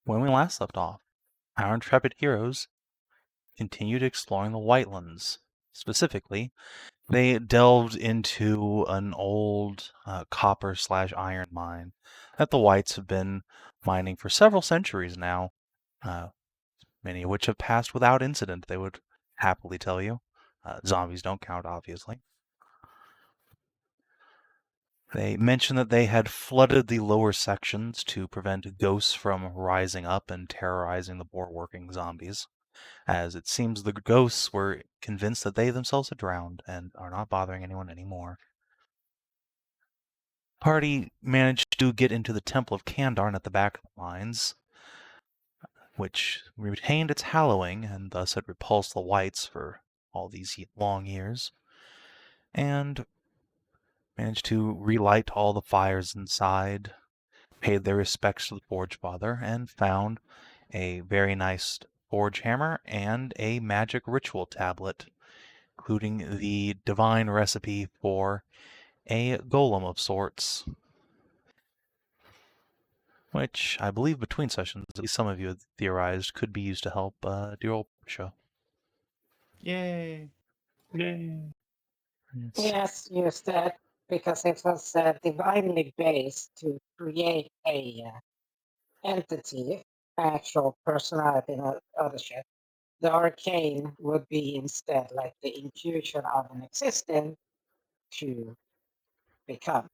when we last left off, our intrepid heroes continued exploring the Wightlands. Specifically, they delved into an old copper/iron mine that the Whites have been mining for several centuries now, many of which have passed without incident, they would happily tell you. Zombies don't count, obviously. They mentioned that they had flooded the lower sections to prevent ghosts from rising up and terrorizing the boar-working zombies, as it seems the ghosts were convinced that they themselves had drowned and are not bothering anyone anymore. Party managed to get into the Temple of Kandarn at the back of the mines, which retained its hallowing and thus had repulsed the Whites for all these long years, and managed to relight all the fires inside, paid their respects to the Forge Father, and found a very nice forge hammer and a magic ritual tablet, including the divine recipe for a golem of sorts, which I believe between sessions, at least some of you had theorized, could be used to help dear old show. Yay! Yay. Yes, use that because it was divinely based to create a entity, actual personality, and other shit. The arcane would be instead like the infusion of an existence to become.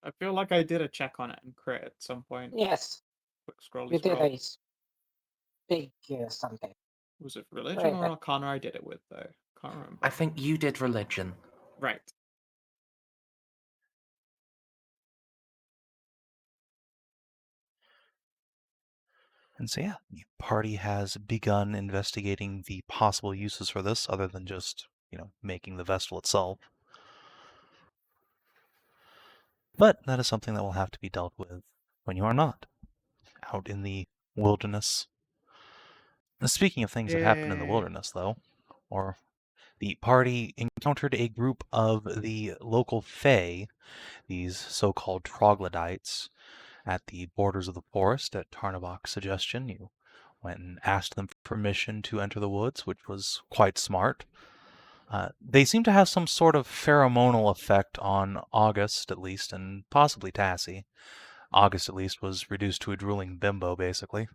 I feel like I did a check on it and crit at some point. Yes, Quick scroll. you did a big something. Was it religion Right, or arcana I did it with, though? Can't remember. I think you did religion. Right. And so yeah, the party has begun investigating the possible uses for this, other than just, making the Vestal itself. But that is something that will have to be dealt with when you are not out in the wilderness. Now, speaking of things that happen in the wilderness, though, the party encountered a group of the local Fae, these so-called troglodytes, at the borders of the forest at Tarnavak's suggestion. You went and asked them for permission to enter the woods, which was quite smart. They seem to have some sort of pheromonal effect on August, at least, and possibly Tassie. August, at least, was reduced to a drooling bimbo, basically.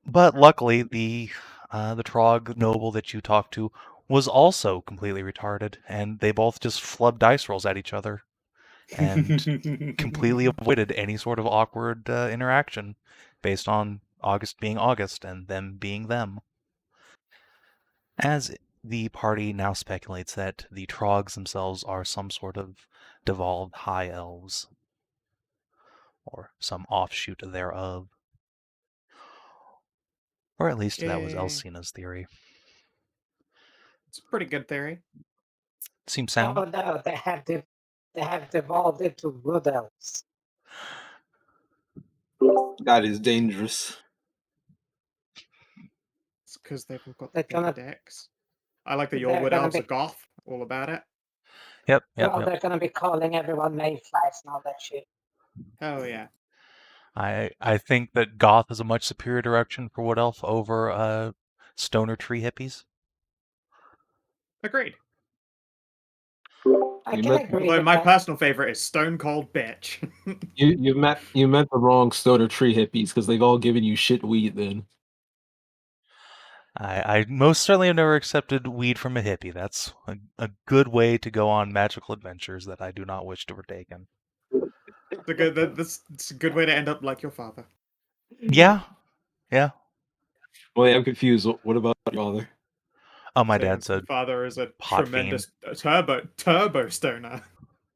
But luckily, the Trog noble that you talked to was also completely retarded, and they both just flubbed dice rolls at each other and completely avoided any sort of awkward interaction based on August being August and them being them. As the party now speculates that the Trogs themselves are some sort of devolved high elves, or some offshoot thereof. Or at least that was Elsina's theory. It's a pretty good theory. Seems sound. Oh no, they have devolved into wood elves. That is dangerous. It's because they've all got They're the gonna- decks. I like that your they're wood gonna elves be- are goth, all about it. Yep. They're gonna be calling everyone mayflies and all that shit. Oh yeah. I think that goth is a much superior direction for wood elf over stoner tree hippies. Agreed. I You can meant- agree Although with my that. personal favorite is Stone Cold Bitch. You meant the wrong stoner tree hippies because they've all given you shit weed then. I most certainly have never accepted weed from a hippie. That's a good way to go on magical adventures that I do not wish to partake in. That's a good way to end up like your father. Yeah. Wait, I'm confused. What about your father? Oh, my So dad said father is a pot tremendous turbo stoner.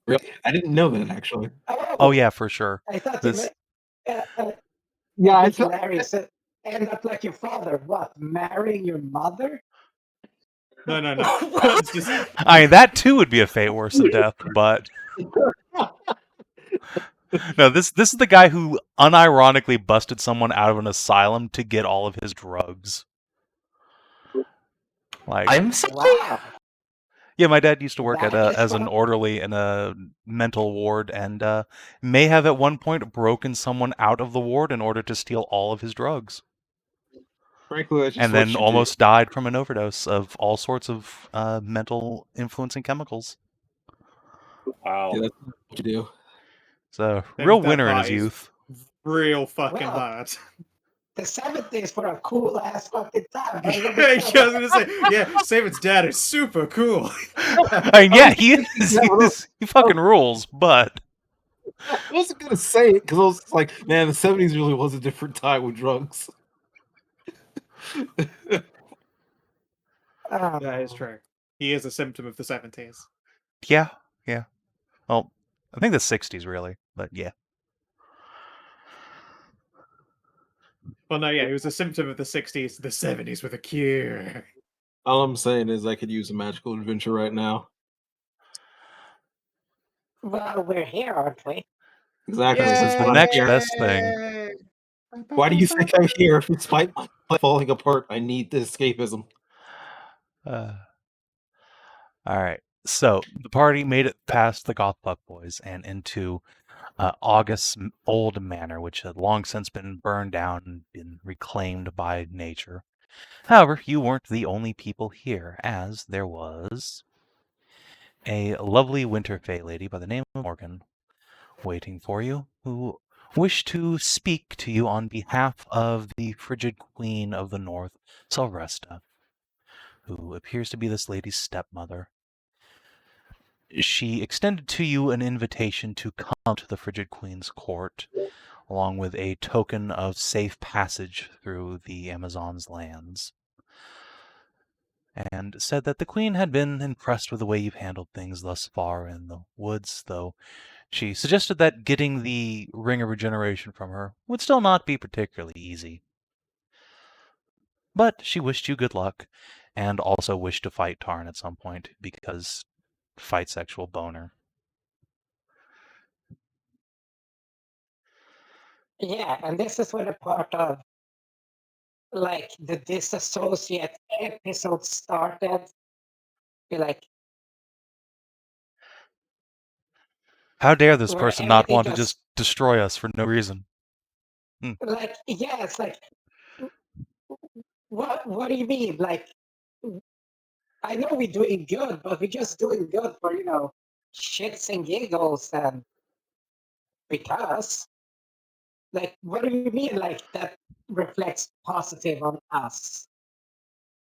Really? I didn't know that actually. Oh yeah, for sure. I thought This- Yeah, it's hilarious. End up like your father. What? Marrying your mother? No. It's just I mean, that too would be a fate worse than death, but no, this is the guy who unironically busted someone out of an asylum to get all of his drugs. Like, I'm sorry. Wow. Yeah, my dad used to work That at is as an what- orderly in a mental ward, and may have at one point broken someone out of the ward in order to steal all of his drugs, Frankly, that's just and what then you almost died from an overdose of all sorts of mental influencing chemicals. Wow. do. Yeah, that's what you do. So Then real that winner in part his is youth. Real fucking Well, hard. The 70s were a cool ass fucking time. Yeah, Don't I get me was started. gonna say, yeah, Savin's dad is super cool. I mean, yeah, he is. He fucking rules, but I wasn't gonna say it because I was like, man, the '70s really was a different time with drugs. That is true. He is a symptom of the 70s. yeah. Well, I think the 60s really, but yeah. Well, no, yeah, he was a symptom of the 60s. The 70s were the cure. All I'm saying is I could use a magical adventure right now. Well, we're here, aren't we? Exactly. This is That's the why I'm next here. best thing. Why do you think I'm here? Despite my life falling apart, I need the escapism. All right. So the party made it past the Goth Puck Boys and into August's old manor, which had long since been burned down and been reclaimed by nature. However, you weren't the only people here, as there was a lovely winter fae lady by the name of Morgan waiting for you, who wished to speak to you on behalf of the frigid queen of the north, Selresta, who appears to be this lady's stepmother. She extended to you an invitation to come to the frigid queen's court, along with a token of safe passage through the Amazon's lands, and said that the queen had been impressed with the way you've handled things thus far in the woods, though she suggested that getting the Ring of Regeneration from her would still not be particularly easy. But she wished you good luck, and also wished to fight Tarn at some point, because fight sexual boner. Yeah, and this is where the part of like the disassociate episode started. Be like, How dare this where person not everything want to just destroy us for no reason? like, yeah, it's like, what do you mean? Like, I know we're doing good, but we're just doing good for, shits and giggles and because. Like, what do you mean, like, that reflects positive on us?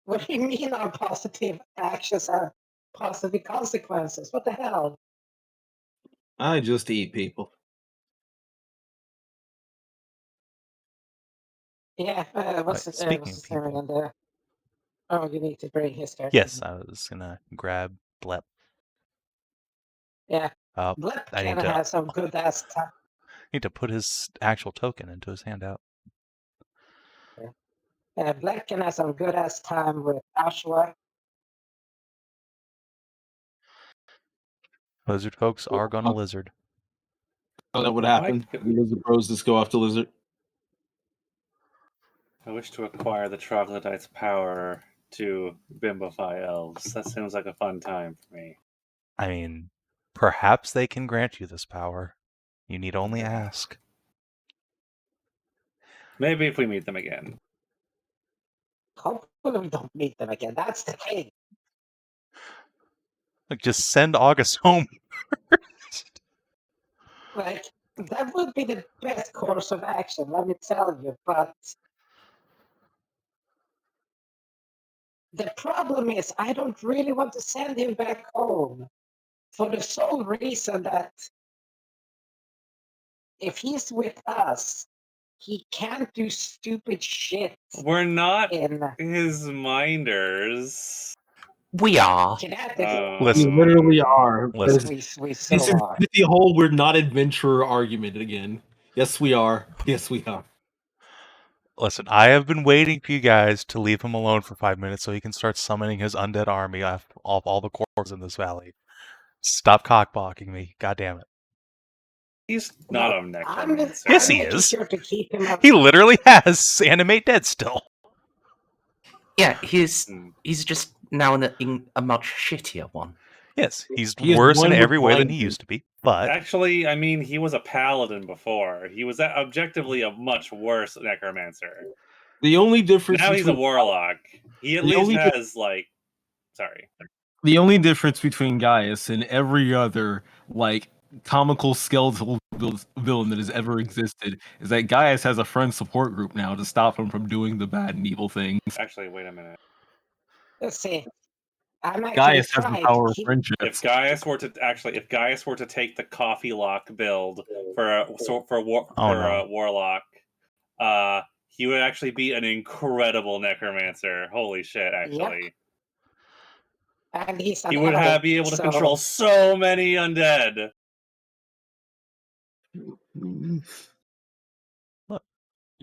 What do you mean our positive actions have positive consequences? What the hell? I just eat people. Yeah, what's Speaking of his name people. again there? Oh, you need to bring his character. Yes, I was gonna grab Blep. Yeah. Uh, Blep I can need to have some good ass time. need to put his actual token into his handout. Blep can have some good ass time with Ashwa. Lizard folks are gonna lizard. Oh, that would happen. The lizard bros just go after lizard. I wish to acquire the troglodyte's power to bimbify elves. That seems like a fun time for me. I mean, perhaps they can grant you this power. You need only ask. Maybe if we meet them again. Hopefully we don't meet them again. That's the thing. Like, just send August home. Like, that would be the best course of action, let me tell you, but the problem is I don't really want to send him back home for the sole reason that if he's with us, he can't do stupid shit. We're not in his minders. We are. Kinathis. We Listen. literally are. Listen. We This so is are. the whole "we're not adventurer" argument again. Yes, we are. Yes, we are. Listen, I have been waiting for you guys to leave him alone for 5 minutes so he can start summoning his undead army off all the corpses in this valley. Stop cockblocking me. God damn it. He's not No, a necromancer. Yes, he I'm making is. sure to keep him up. He literally has animate dead still. Yeah, he's Hmm. just Now in a much shittier one. Yes, he's He is worse in one with every way than he blindness. used to be, but Actually, I mean, he was a paladin before. He was objectively a much worse necromancer. The only difference Now he's a between warlock. He at The least only di- has like, sorry. the only difference between Gaius and every other like comical skeletal villain that has ever existed is that Gaius has a friend support group now to stop him from doing the bad and evil things. Actually, wait a minute. Let's see. I'm actually Gaius has the trying power to of keep. friendships. If Gaius were to take the coffee lock build for warlock, he would actually be an incredible necromancer. Holy shit! Actually, And he's he would be able to control so many undead. look,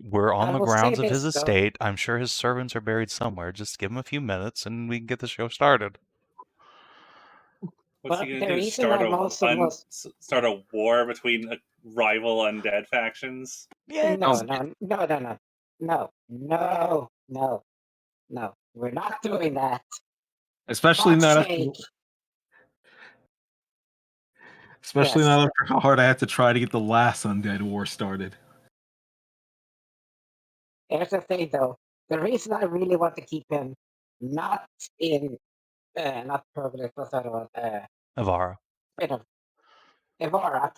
we're on I the will grounds say of his this, though. estate. I'm sure his servants are buried somewhere. Just give him a few minutes and we can get the show started. What's But he the gonna do? reason I'm also most Start a war between rival undead factions? Yeah, no. We're not doing that. Especially Fuck's not after, sake. especially Yes. not after how hard I had to try to get the last undead war started. Here's the thing, though. The reason I really want to keep him not in, not permanent, what's that one? Avara. Bit of Evara,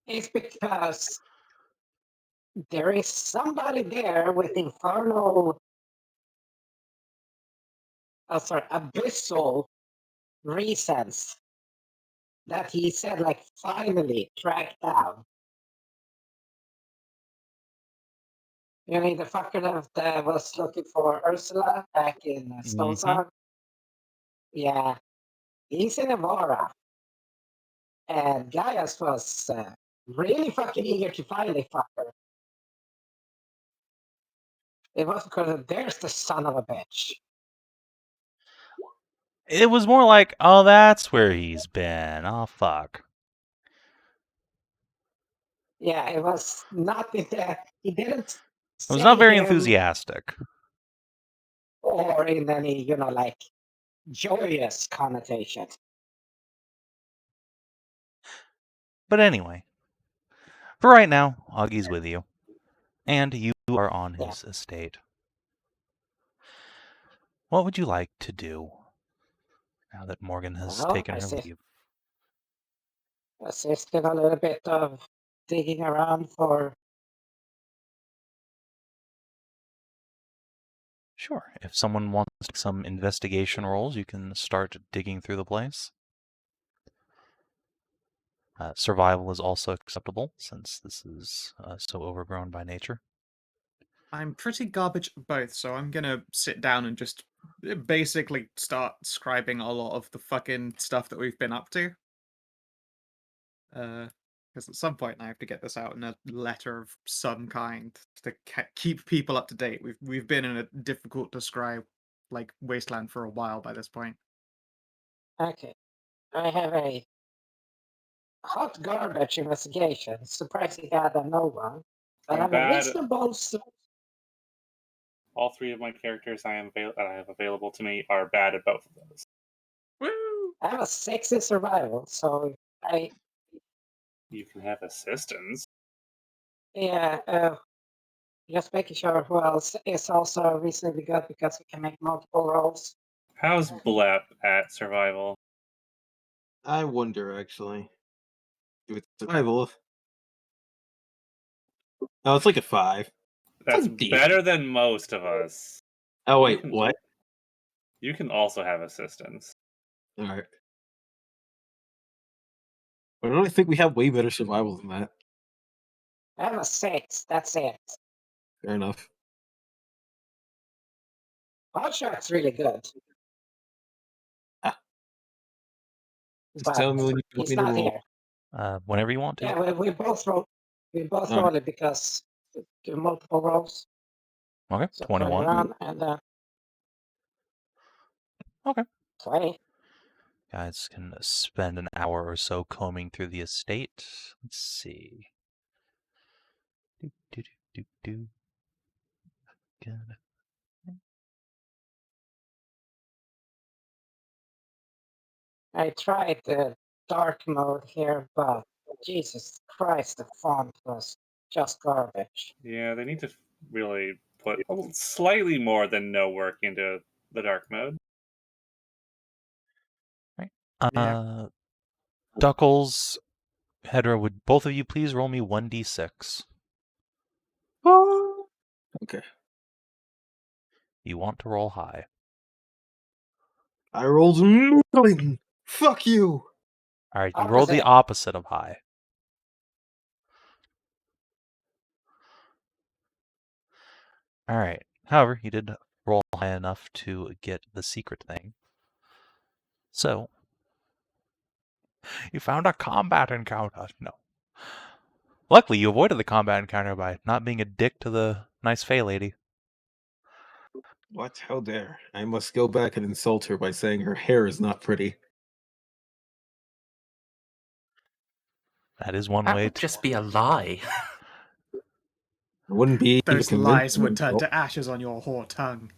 is because there is somebody there with infernal, abyssal reasons that he said, like, finally tracked down. You know, the fucker that was looking for Ursula back in Stone Song? Yeah, he's in Evara. And Gaius was really fucking eager to find a fucker. It was because there's the son of a bitch. It was more like, oh, that's where he's been. Oh, fuck. Yeah, it was not in the, he didn't It was not say very him enthusiastic. or in any, like, joyous connotation. But anyway, for right now, Augie's with you. And you are on his estate. What would you like to do now that Morgan has taken her leave? Assist in a little bit of digging around for. Sure. If someone wants some investigation rolls, you can start digging through the place. Survival is also acceptable, since this is so overgrown by nature. I'm pretty garbage at both, so I'm gonna sit down and just basically start scribing a lot of the fucking stuff that we've been up to. Because at some point I have to get this out in a letter of some kind to keep people up to date. We've been in a difficult to describe like wasteland for a while by this point. Okay, I have a hot garbage investigation. Surprisingly, I have no one. But I have a reasonable. All three of my characters I have available to me are bad at both of those. Woo! I have a 6 in survival, so You can have assistance. yeah. Just making sure who else is also reasonably good because we can make multiple rolls. How's Blep at survival? I wonder, actually. With survival. No, it's like a 5. That's decent. better than most of us. Oh, wait, what? You can also have assistance. Alright. But I don't think we have way better survival than that. I have a 6, that's it. Fair enough. Hashat's really good. Just tell me when you want he's me to not roll. here. Whenever you want to. Yeah, we both roll. We both All roll it because do multiple rolls. Okay, So 21. around and Okay. 20. Guys can spend an hour or so combing through the estate. Let's see. I tried the dark mode here, but Jesus Christ, the font was just garbage. Yeah, they need to really put slightly more than no work into the dark mode. Right. Yeah. Duckles, Hedrah, would both of you please roll me 1d6? Okay. You want to roll high. I rolled nothing. Fuck you. Alright, you rolled the opposite of high. Alright. However, you did roll high enough to get the secret thing. So, you found a combat encounter. No. Luckily, you avoided the combat encounter by not being a dick to the nice Fey lady. What? How dare? I must go back and insult her by saying her hair is not pretty. That is one That way would to... just be a lie. I wouldn't be able Those to lies would turn to ashes on your whore tongue.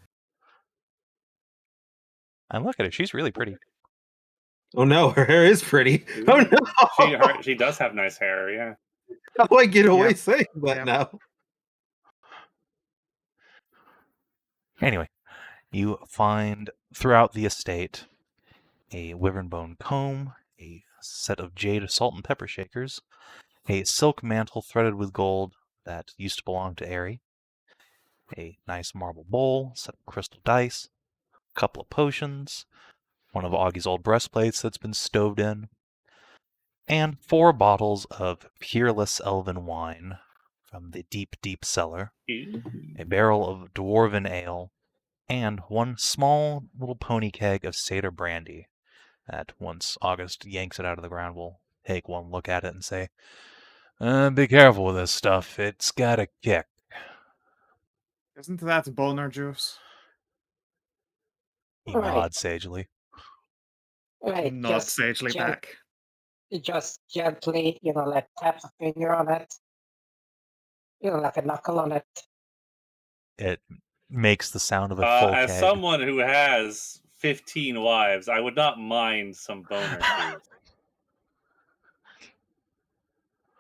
And look at her, she's really pretty. Oh no, her hair is pretty. Oh no! She does have nice hair, yeah. How do I get away Yep. saying that Yep. now? Anyway, you find throughout the estate a wyvern bone comb, a set of jade salt and pepper shakers, a silk mantle threaded with gold that used to belong to Aerie, a nice marble bowl, set of crystal dice, a couple of potions, one of Augie's old breastplates that's been stowed in, and 4 bottles of peerless elven wine from the deep, deep cellar, a barrel of dwarven ale, and 1 small little pony keg of Seder brandy that once August yanks it out of the ground, we'll take one look at it and say, be careful with this stuff, it's got a kick. Isn't that boner juice? He Right. nods sagely. Right, Not sagely back. just gently, like tap a finger on it. Like a knuckle on it. It makes the sound of a full As keg. someone who has 15 wives, I would not mind some boner juice.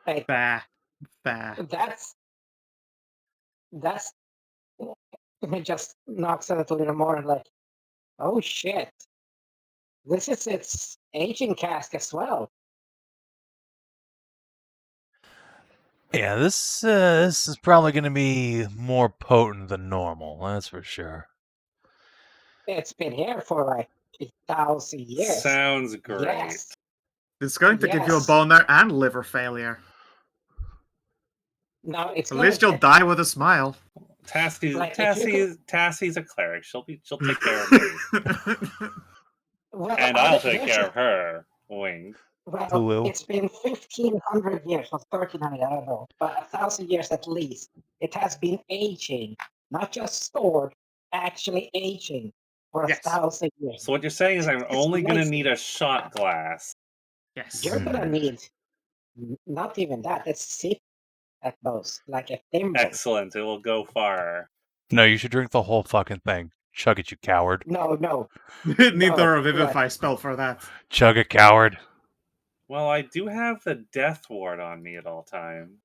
Right. Bah. That's it just knocks it a little more like, oh shit. This is its aging cask as well. Yeah, this is probably going to be more potent than normal, that's for sure. It's been here for like 1,000 years. Sounds great. Yes. It's going to give you a Yes. boner and liver failure. No, it's At least you'll die with a smile. Tassie's a cleric. She'll take care of me. Well, And I'll take care of her. Wing. Well, it's been 1,500 years, or 1,300, I don't know, but 1,000 years at least. It has been aging, not just stored, actually aging for 1,000 years. So what you're saying is I'm only going to amazing. need a shot glass. Yes. You're gonna need not even that. It's sip at most, like a thimble. Excellent. It will go far. No, you should drink the whole fucking thing. Chug it, you coward. No. Need the Revivify spell for that. Chug it, coward. Well, I do have the death ward on me at all times.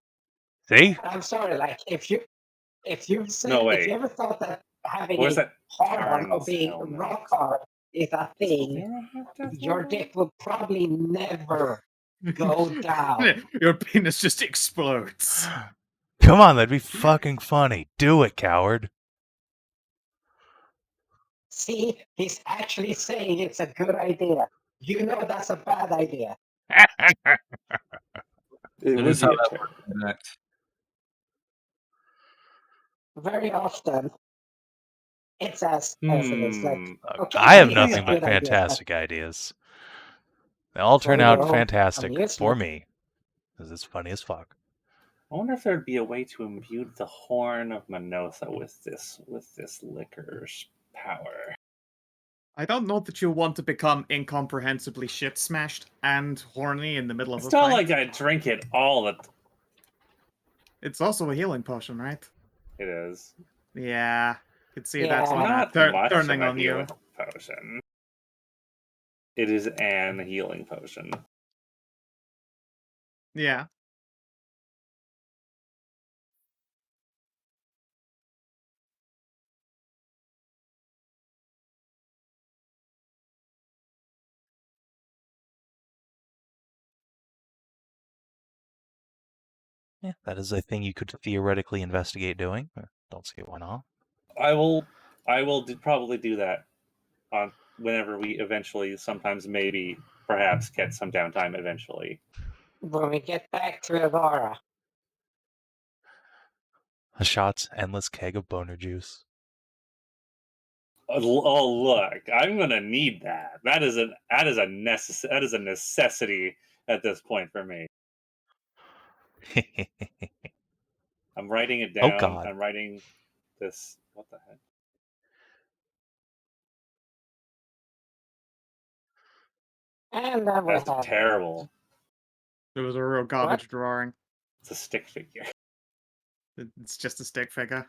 See? I'm sorry, like if you ever thought that having Where's that hard on or Tarn's being helmet? rock hard is a thing, your dick will probably never go down. Your penis just explodes. Come on, that'd be fucking funny. Do it, coward. See, he's actually saying it's a good idea. You know that's a bad idea. It is how that works. Very often, it's as it's like, okay, I have maybe it's nothing a but good idea, fantastic ideas. They all turn For out your own fantastic for amusement. me. Because it's funny as fuck. I wonder if there'd be a way to imbue the horn of Manotha with this liquor's power. I don't know that you want to become incomprehensibly shit smashed and horny in the middle of It's a not fight. like I drink it all the It's also a healing potion, right? It is. Yeah. You can see Yeah. that's Not not much turning of a on you. healing potion. It is an healing potion. Yeah. Yeah, that is a thing you could theoretically investigate doing. Don't see why not. I will probably do that on whenever we eventually, sometimes, maybe, perhaps, get some downtime eventually. When we get back to Evara. Hashat's endless keg of boner juice. Oh, look! I'm gonna need that. That is a necessity at this point for me. I'm writing it down. Oh God! I'm writing this. What the heck? And then we That's have terrible. It was a real garbage drawing. It's a stick figure. It's just a stick figure.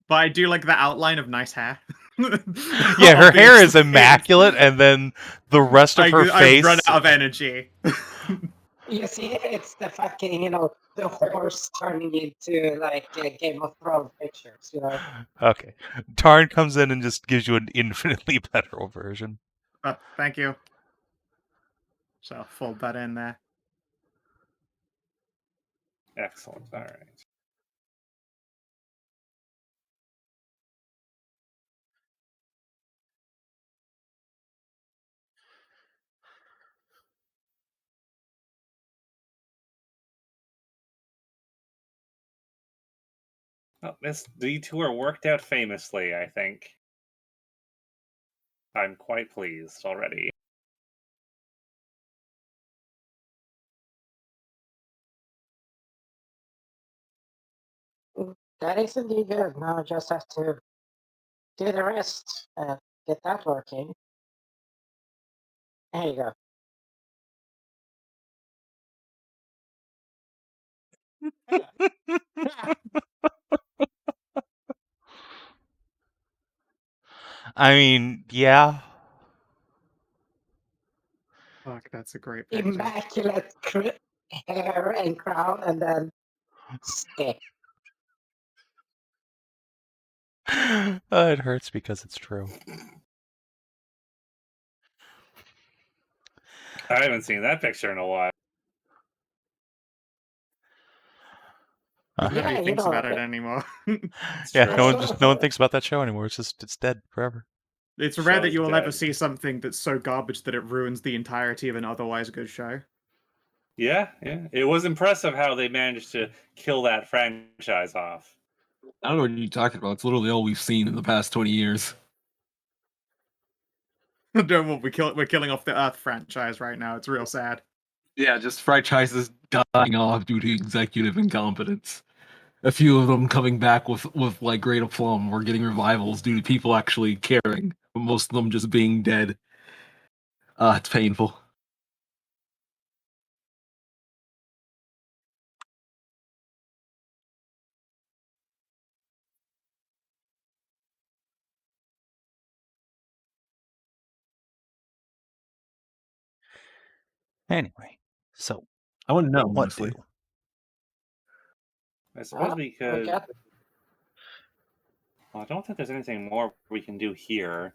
But I do like the outline of nice hair. Yeah, her hair is immaculate, and then the rest of her face. I've run out of energy. You see, it's the fucking, the horse turning into, like, Game of Thrones pictures, Okay. Tarn comes in and just gives you an infinitely better version. Thank you. So I'll fold that in there. Excellent. All right. Well, this detour worked out famously, I think. I'm quite pleased already. That is indeed good. Now I just have to do the rest and get that working. There you go. I mean, yeah. Fuck, that's a great picture. Immaculate hair and crown, and then stick. It hurts because it's true. I haven't seen that picture in a while. Nobody Yeah, thinks about it anymore. Yeah, true. no one thinks about that show anymore. It's dead forever. It's rare that Show's you will ever dead. see something that's so garbage that it ruins the entirety of an otherwise good show. Yeah. It was impressive how they managed to kill that franchise off. I don't know what you're talking about. It's literally all we've seen in the past 20 years. We're killing off the Earth franchise right now. It's real sad. Yeah, just franchises dying off due to executive incompetence. A few of them coming back with like great aplomb or getting revivals due to people actually caring, but most of them just being dead. It's painful. Anyway, so I wouldn't know, what honestly. do? I suppose we could. got Well, I don't think there's anything more we can do here.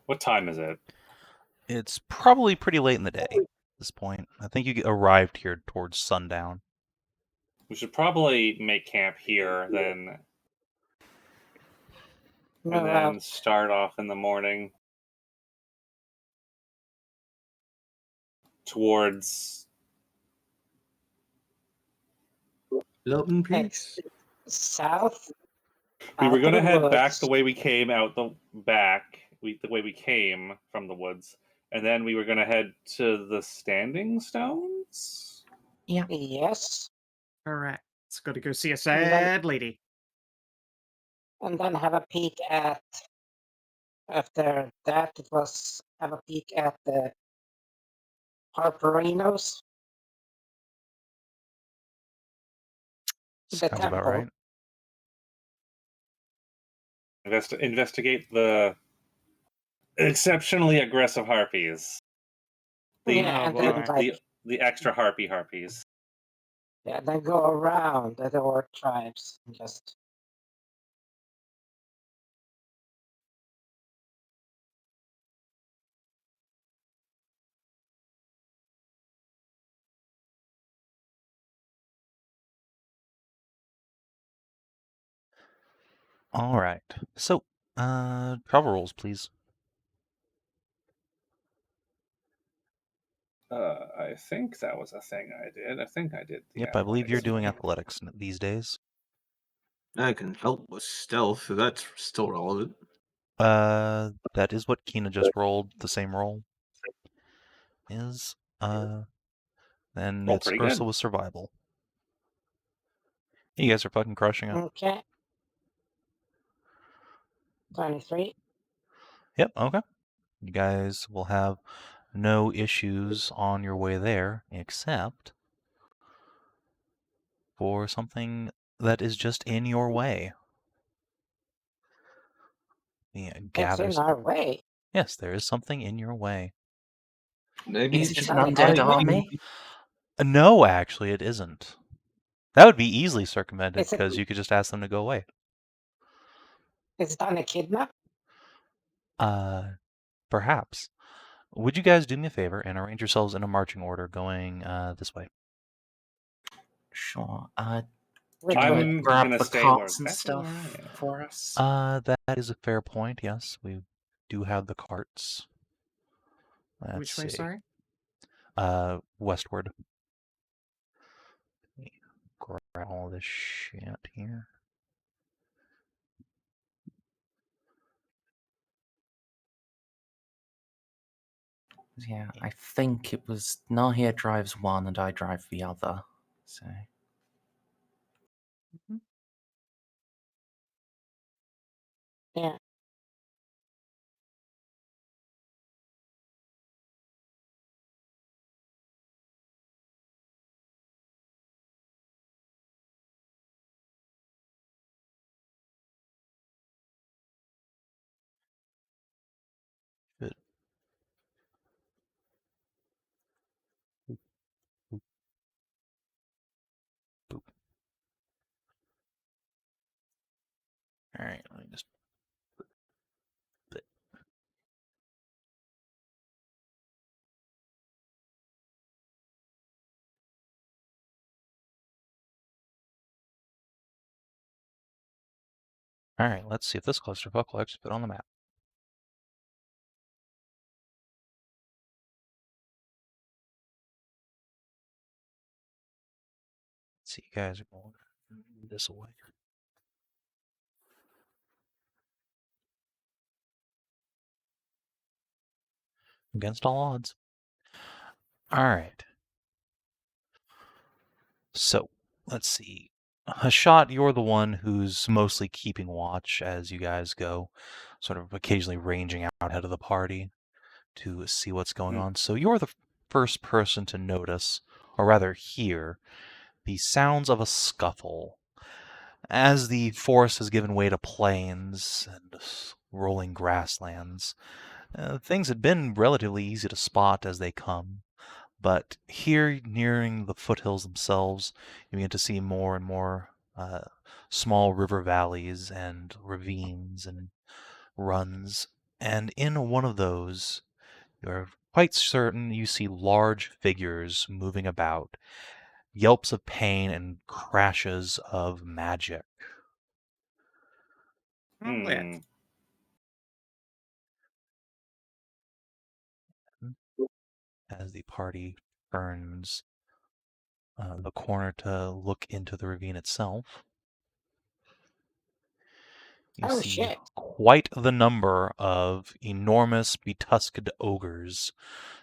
What time is it? It's probably pretty late in the day at this point. I think you arrived here towards sundown. We should probably make camp here then, and then start off in the morning towards Love and peace. south. We were going to head back woods. the way we came out the back, the way we came from the woods, and then we were going to head to the Standing Stones? Yeah. Yes. Correct. It's got to go see a sad lady. And then have a peek at. After that, it was have a peek at the Harperinos. The Sounds about temple. right. investigate the exceptionally aggressive harpies. Yeah, and then The extra harpies. yeah, then go around the Dwarf tribes and just. All right. So, travel rolls, please. I think that was a thing I did. I think I did. Yep, I believe you're doing athletics these days. I can help with stealth, so that's still relevant. That is what Kina just rolled. The same roll is. Then Roll it's pretty Ursula good. with survival. You guys are fucking crushing it. Okay. 23. Yep. Okay. You guys will have no issues on your way there, except for something that is just in your way. Yeah, It's gathers. in our way. Yes, there is something in your way. Maybe Is you it should an not undead like- army? No, actually, it isn't. That would be easily circumvented Is it- because you could just ask them to go away. Is it on a kidnap? Perhaps. Would you guys do me a favor and arrange yourselves in a marching order going this way? Sure. Which Do you way? want to I'm grab gonna the stay where carts and exactly where stuff I am. for us? That is a fair point. Yes, we do have the carts. Let's Which way, see. sorry? Westward. Let me grab all this shit here. Yeah, I think it was Nahia drives one and I drive the other. So Yeah. Good. Boop. All right, let me just. All right, let's see if this clusterfuck will actually fit on the map. Let's see, you guys are going this way. Against all odds. All right. So, let's see. Hashat, you're the one who's mostly keeping watch as you guys go, sort of occasionally ranging out ahead of the party to see what's going on. So you're the first person to notice, or rather hear, the sounds of a scuffle. As the forest has given way to plains and rolling grasslands, things had been relatively easy to spot as they come. But here, nearing the foothills themselves, you begin to see more and more small river valleys and ravines and runs. And in one of those, you're quite certain you see large figures moving about, yelps of pain and crashes of magic. As the party turns the corner to look into the ravine itself, you see Shit. quite the number of enormous betusked ogres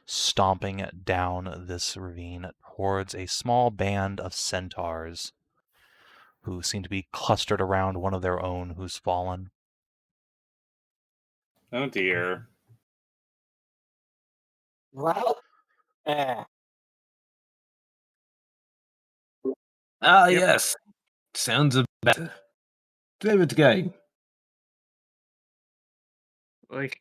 stomping down this ravine towards a small band of centaurs who seem to be clustered around one of their own who's fallen. Oh dear. Well, Yes. Sounds about David game. Like,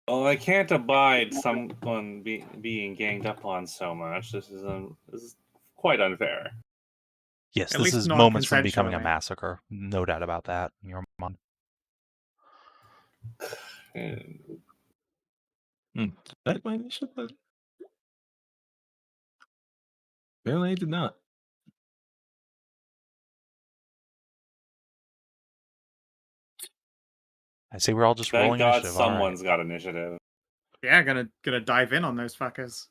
Well, I can't abide someone being ganged up on so much. This is quite unfair. Yes, at this least is moments from becoming a non-consensually. massacre. No doubt about that in your mind. That my initiative, but apparently I did not. I say we're all just Thank rolling God initiative. All right. someone's got initiative. Yeah, gonna dive in on those fuckers.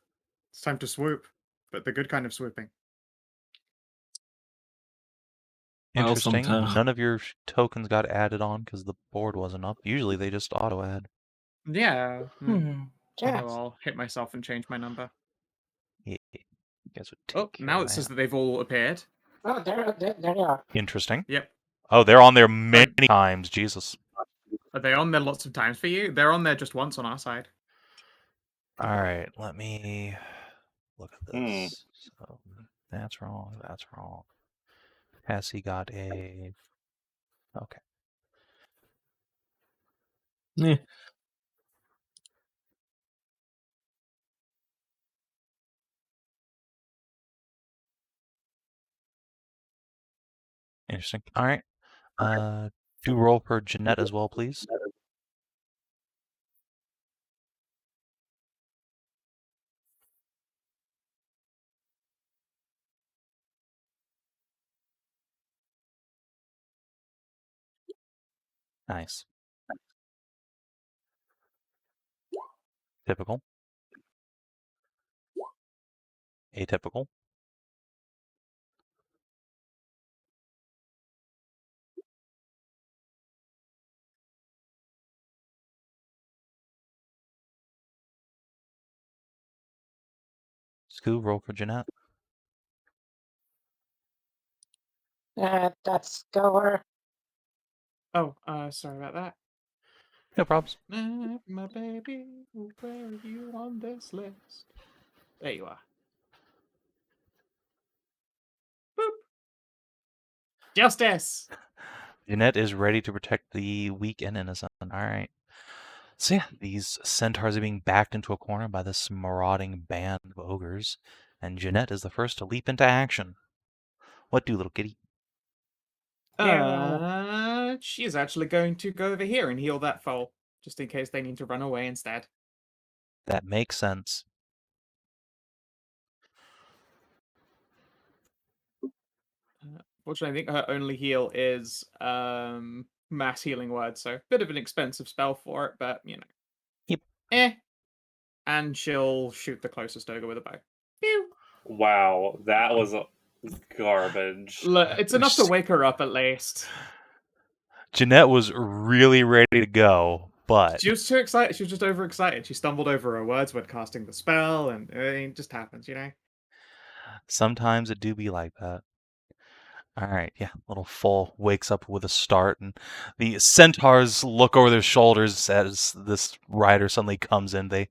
It's time to swoop, but the good kind of swooping. Well, Interesting. sometime. None of your tokens got added on because the board wasn't up. Usually they just auto add. Yeah. Yeah. Oh, I'll hit myself and change my number. Yeah. You guys would take Oh, care now of it says that. that they've all appeared. Oh, there they are. Interesting. Yep. Oh, they're on there many times. Jesus. Are they on there lots of times for you? They're on there just once on our side. All right. Let me look at Hmm. this. So that's wrong. That's wrong. Cassie got a. Okay. Yeah. Interesting. All right. Do roll for Jeanette as well, please. Nice. Typical. Atypical. Scoo, roll for Jeanette. That's goer. Oh, sorry about that. No problems. My baby, where are you on this list? There you are. Boop. Justice. Jeanette is ready to protect the weak and innocent. All right. So yeah, these centaurs are being backed into a corner by this marauding band of ogres, and Jeanette is the first to leap into action. What do, little kitty? She is actually going to go over here and heal that foal, just in case they need to run away instead. That makes sense. Fortunately, I think her only heal is mass healing word, so bit of an expensive spell for it, but you know. Yep. And she'll shoot the closest ogre with a bow. Pew! Wow, that was garbage. It's enough to wake her up at least. Jeanette was really ready to go, but She was too excited. She was just overexcited. She stumbled over her words when casting the spell, and it just happens, you know? sometimes it do be like that. All right, yeah, little Foal wakes up with a start, and the centaurs look over their shoulders as this rider suddenly comes in. They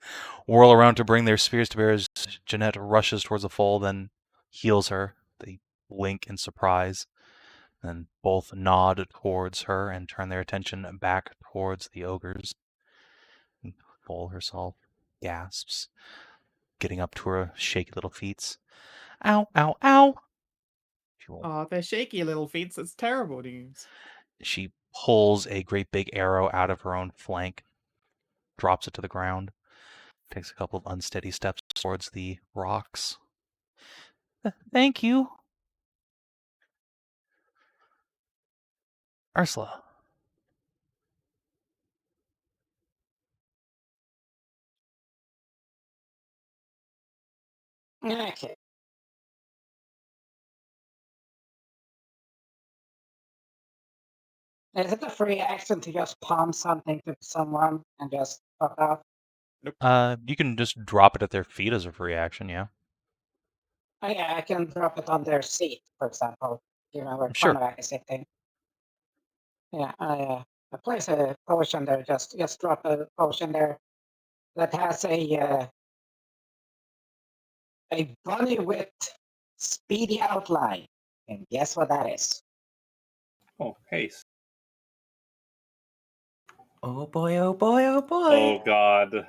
whirl around to bring their spears to bear as Jeanette rushes towards the Foal, then heals her. They blink in surprise, then both nod towards her and turn their attention back towards the ogres. And Foal herself gasps, getting up to her shaky little feet. Ow, ow, ow! Oh, they're shaky little feet. That's terrible news. She pulls a great big arrow out of her own flank, drops it to the ground, takes a couple of unsteady steps towards the rocks. Thank you. Ursula. Okay. Is it a free action to just palm something to someone and just fuck off? You can just drop it at their feet as a free action, yeah. Oh yeah, I can drop it on their seat, for example. You know where Sure. Tarnavak is sitting. Yeah, I place a potion there. Just drop a potion there that has a bunny with speedy outline, and guess what that is? Oh, haste. Oh boy, oh boy, oh boy. Oh god.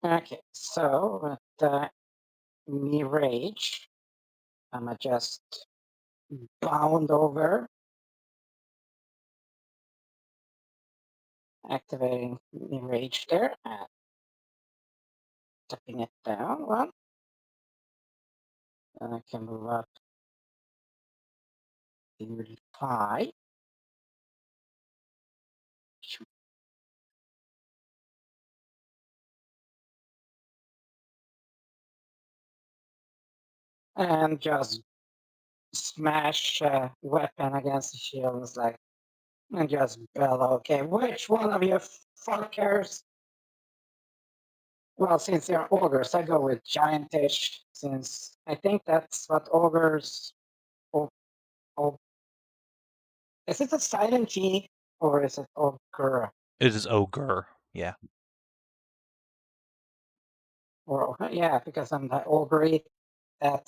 Okay, so with me rage, I'ma just bound over, activating me rage there, and tapping it down one. Then I can move up to 5. And just smash weapon against the shield. It's like, and just bellow, okay, which one of you fuckers? Well, since they're ogres, I go with giantish, since I think that's what ogres. Oh, is it a silent G or is it ogre? It is ogre. Yeah. Or yeah, because I'm the ogre. That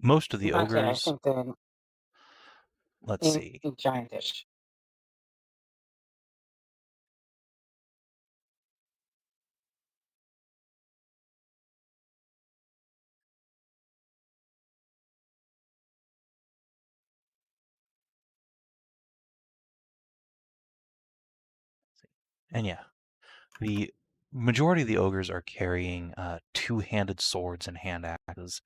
Most of the okay, I ogres. think the Let's see. in giantish. And yeah, the majority of the ogres are carrying two-handed swords and hand axes.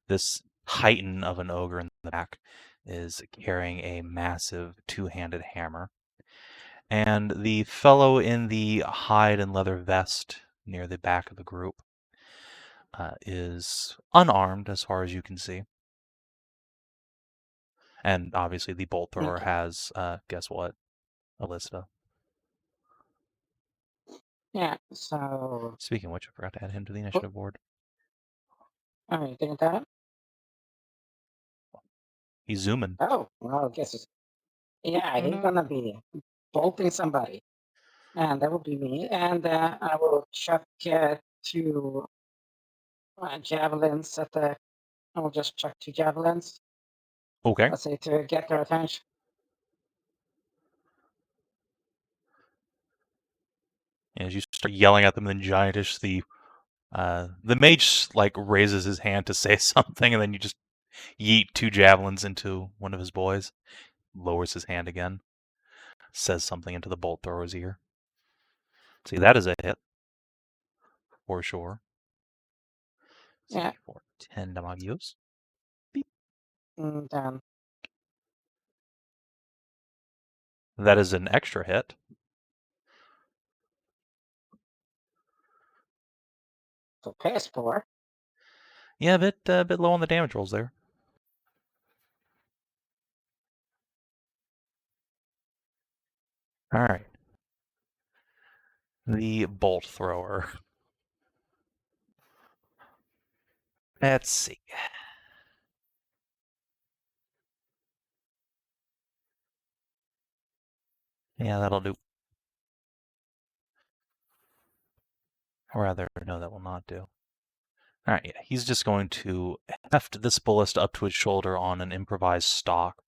This titan of an ogre in the back is carrying a massive two-handed hammer. And the fellow in the hide and leather vest near the back of the group is unarmed as far as you can see. And obviously the bolt thrower Okay. has, guess what? A Lista. Yeah, so Speaking of which, I forgot to add him to the initiative board. alright, doing that. He's zooming. Oh, well, I guess it's yeah, he's gonna be bolting somebody. And that will be me. And I will chuck 2 javelins at the. I will just chuck 2 javelins. Okay. Let's say to get their attention. And as you start yelling at them in giantish, the mage like raises his hand to say something, and then you just yeet 2 javelins into one of his boys. Lowers his hand again. Says something into the bolt thrower's ear. See, that is a hit. For sure. Yeah. For 10 damagios. And then That is an extra hit. for PS4. Yeah, a bit low on the damage rolls there. All right. The bolt thrower. Let's see. Yeah, that'll do. Or rather, no, that will not do. All right, yeah, he's just going to heft this ballista up to his shoulder on an improvised stock,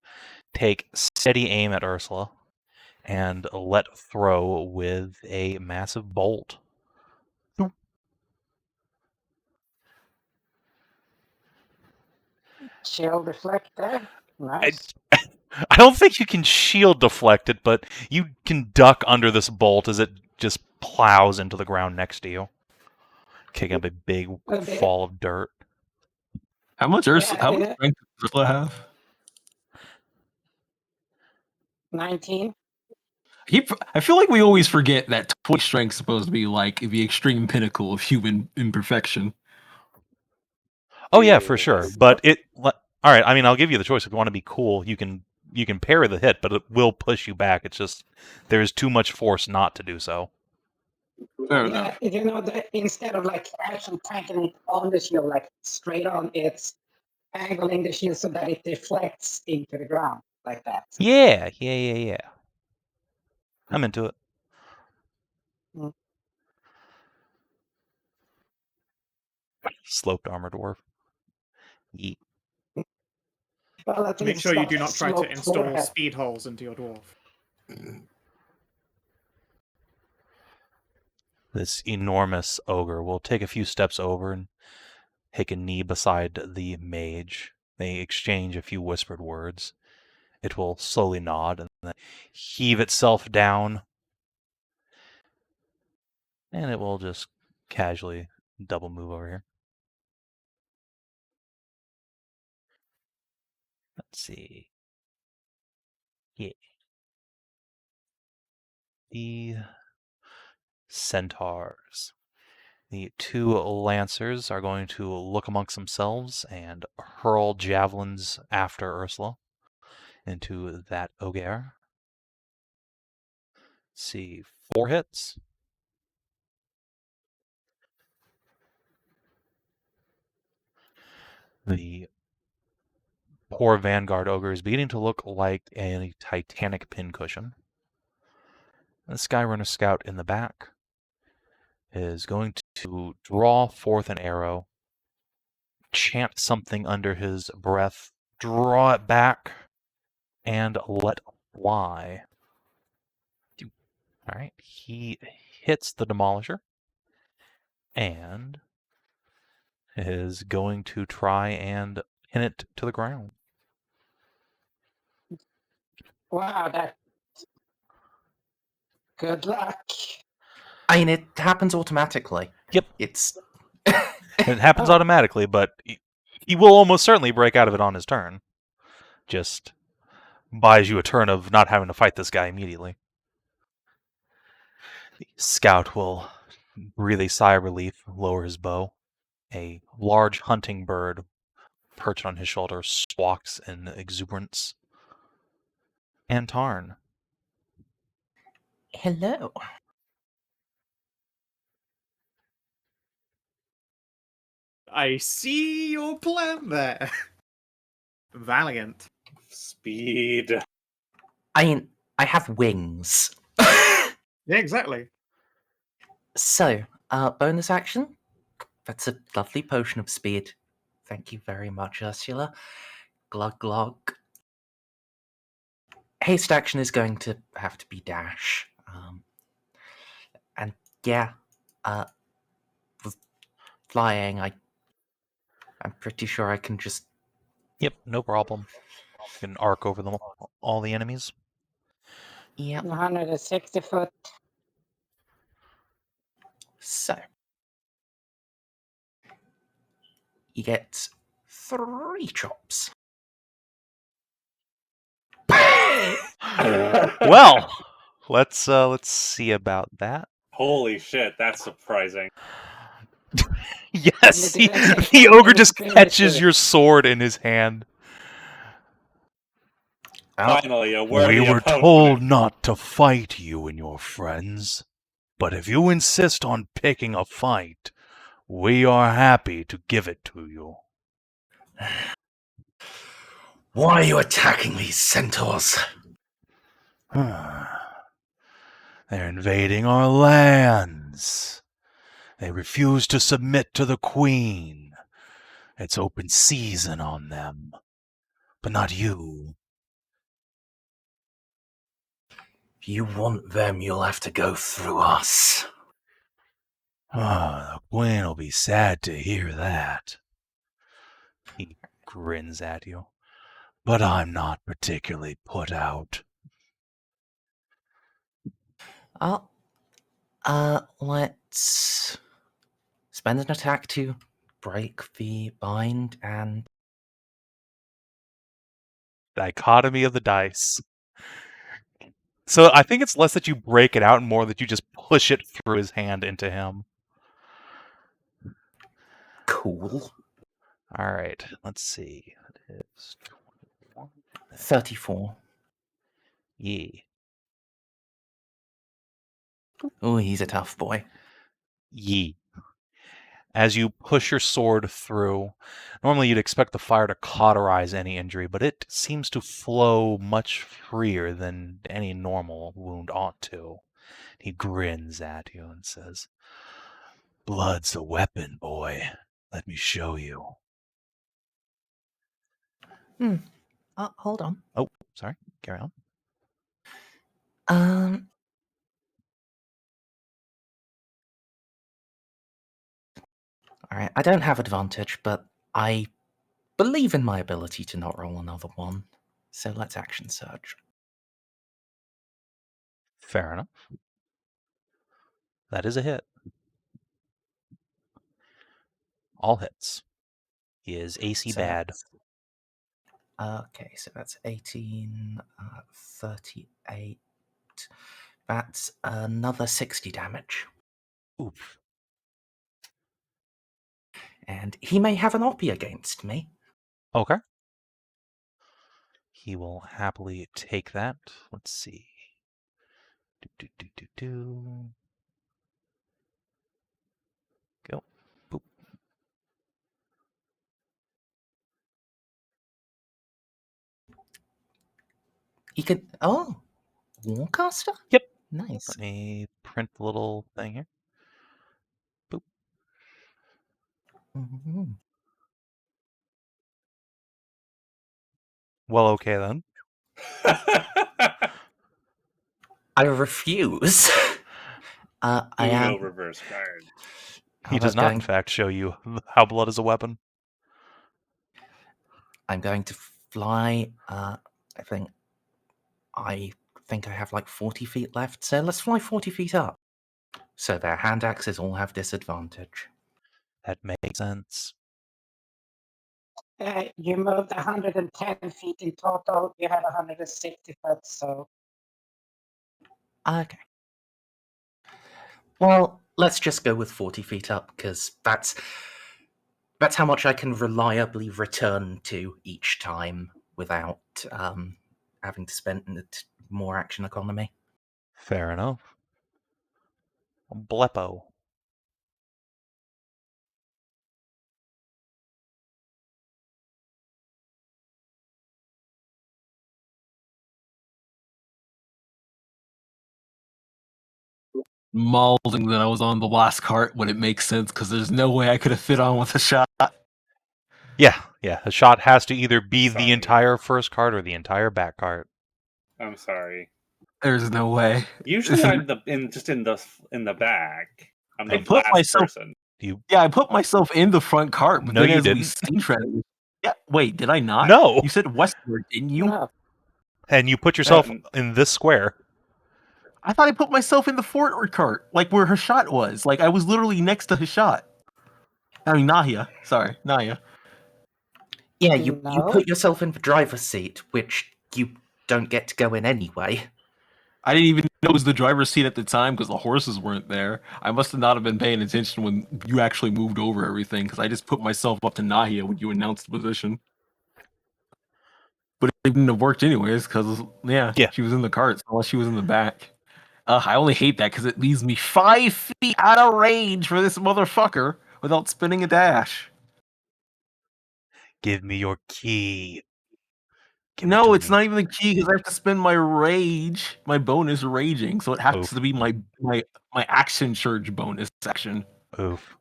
take steady aim at Ursula, and let throw with a massive bolt. Shield deflector. Nice. I don't think you can shield deflect it, but you can duck under this bolt as it just plows into the ground next to you, kicking up a big fall of dirt. How much Ursula? Yeah, How much strength does Ursula have? 19. I feel like we always forget that 20 strength is supposed to be like the extreme pinnacle of human imperfection. Oh yeah, for sure. Yes. But all right. I mean, I'll give you the choice. If you want to be cool, you can parry the hit, but it will push you back. It's just there's too much force not to do so. Fair Yeah, enough. you know, instead of like actually tanking it on the shield, like straight on, it's angling the shield so that it deflects into the ground like that. Yeah. I'm into it. Mm. Sloped armor dwarf. Yeet. Well, at Make least sure you not do not try to sloped install forehead. speed holes into your dwarf. This enormous ogre will take a few steps over and take a knee beside the mage. They exchange a few whispered words. It will slowly nod and then heave itself down. And it will just casually double move over here. Let's see. Yeah. The centaurs. The two lancers are going to look amongst themselves and hurl javelins after Ursula into that ogre. Let's see, 4 hits. The poor Vanguard ogre is beginning to look like a Titanic pincushion. The Skyrunner Scout in the back is going to draw forth an arrow, chant something under his breath, draw it back, and let fly. All right, he hits the Demolisher and is going to try and pin it to the ground. Wow, that. Good luck. I mean, it happens automatically. Yep. It's. It happens Oh. automatically, but he will almost certainly break out of it on his turn. Just buys you a turn of not having to fight this guy immediately. The scout will breathe a sigh of relief, lower his bow. A large hunting bird perched on his shoulder squawks in exuberance. And Tarn. Hello. I see your plan there. Valiant. Speed. I mean, I have wings. Yeah, exactly. So, bonus action. That's a lovely potion of speed. Thank you very much, Ursula. Glug glug. Haste action is going to have to be dash. And yeah, with flying, I'm pretty sure I can just. Yep, no problem. You can arc over them, all the enemies. Yep. 160 foot. So, you get 3 chops. Well, let's see about that. Holy shit, that's surprising. Yes, You didn't the ogre just finish catches it. your sword in his hand. Finally, a worthy We were opponent. told not to fight you and your friends, but if you insist on picking a fight, we are happy to give it to you. Why are you attacking these centaurs? They're invading our lands. They refuse to submit to the Queen. It's open season on them. But not you. If you want them, you'll have to go through us. The Queen will be sad to hear that. He grins at you. But I'm not particularly put out. Let's spend an attack to break the bind and. Dichotomy of the dice. So I think it's less that you break it out and more that you just push it through his hand into him. Cool. All right, let's see. It is 21. 34. Yeah. Oh, he's a tough boy. Yee. As you push your sword through, normally you'd expect the fire to cauterize any injury, but it seems to flow much freer than any normal wound ought to. He grins at you and says, "Blood's a weapon, boy. Let me show you." hold on. Oh, sorry. Carry on. Alright, I don't have advantage, but I believe in my ability to not roll another one. So let's action surge. Fair enough. That is a hit. All hits. He is AC So bad. Okay, so that's 18, 38. That's another 60 damage. Oof. And he may have an OP against me. Okay. He will happily take that. Let's see. Go. Boop. He could... Oh! Warcaster? Yep. Nice. Let me print the little thing here. Boop. Mm-hmm. Well, okay then. I refuse. I am... Uno reverse card. He does not, in fact, show you how blood is a weapon. I'm going to fly. I think I have like 40 feet left, so let's fly 40 feet up. So their hand axes all have disadvantage. That makes sense. You moved 110 feet in total. You have 160 foot, so Okay. Well, let's just go with 40 feet up, because that's how much I can reliably return to each time without having to spend more action economy. Fair enough. Blepo. Mauling that I was on the last cart when it makes sense because there's no way I could have fit on with a shot. Yeah. A shot has to either be Sorry. the entire first cart or the entire back cart. I'm sorry. There's no way. Usually I'm in the back. I'm the I put last myself- person. Yeah, I put myself in the front cart, but No, then you as we didn't. steam shredded. Yeah, wait, did I not? No. You said westward, didn't you? no. And you put yourself Um, in this square. I thought I put myself in the forward cart, like where Hashat was. Like I was literally next to Hashat. I mean Nahia. Sorry, Nahia. Yeah, you No. put yourself in the driver's seat, which you don't get to go in anyway. I didn't even know it was the driver's seat at the time because the horses weren't there. I must have not have been paying attention when you actually moved over everything because I just put myself up to Nahia when you announced the position. But it wouldn't have worked anyways because, yeah, she was in the cart, so unless she was in the back. I only hate that because it leaves me 5 feet out of range for this motherfucker without spinning a dash. Give me your key. No, it's not even the key because I have to spend my rage, my bonus raging, so it has Oof. to be my action surge bonus action. Oof.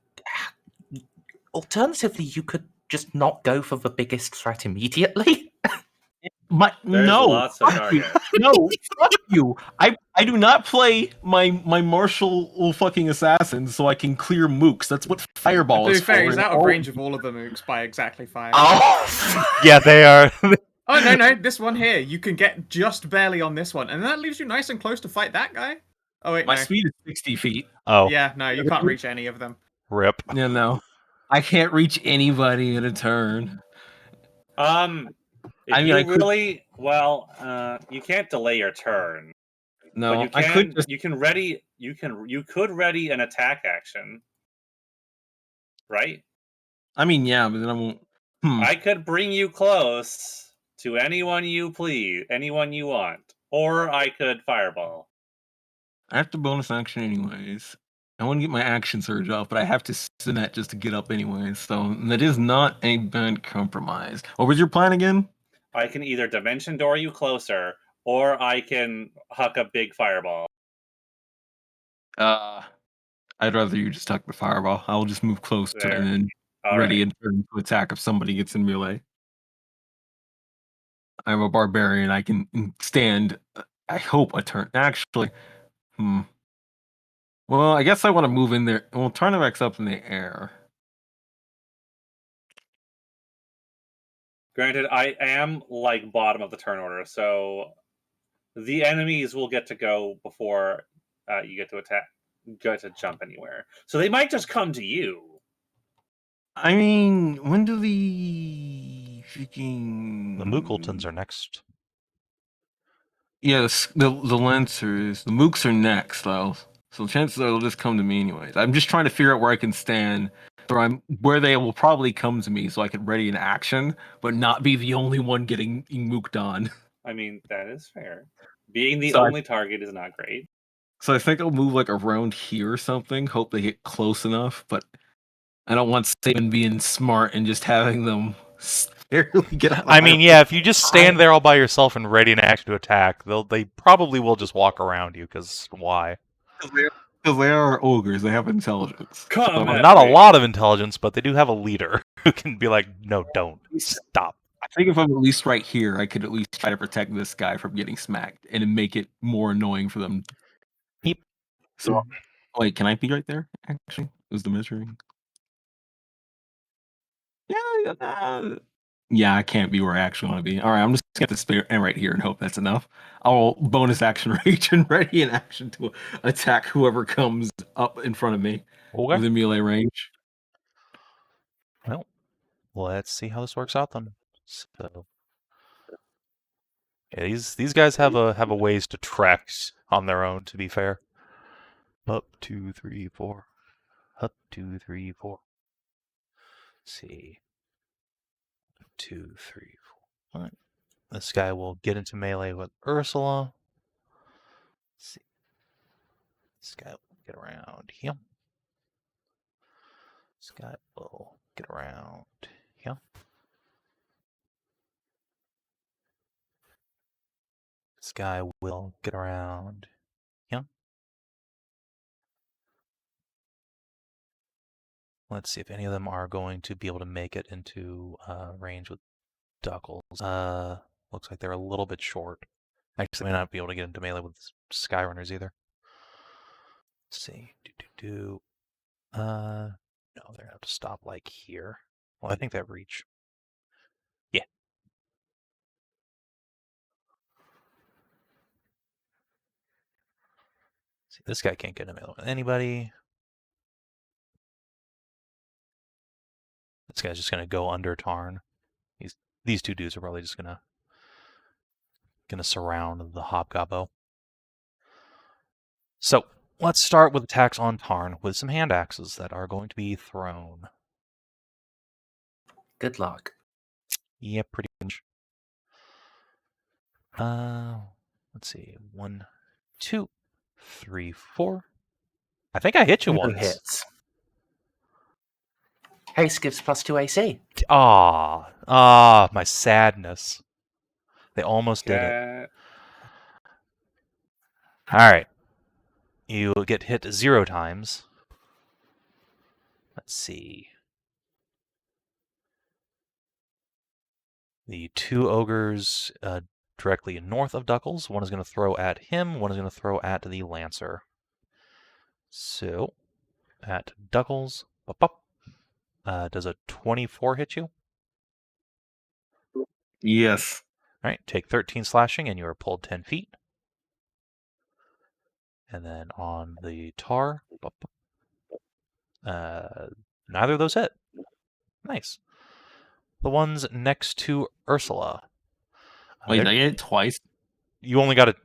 Alternatively, you could just not go for the biggest threat immediately. There's no, lots of fuck you. targets. No, fuck you. I do not play my martial fucking assassins so I can clear mooks. That's what fireball To be is fair, for. he's and out of all- range of all of the mooks by exactly 5. Oh! Yeah, they are. Oh, no, this one here. You can get just barely on this one, and that leaves you nice and close to fight that guy. Oh, wait, My no. speed is 60 feet. Oh, Yeah, no, you can't reach any of them. rip. Yeah, no. I can't reach anybody in a turn. If I mean, you I could- really you can't delay your turn. No, But you I can. could just. You can ready. You could ready an attack action, right? I mean, yeah, but then I won't. I could bring you close to anyone you please, anyone you want, or I could fireball. I have to bonus action anyways. I want to get my action surge off, but I have to send that just to get up anyways. So that is not a bad compromise. What was your plan again? I can either dimension door you closer, or I can huck a big fireball. I'd rather you just tuck the fireball. I'll just move close to it and then All ready right. and turn to attack if somebody gets in melee. I'm a barbarian. I can stand, I hope, a turn. Actually, well, I guess I want to move in there. Well, Tarnavak's up in the air. Granted, I am like bottom of the turn order, so the enemies will get to go before you get to attack, get to jump anywhere. So they might just come to you. I mean, when do the freaking The Mookletons are next. Yes, the Lancers, the Mooks are next, though. So chances are they'll just come to me anyways. I'm just trying to figure out where I can stand, where they will probably come to me, so I can ready an action, but not be the only one getting mooked on. I mean, that is fair. Being the So only target is not great. So I think I'll move like around here or something. Hope they get close enough, but I don't want Savin being smart and just having them barely get out. I mean, yeah, if you just stand there all by yourself and ready an action to attack, they probably will just walk around you, because why? Because they are ogres, they have intelligence. Come Well, at not a me. lot of intelligence, but they do have a leader who can be like, no, don't. Stop. I think if I'm at least right here, I could at least try to protect this guy from getting smacked and make it more annoying for them. Yep. So, wait, can I be right there, actually? Is the measuring? Yeah, I can't be where I actually want to be. All right, I'm just going to spare right here and hope that's enough. I'll bonus action rage and ready an action to attack whoever comes up in front of me Okay. within melee range. Well, let's see how this works out then. So, yeah, these guys have a ways to trek on their own. To be fair, up 2, 3, 4, up 2, 3, 4. Let's see, 2, 3, 4. All right. This guy will get into melee with Ursula. Let's see. This guy will get around here. This guy will get around here. This guy will get around here. Let's see if any of them are going to be able to make it into range with Duckles. Looks like they're a little bit short. Actually, they may not be able to get into melee with Skyrunners either. Let's see. No, they're gonna have to stop like here. Well, I think they have reach. Yeah. See, this guy can't get into melee with anybody. This guy's just gonna go under Tarn. These two dudes are probably just gonna surround the Hobgoblin. So let's start with attacks on Tarn with some hand axes that are going to be thrown. Good luck. Yeah, pretty much. Let's see. 1, 2, 3, 4. I think I hit you No once. hits. Haste gives +2 AC. My sadness. They almost did it. All right. You get hit 0 times. Let's see. The 2 ogres directly north of Duckles. One is going to throw at him. One is going to throw at the Lancer. So, at Duckles, does a 24 hit you? Yes. All right, take 13 slashing, and you are pulled 10 feet. And then on the tar, neither of those hit. Nice. The ones next to Ursula. Wait, did I get it twice? You only got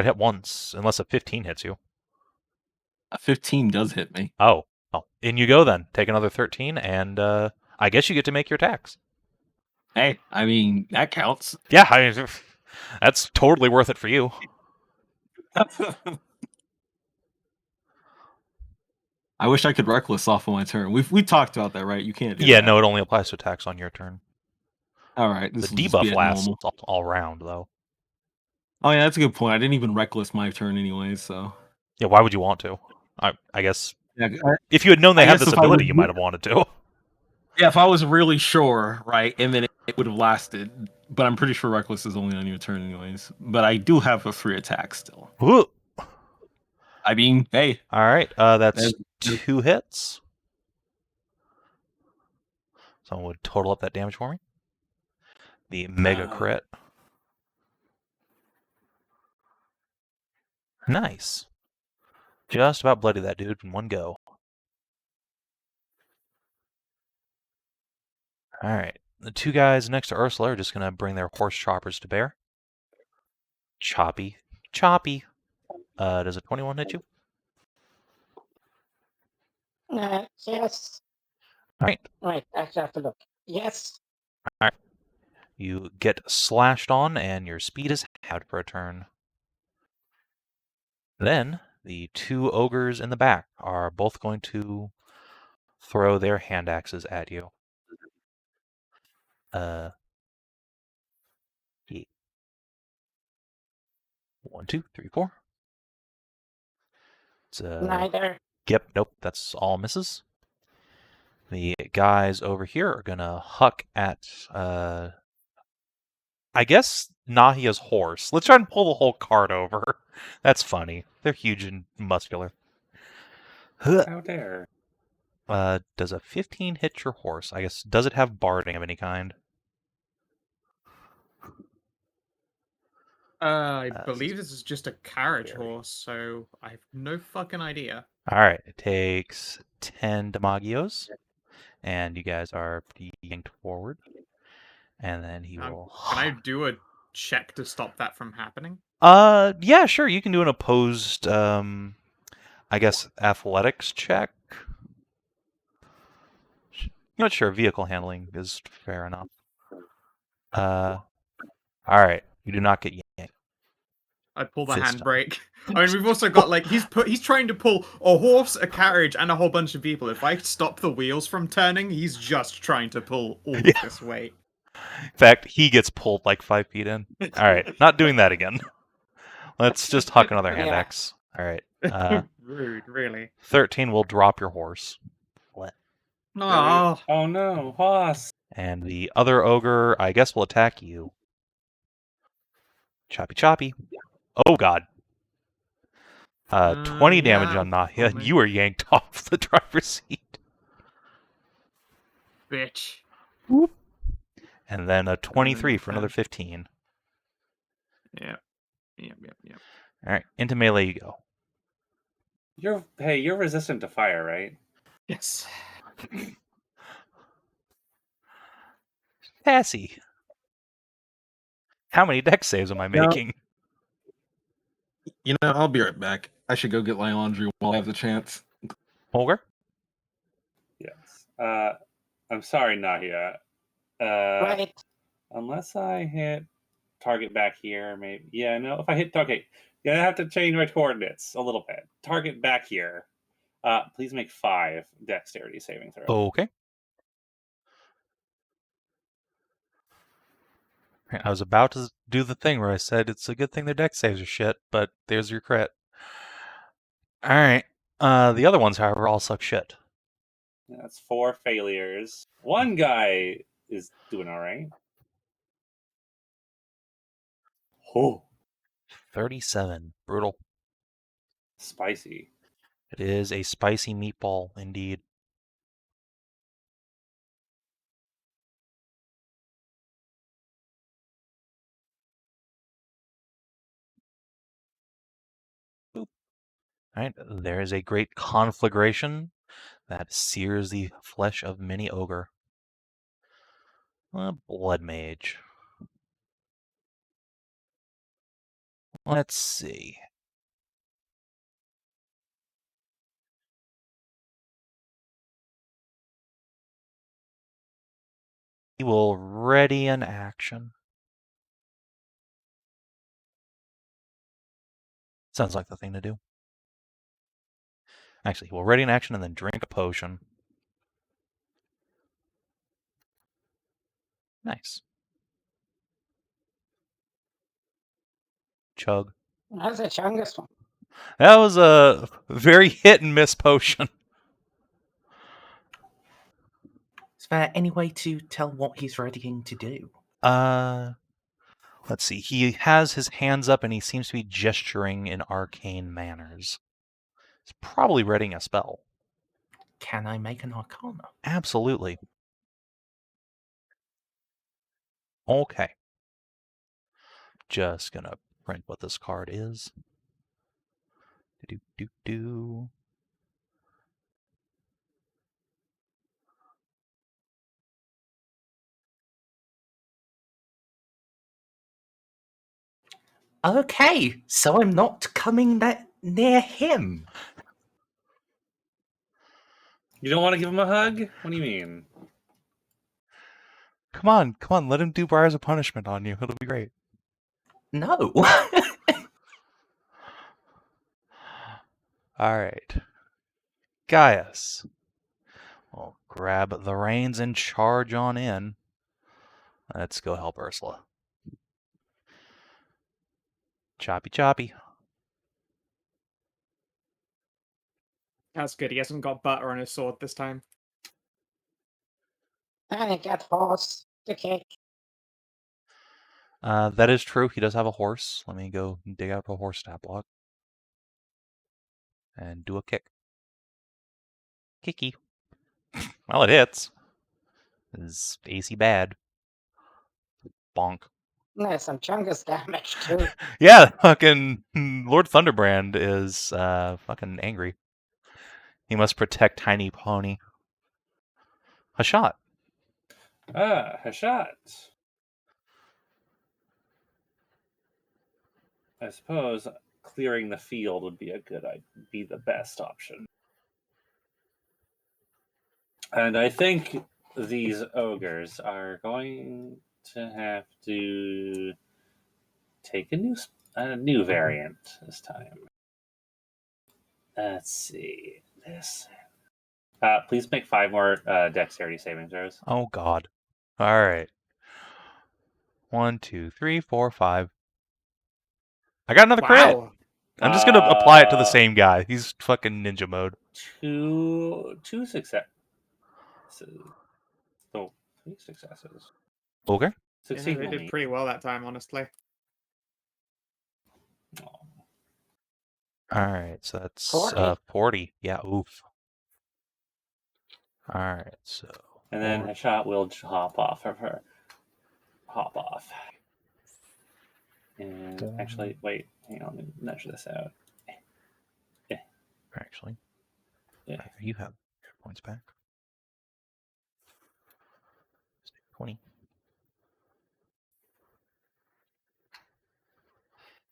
hit once, unless a 15 hits you. A 15 does hit me. Oh, in you go then. Take another 13, and I guess you get to make your attacks. Hey, I mean, that counts. Yeah, that's totally worth it for you. I wish I could reckless off of my turn. We talked about that, right? You can't do Yeah, that. no, it only applies to attacks on your turn. All right. The This will just be debuff at lasts normal. all round, though. Oh, yeah, that's a good point. I didn't even reckless my turn anyway, so. Yeah, why would you want to? I guess Yeah, if you had known they I had guess this if I ability, was you might have wanted to. yeah, if I was really sure, right, and then it would have lasted but I'm pretty sure Reckless is only on your turn anyways. But I do have a free attack still. Woo! I mean, hey. All right, that's There's- 2 hits. Someone would total up that damage for me. The mega crit. Nice. Just about bloody that dude in one go. All right. The 2 guys next to Ursula are just going to bring their horse choppers to bear. Choppy. Choppy. Does a 21 hit you? Yes. All right. Wait, I actually have to look. Yes. All right. You get slashed on, and your speed is halved for a turn. Then, the 2 ogres in the back are both going to throw their hand axes at you. Yeah. 1, 2, 3, 4. It's Neither. Yep, nope, that's all misses. The guys over here are gonna huck at, I guess, Nahia's horse. Let's try and pull the whole cart over. That's funny. They're huge and muscular. How dare. Does a 15 hit your horse? I guess, does it have barding of any kind? I believe this is just a carriage horse, so I have no fucking idea. Alright, it takes 10 Demagios, and you guys are yanked forward. And then he will... Can I do a check to stop that from happening? Yeah, sure, you can do an opposed, I guess, athletics check. Not sure, vehicle handling is fair enough. Alright, you do not get yanked. I pull the Fist handbrake. I mean, we've also got, like, he's trying to pull a horse, a carriage, and a whole bunch of people. If I stop the wheels from turning, he's just trying to pull all of this weight. In fact, he gets pulled like 5 feet in. Alright, not doing that again. Let's just huck another hand axe. Alright. Rude, really. 13 will drop your horse. No. Oh no, horse. And the other ogre, I guess, will attack you. Choppy choppy. Oh god. 20 damage on Nahia, and you are yanked off the driver's seat. Bitch. Whoop. And then a 23 for another 15. Yep. Alright, into melee you go. You're resistant to fire, right? Yes. Passy. How many dex saves am I making? You know, I'll be right back. I should go get my laundry while I have the chance. Ogre? Yes. I'm sorry, Nahia. Right. Unless I hit target back here, maybe. Yeah, no, if I hit target, I have to change my coordinates a little bit. Target back here. Please make 5 dexterity saving throws. Okay. I was about to do the thing where I said it's a good thing their dex saves are shit, but there's your crit. Alright. The other ones, however, all suck shit. That's 4 failures. One guy is doing all right. Oh. 37. Brutal. Spicy. It is a spicy meatball, indeed. Alright, there is a great conflagration that sears the flesh of many ogre. Blood mage. Let's see. He will ready an action. Sounds like the thing to do. Actually, he will ready an action and then drink a potion. Nice. Chug. How's the chungus one? That was a very hit and miss potion. Is there any way to tell what he's readying to do? Let's see. He has his hands up and he seems to be gesturing in arcane manners. He's probably readying a spell. Can I make an Arcana? Absolutely. Okay. Just gonna print what this card is. Do-do-do-do. Okay, so I'm not coming that near him. You don't want to give him a hug? What do you mean? Come on, let him do Briars of Punishment on you. It'll be great. No. Alright. Gaius. We'll grab the reins and charge on in. Let's go help Ursula. Choppy choppy. That's good. He hasn't got butter on his sword this time. And he got horse to kick. That is true. He does have a horse. Let me go dig out a horse stat block. And do a kick. Kicky. Well, it hits. Is AC bad. Bonk. There's some chungus damage too. Yeah, fucking Lord Thunderbrand is fucking angry. He must protect Tiny Pony. Hashat. Hashat. I suppose clearing the field would be be the best option. And I think these ogres are going to have to take a new variant this time. Let's see this. Please make 5 more dexterity saving throws. Oh god. Alright. 1, 2, 3, 4, 5. I got another crit! Wow. I'm just gonna apply it to the same guy. He's fucking ninja mode. Two successes. Oh, 3 successes. Okay. Yeah, Succeed they will did meet. pretty well that time, honestly. Oh. Alright, so that's 40. 40. Yeah, oof. Alright, so. And then Hashat will hop off of her. Hop off. And actually, wait, hang on, let me measure this out. Actually. Yeah. You have points back. 20.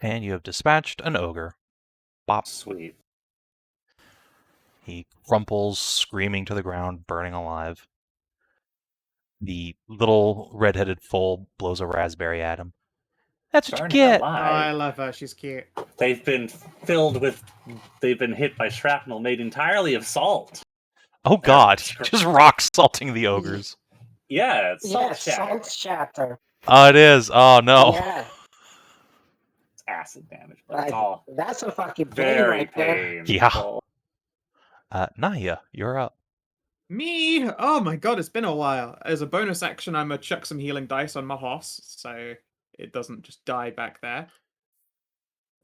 And you have dispatched an ogre. Bop. Sweet. He crumples, screaming to the ground, burning alive. The little red-headed foal blows a raspberry at him. That's what you Burning get! Oh, I alive. love her. She's cute. They've been hit by shrapnel made entirely of salt. Oh god, just rock salting the ogres. Yeah, it's salt Yeah, shatter. salt shatter. Oh, it is. Oh no. Yeah, It's acid damage, but it's all that's a fucking pain very right there. painful. Nahia, you're up. Me? Oh my god, it's been a while. As a bonus action, I'm gonna chuck some healing dice on my horse, so it doesn't just die back there.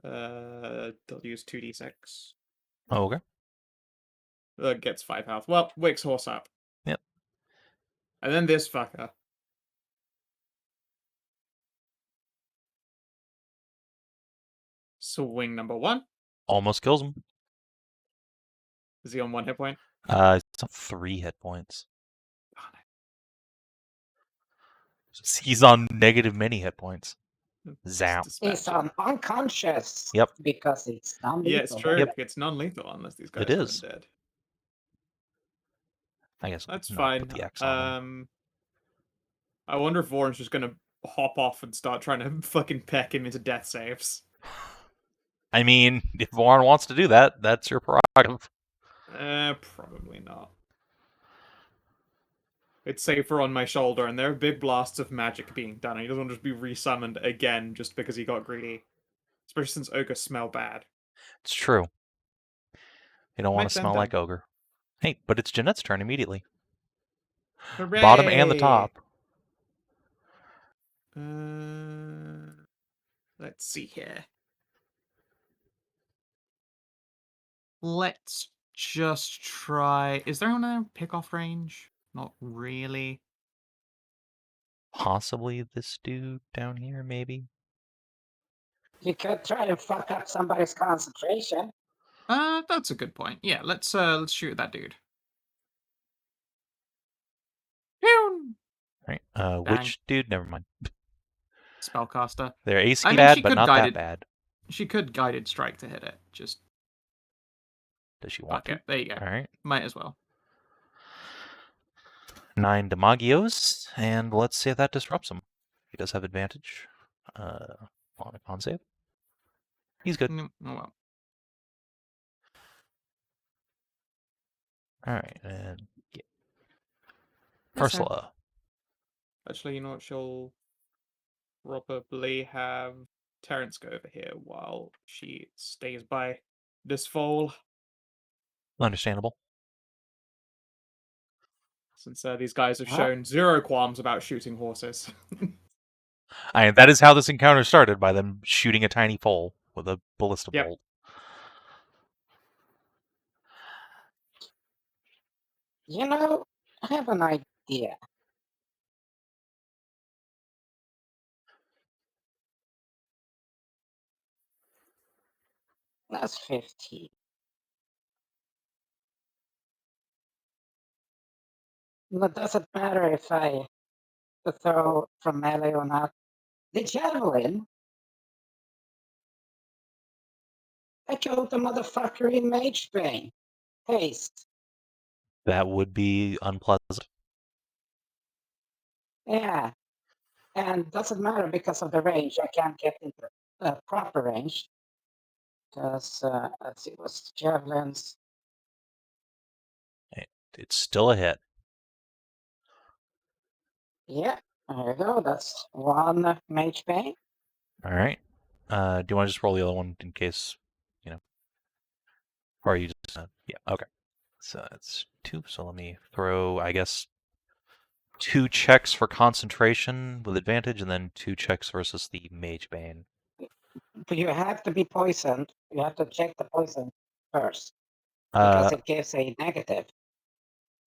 They'll use 2d6. Oh, okay. Gets 5 health. Well, wakes horse up. Yep. And then this fucker. Swing number 1. Almost kills him. Is he on 1 hit point? It's on 3 hit points. He's on negative many hit points. Zap. He's unconscious. Yep. Because it's non-lethal. Yeah, it's true. Yep. It's non-lethal unless these guys It are is. undead. I guess That's no, fine. put the X on him. I wonder if Warren's just gonna hop off and start trying to fucking peck him into death saves. I mean, if Warren wants to do that, that's your prerogative. Probably not. It's safer on my shoulder, and there are big blasts of magic being done, and he doesn't want to just be resummoned again just because he got greedy. Especially since ogres smell bad. It's true. You don't want Makes to them smell dumb. like ogre. Hey, but it's Jeanette's turn immediately. Hooray! Bottom and the top. Let's see here. Let's just try. Is there a pick-off range? Not really. Possibly this dude down here, maybe? You could try to fuck up somebody's concentration. That's a good point. Yeah, let's shoot that dude. Pew! Right. Which dude? Never mind. Spellcaster. They're AC I mean, bad, she but could not guided. that bad. She could guided strike to hit it. Just Does she want fuck to? it. There you go. All right. Might as well. 9 Demagios, and let's see if that disrupts him. He does have advantage on a con save. He's good. Oh well. All right, and yeah. That's her. Ursula. Actually, you know what? She'll probably have Terrence go over here while she stays by this Foal. Understandable. Since these guys have Huh? shown zero qualms about shooting horses. That is how this encounter started, by them shooting a tiny foal with a ballista Yep. bolt. You know, I have an idea. That's 15. It doesn't matter if I throw from melee or not. The javelin, I killed the motherfucker in Mage Bane. Haste. That would be unpleasant. Yeah. And doesn't matter because of the range. I can't get into proper range. Because, let's see, what's javelins? It's still a hit. Yeah, there you go. That's one Mage Bane. All right. Do you want to just roll the other one in case, or are you just... yeah, okay. So that's 2. So let me throw, I guess, 2 checks for concentration with advantage, and then 2 checks versus the Mage Bane. But you have to be poisoned. You have to check the poison first. Because it gives a negative.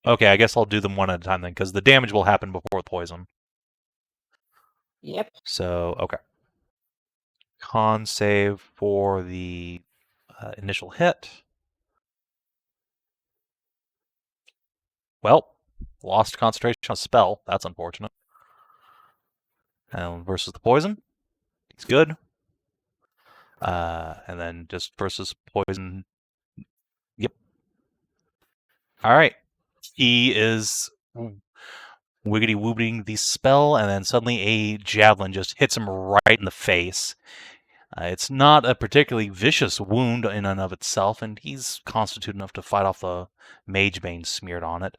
Okay, I guess I'll do them one at a time then, because the damage will happen before the poison. Yep. So, okay. Con save for the initial hit. Well, lost concentration on a spell. That's unfortunate. And versus the poison, he's good. And then just versus poison. Yep. All right. He is wiggity woobing the spell, and then suddenly a javelin just hits him right in the face. It's not a particularly vicious wound in and of itself, and he's constituted enough to fight off the Mage Bane smeared on it,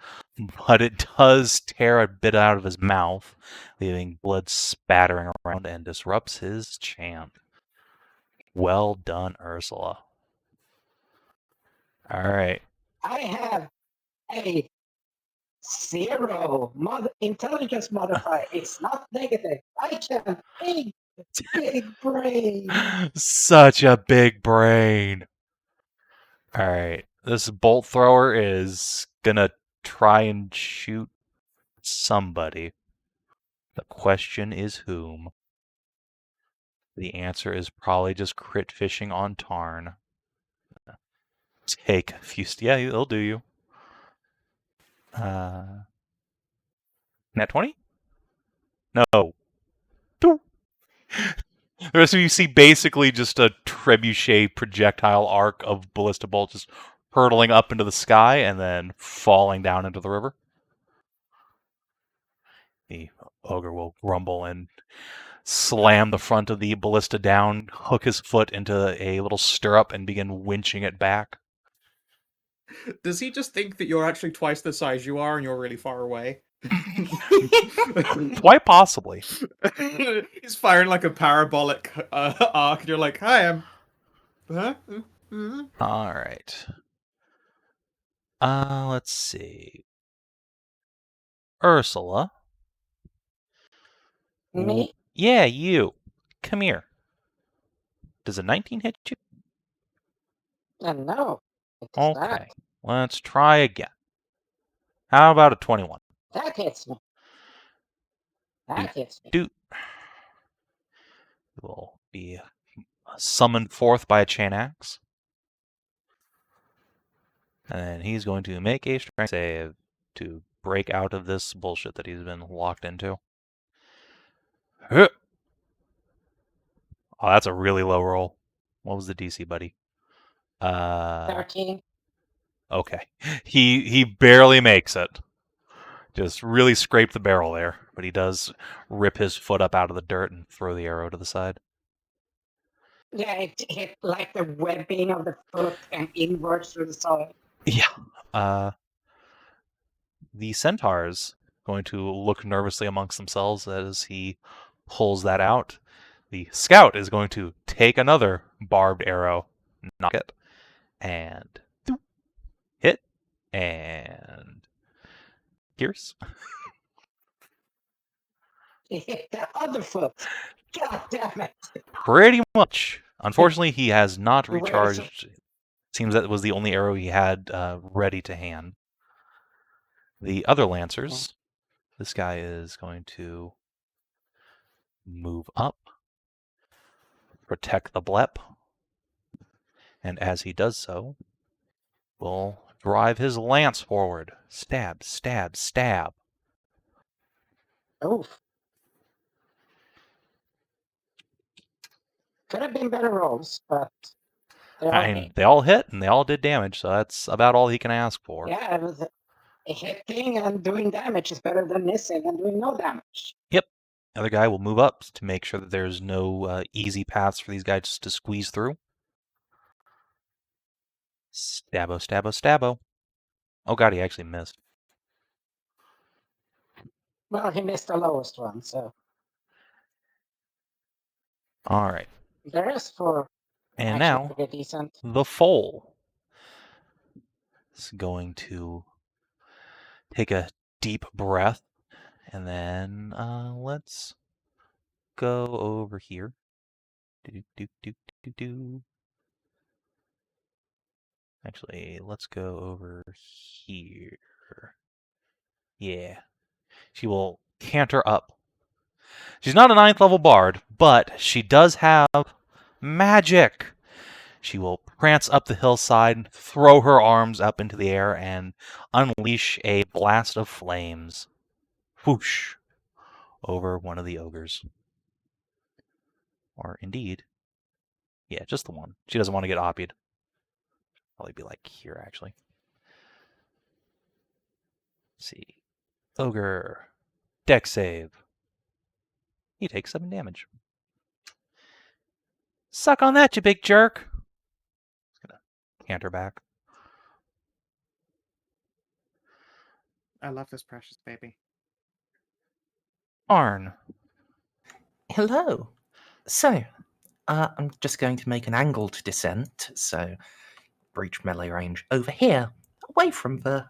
but it does tear a bit out of his mouth, leaving blood spattering around and disrupts his chant. Well done, Ursula. All right. I have a 0 intelligence modifier. It's not negative. I can big brain. Such a big brain. All right. This bolt thrower is gonna try and shoot somebody. The question is whom. The answer is probably just crit fishing on Tarn. Take a few... yeah, it'll do you. Nat 20? No. The rest of you see basically just a trebuchet projectile arc of ballista bolt just hurtling up into the sky and then falling down into the river. The ogre will grumble and slam the front of the ballista down, hook his foot into a little stirrup, and begin winching it back. Does he just think that you're actually twice the size you are and you're really far away? Quite possibly. He's firing like a parabolic arc, and you're like, "Hi, I'm." Huh? All right. Let's see. Ursula. Me? Yeah, you. Come here. Does a 19 hit you? No, it does not. Okay. Let's try again. How about a 21? That hits me. That hits me. Doot. Will be summoned forth by a chain axe. And he's going to make a strength save to break out of this bullshit that he's been locked into. Huh. Oh, that's a really low roll. What was the DC, buddy? 13. Okay. He barely makes it. Just really scrape the barrel there, but he does rip his foot up out of the dirt and throw the arrow to the side. Yeah, it hit like the webbing of the foot and inwards through the soil. Yeah. The centaur's going to look nervously amongst themselves as he pulls that out. The scout is going to take another barbed arrow, knock it, and hit, and pierce. It hit the other foot. God damn it. Pretty much. Unfortunately, he has not Where is it? recharged. Seems that was the only arrow he had ready to hand. The other lancers, this guy is going to move up, protect the Blep, and as he does so, will drive his lance forward. Stab, stab, stab. Oof. Could have been better rolls, but they're I okay. mean, they all hit and they all did damage, so that's about all he can ask for. Yeah, it was hitting and doing damage is better than missing and doing no damage. Yep. The other guy will move up to make sure that there's no easy paths for these guys to squeeze through. Stabbo, stabbo, stabbo. Oh god, he actually missed. Well, he missed the lowest one, so Alright. the rest for And actually now, pretty decent. the Foal is going to take a deep breath, and then let's go over here. Do. Actually, let's go over here. Yeah. She will canter up. She's not a 9th level bard, but she does have magic. She will prance up the hillside, throw her arms up into the air, and unleash a blast of flames. Whoosh! Over one of the ogres. Or indeed, yeah, just the one. She doesn't want to get oppied. Probably be like here, actually. Let's see. Ogre. Dex save. He takes 7 damage. Suck on that, you big jerk! Just gonna canter back. I love this precious baby. Arn. Hello. So, I'm just going to make an angled descent, so breach melee range over here, away from the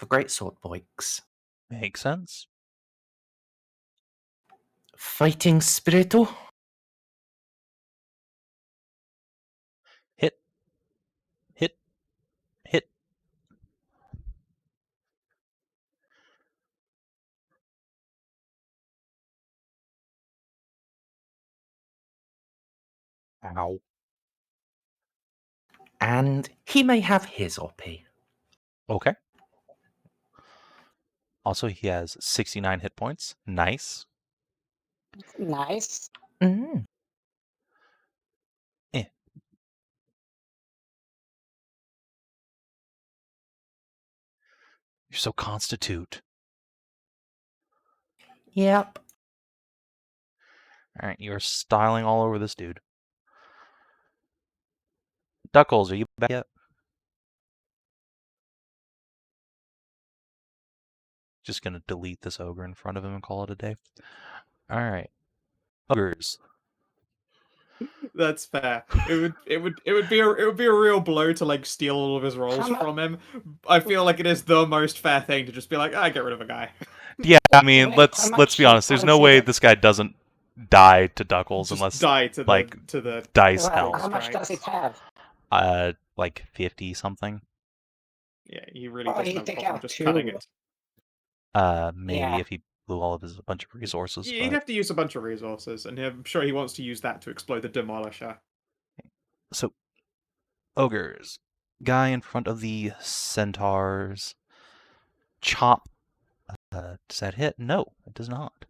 great sword boys. Makes sense. Fighting spiritu. Hit. Hit. Hit. Ow. And he may have his OP. Okay. Also, he has 69 hit points. Nice. Nice. Mm. You're so constitute. Yep. Alright, you're styling all over this dude. Duckles, are you back yet? Just gonna delete this ogre in front of him and call it a day. Alright. Ogres. That's fair. It would be a real blow to like steal all of his rolls Come on. from him. I feel like it is the most fair thing to just be like, get rid of a guy. Yeah, I mean, Wait, let's how be much honest. There's points no is way it? this guy doesn't die to Duckles Just unless die to the like to the dice Well, hell. how much does it have? Like 50 something. Yeah, he really Oh, doesn't you have a take problem out just cutting 2. it. Maybe Yeah. if he blew all of his bunch of resources. He'd But... have to use a bunch of resources, and I'm sure he wants to use that to explode the Demolisher. So, ogres. Guy in front of the centaurs. Chop. Does that hit? No, it does not.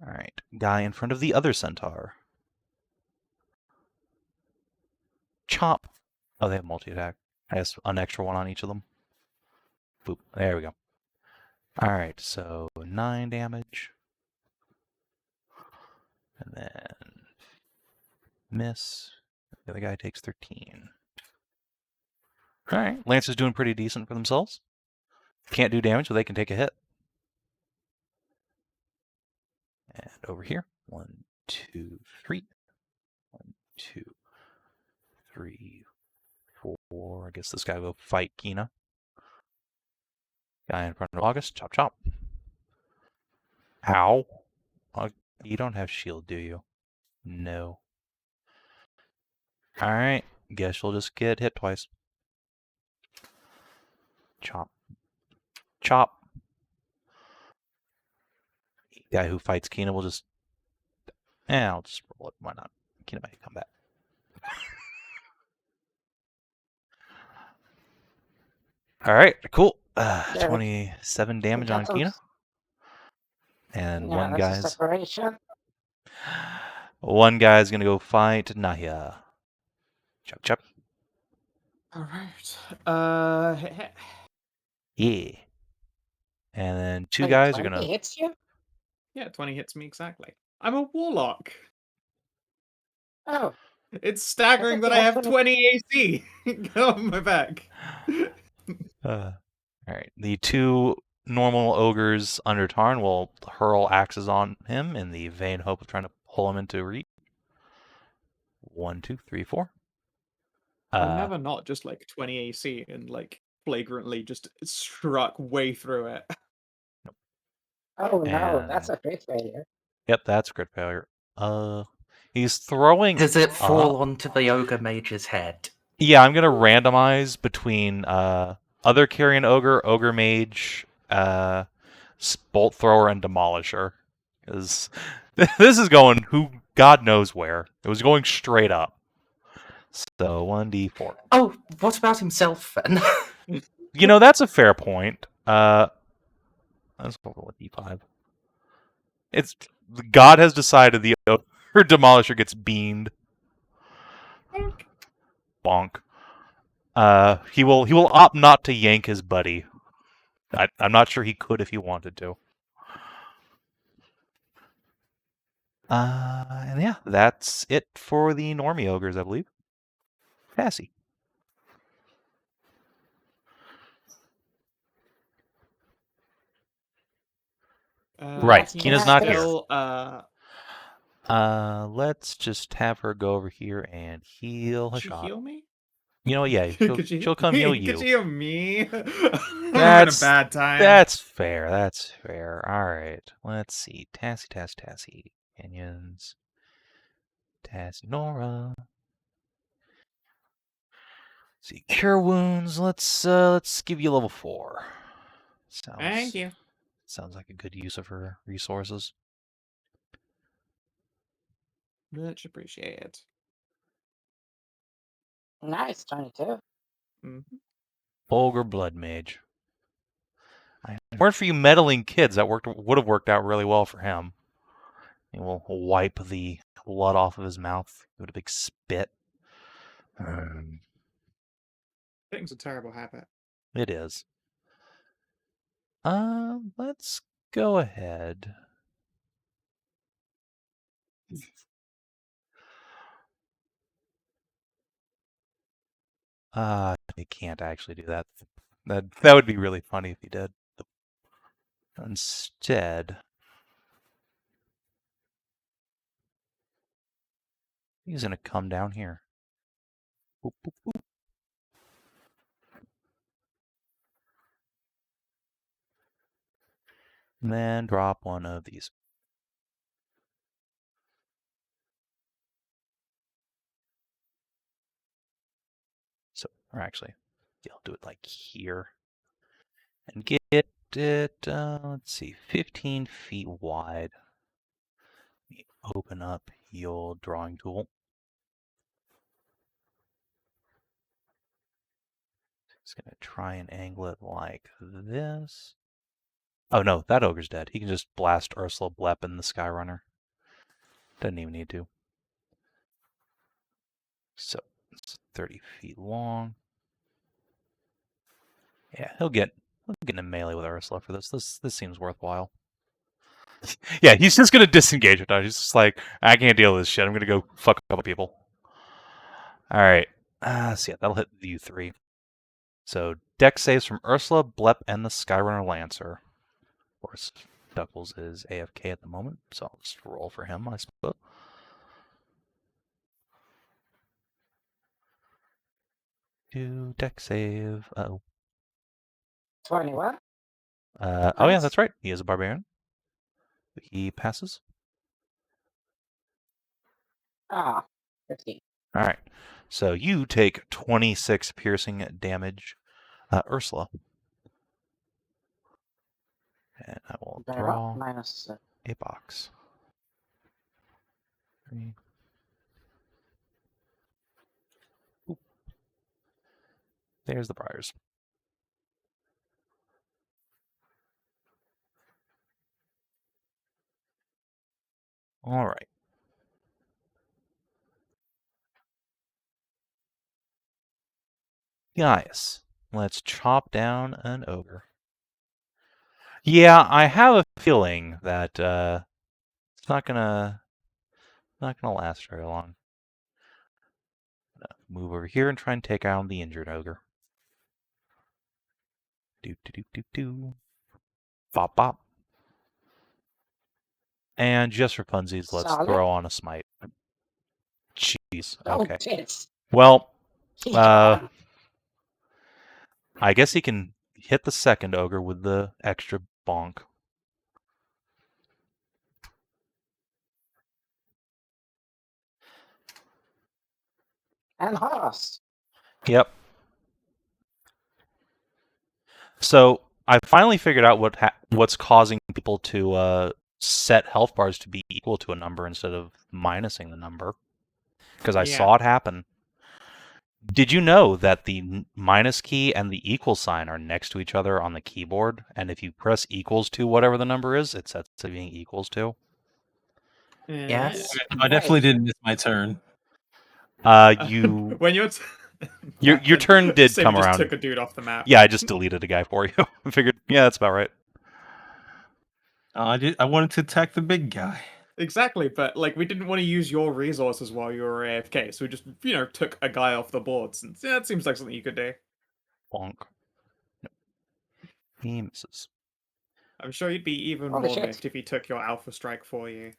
Alright. Guy in front of the other centaur. Chop. Oh, they have multi-attack. I guess an extra one on each of them. Boop. There we go. Alright, so 9 damage. And then miss. The other guy takes 13. Alright, Lancer's doing pretty decent for themselves. Can't do damage, but they can take a hit. And over here. 1, 2, 3. 1, 2, 3, 4. I guess this guy will fight Kina. Guy in front of August. Chop, chop. Ow. You don't have shield, do you? No. Alright. Guess you'll just get hit twice. Chop. Chop. Guy who fights Kina will just... I'll just roll it. Why not? Kina might come back. Alright, cool. 27 damage on Kina. And Yeah, that's a separation. one guy's gonna go fight Nahia. Chop chop. Alright. Hit. Yeah. And then 2 Wait, guys are 20 gonna... hits you? Yeah, 20 hits me exactly. I'm a Warlock. Oh, It's staggering thought that you I had have 20 AC. Get on my back. Alright, the 2 normal ogres under Tarn will hurl axes on him in the vain hope of trying to pull him into reach. 1, 2, 3, 4. I'm never not just like 20 AC and like flagrantly just struck way through it. oh no, And- that's a crit failure. Yep, that's a crit failure. He's throwing... Does it fall onto the ogre mage's head? Yeah, I'm gonna randomize between other Carrion Ogre, Ogre Mage, Bolt Thrower, and Demolisher. Because this is going who God knows where. It was going straight up. So 1d4. Oh, what about himself then? You know, that's a fair point. Let's go with d5. It's God has decided the Ogre Demolisher gets beamed. Bonk. He will opt not to yank his buddy. I'm not sure he could if he wanted to. And yeah, that's it for the normie ogres, I believe. Passy. Right, Kina's not here. Still, Let's just have her go over here and heal Could she Hashat. heal me? You know, yeah, she'll come heal you. Could she heal me? I'm having a That's- bad time. That's fair. That's fair. All right. Let's see. Tassie. Opinions. Tassie Nora. See, cure wounds. Let's give you level 4. Thank you. Sounds like a good use of her resources. Much appreciated. Nice, 22. Ogre Blood Mage. If it weren't for you meddling kids, that would have worked out really well for him. He will wipe the blood off of his mouth. Give it a big spit. Spitting's a terrible habit. It is. Let's go ahead. You can't actually do that. That would be really funny if you did. Instead, he's gonna come down here. Boop, boop, boop. And then drop one of these. Or actually, yeah, I'll do it like here. And get it, let's see, 15 feet wide. Let me open up your drawing tool. Just gonna try and angle it like this. Oh no, that ogre's dead. He can just blast Ursula, Blep, and the Skyrunner. Doesn't even need to. So it's 30 feet long. Yeah, he'll get in a melee with Ursula for this. This seems worthwhile. Yeah, he's just gonna disengage with that. He's just like, I can't deal with this shit. I'm gonna go fuck a couple people. All right. So yeah, that'll hit you three. So dex saves from Ursula, Blep, and the Skyrunner Lancer. Of course, Duckles is AFK at the moment, so I'll just roll for him, I suppose. Do dex save. Uh-oh. 21. Oh yeah, Nice. that's right. He is a barbarian. He passes. Ah, 15. All right. So you take 26 piercing damage, Ursula. And I will Very well. draw Minus a box. 3. Oop. There's the briars. All right. Guys, let's chop down an ogre. Yeah, I have a feeling that it's not gonna last very long. Move over here and try and take out the injured ogre. Do do do do do. Bop bop. And just for funsies, let's Solid. throw on a smite. Jeez. Okay. Oh, tits. Well, He gone. I guess he can hit the second ogre with the extra bonk. And horse. Yep. So I finally figured out what's causing people to set health bars to be equal to a number instead of minusing the number, because I saw it happen. Did you know that the minus key and the equal sign are next to each other on the keyboard? And if you press equals to whatever the number is, it sets to being equals to. Yes. I definitely didn't miss my turn. You when your your turn did Savin come just around. took a dude off the map. Yeah, I just deleted a guy for you. I figured, yeah, that's about right. I wanted to attack the big guy. Exactly, but like we didn't want to use your resources while you were AFK, so we just took a guy off the board. Since it seems like something you could do. Bonk. No. He misses. I'm sure you'd be even Holy more shit. miffed if he took your alpha strike for you.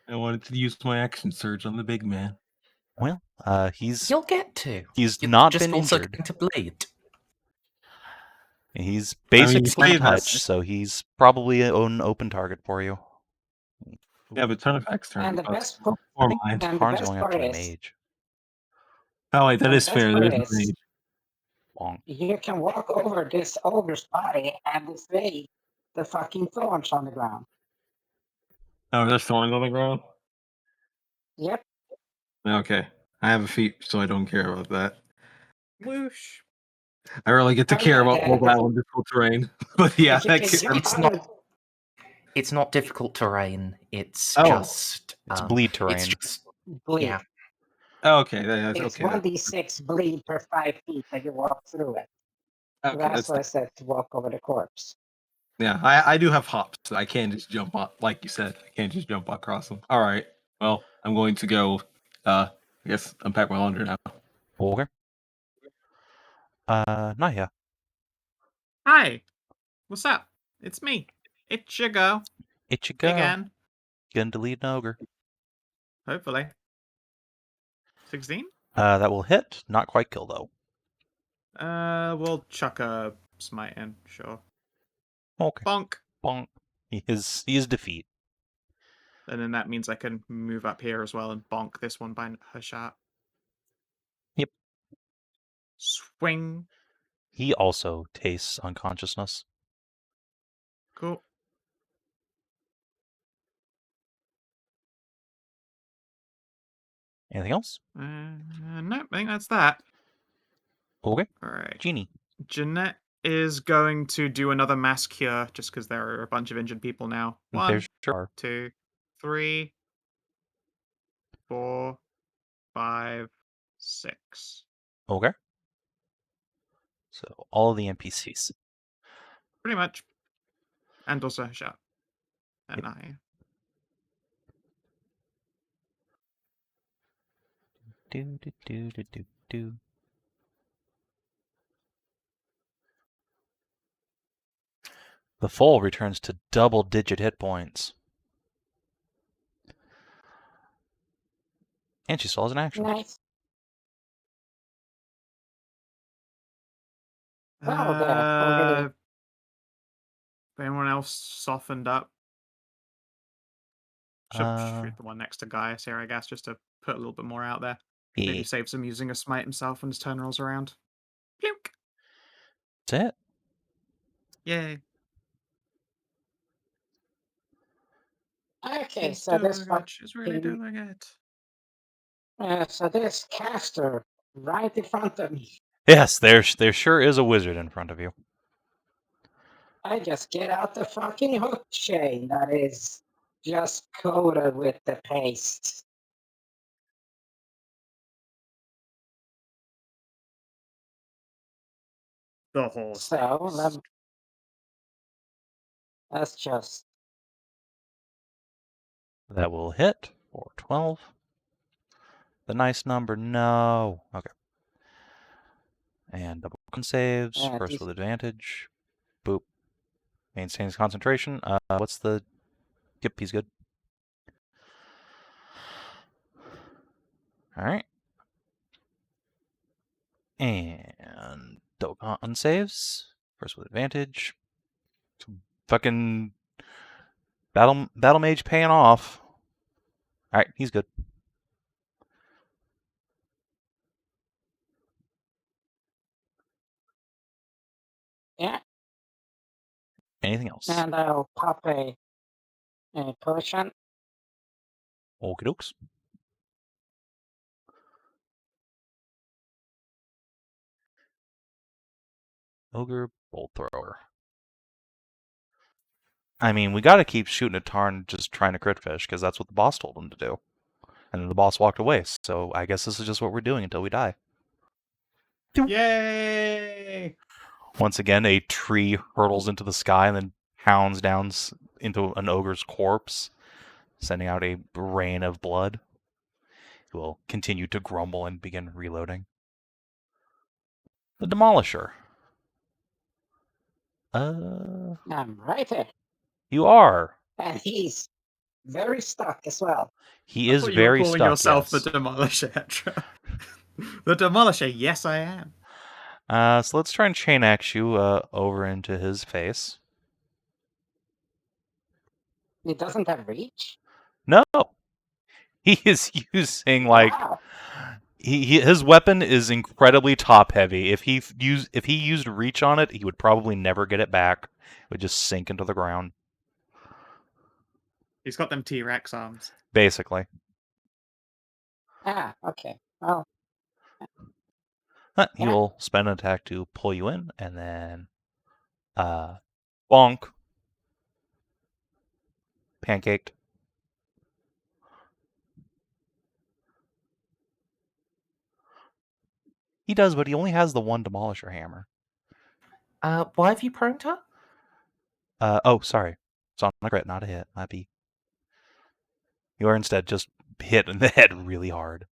I wanted to use my action surge on the big man. Well, he's You'll get to. he's You're not just been also injured. going to bleed. He's I mean, basically you say that- untouched, so he's probably an open target for you. Yeah, but Tarnavak's turn. And the Oh, best it's part, or I mine. think and the Tarn's best going after part the is, mage. Oh wait, that and is the fair. best There part is a is- mage. Bonk. you can walk over this ogre's body and display the fucking thorns on the ground. Oh, there's thorns on the ground. Yep. Okay, I have a feat, so I don't care about that. Whoosh. I really get to Oh, care yeah, about yeah, mobile and difficult terrain. But yeah, that It's could, It's not. It's not difficult terrain. It's Oh. just. It's bleed terrain. It's just. bleed. Yeah. oh, okay, that's It's okay. 1d6 bleed per 5 feet that you walk through it. Okay, That's that's why I said to walk over the corpse. yeah. I do have hops. So I can't just jump up, like you said. I can't just jump across them. All right. Well, I'm going to go. I guess unpack my laundry now. Okay. Nahia. Hi. What's up? It's me. It's your girl. It you go. Again. Gonna delete an ogre. Hopefully. 16? That will hit. Not quite kill though. We'll chuck a smite in, sure. Okay. Bonk. Bonk. He is defeat. And then that means I can move up here as well and bonk this one by Hashat. Yep. Swing. He also tastes unconsciousness. Cool. Anything else? No, I think that's that. Okay. All right. Genie. Jeanette is going to do another mass cure just because there are a bunch of injured people now. There 1, sure are. 2, 3, 4, 5, 6. Okay. So all of the NPCs. Pretty much. And also Hashat. And Yep. Nahia. Do. The Foal returns to double-digit hit points. And she still has an action. Nice. Oh, there. Already. Anyone else softened up? Should shoot the one next to Gaius here, I guess, just to put a little bit more out there. Maybe saves him using a smite himself when his turn rolls around. Plink. That's it. Yay. Okay, She's so this doing it. She's really doing it. so this caster right in front of me. Yes, there sure is a wizard in front of you. I just get out the fucking hook chain that is just coated with the paste. The whole So that's just That will hit for 12. The nice number, no. Okay. And double con saves, first with advantage. Boop. Maintains concentration. What's the... Yep, he's good. Alright. And double con saves, first with advantage. Fucking... Battle Mage paying off. Alright, he's good. yeah. Anything else? And I'll pop a potion. Okie dokes. Ogre Bolt Thrower. I mean, we gotta keep shooting at Tarn just trying to crit fish, because that's what the boss told him to do. And then the boss walked away, so I guess this is just what we're doing until we die. Yay! Once again, a tree hurtles into the sky and then pounds down into an ogre's corpse, sending out a rain of blood. He will continue to grumble and begin reloading. The Demolisher. I'm right here. You are. And he's very stuck as well. He is very stuck, you were calling yourself yes. the Demolisher, Hedrah. The Demolisher, yes I am. So let's try and chain axe you over into his face. He doesn't have reach? No! He is using, like... Wow. His weapon is incredibly top heavy. If he used reach on it, he would probably never get it back. It would just sink into the ground. He's got them T-Rex arms. Basically. Ah, okay. Well. He will spend an attack to pull you in, and then bonk. Pancaked. He does, but he only has the one Demolisher hammer. Why have you pruned her? Oh, sorry. It's on a crit, not a hit. Might be. You are instead just hit in the head really hard.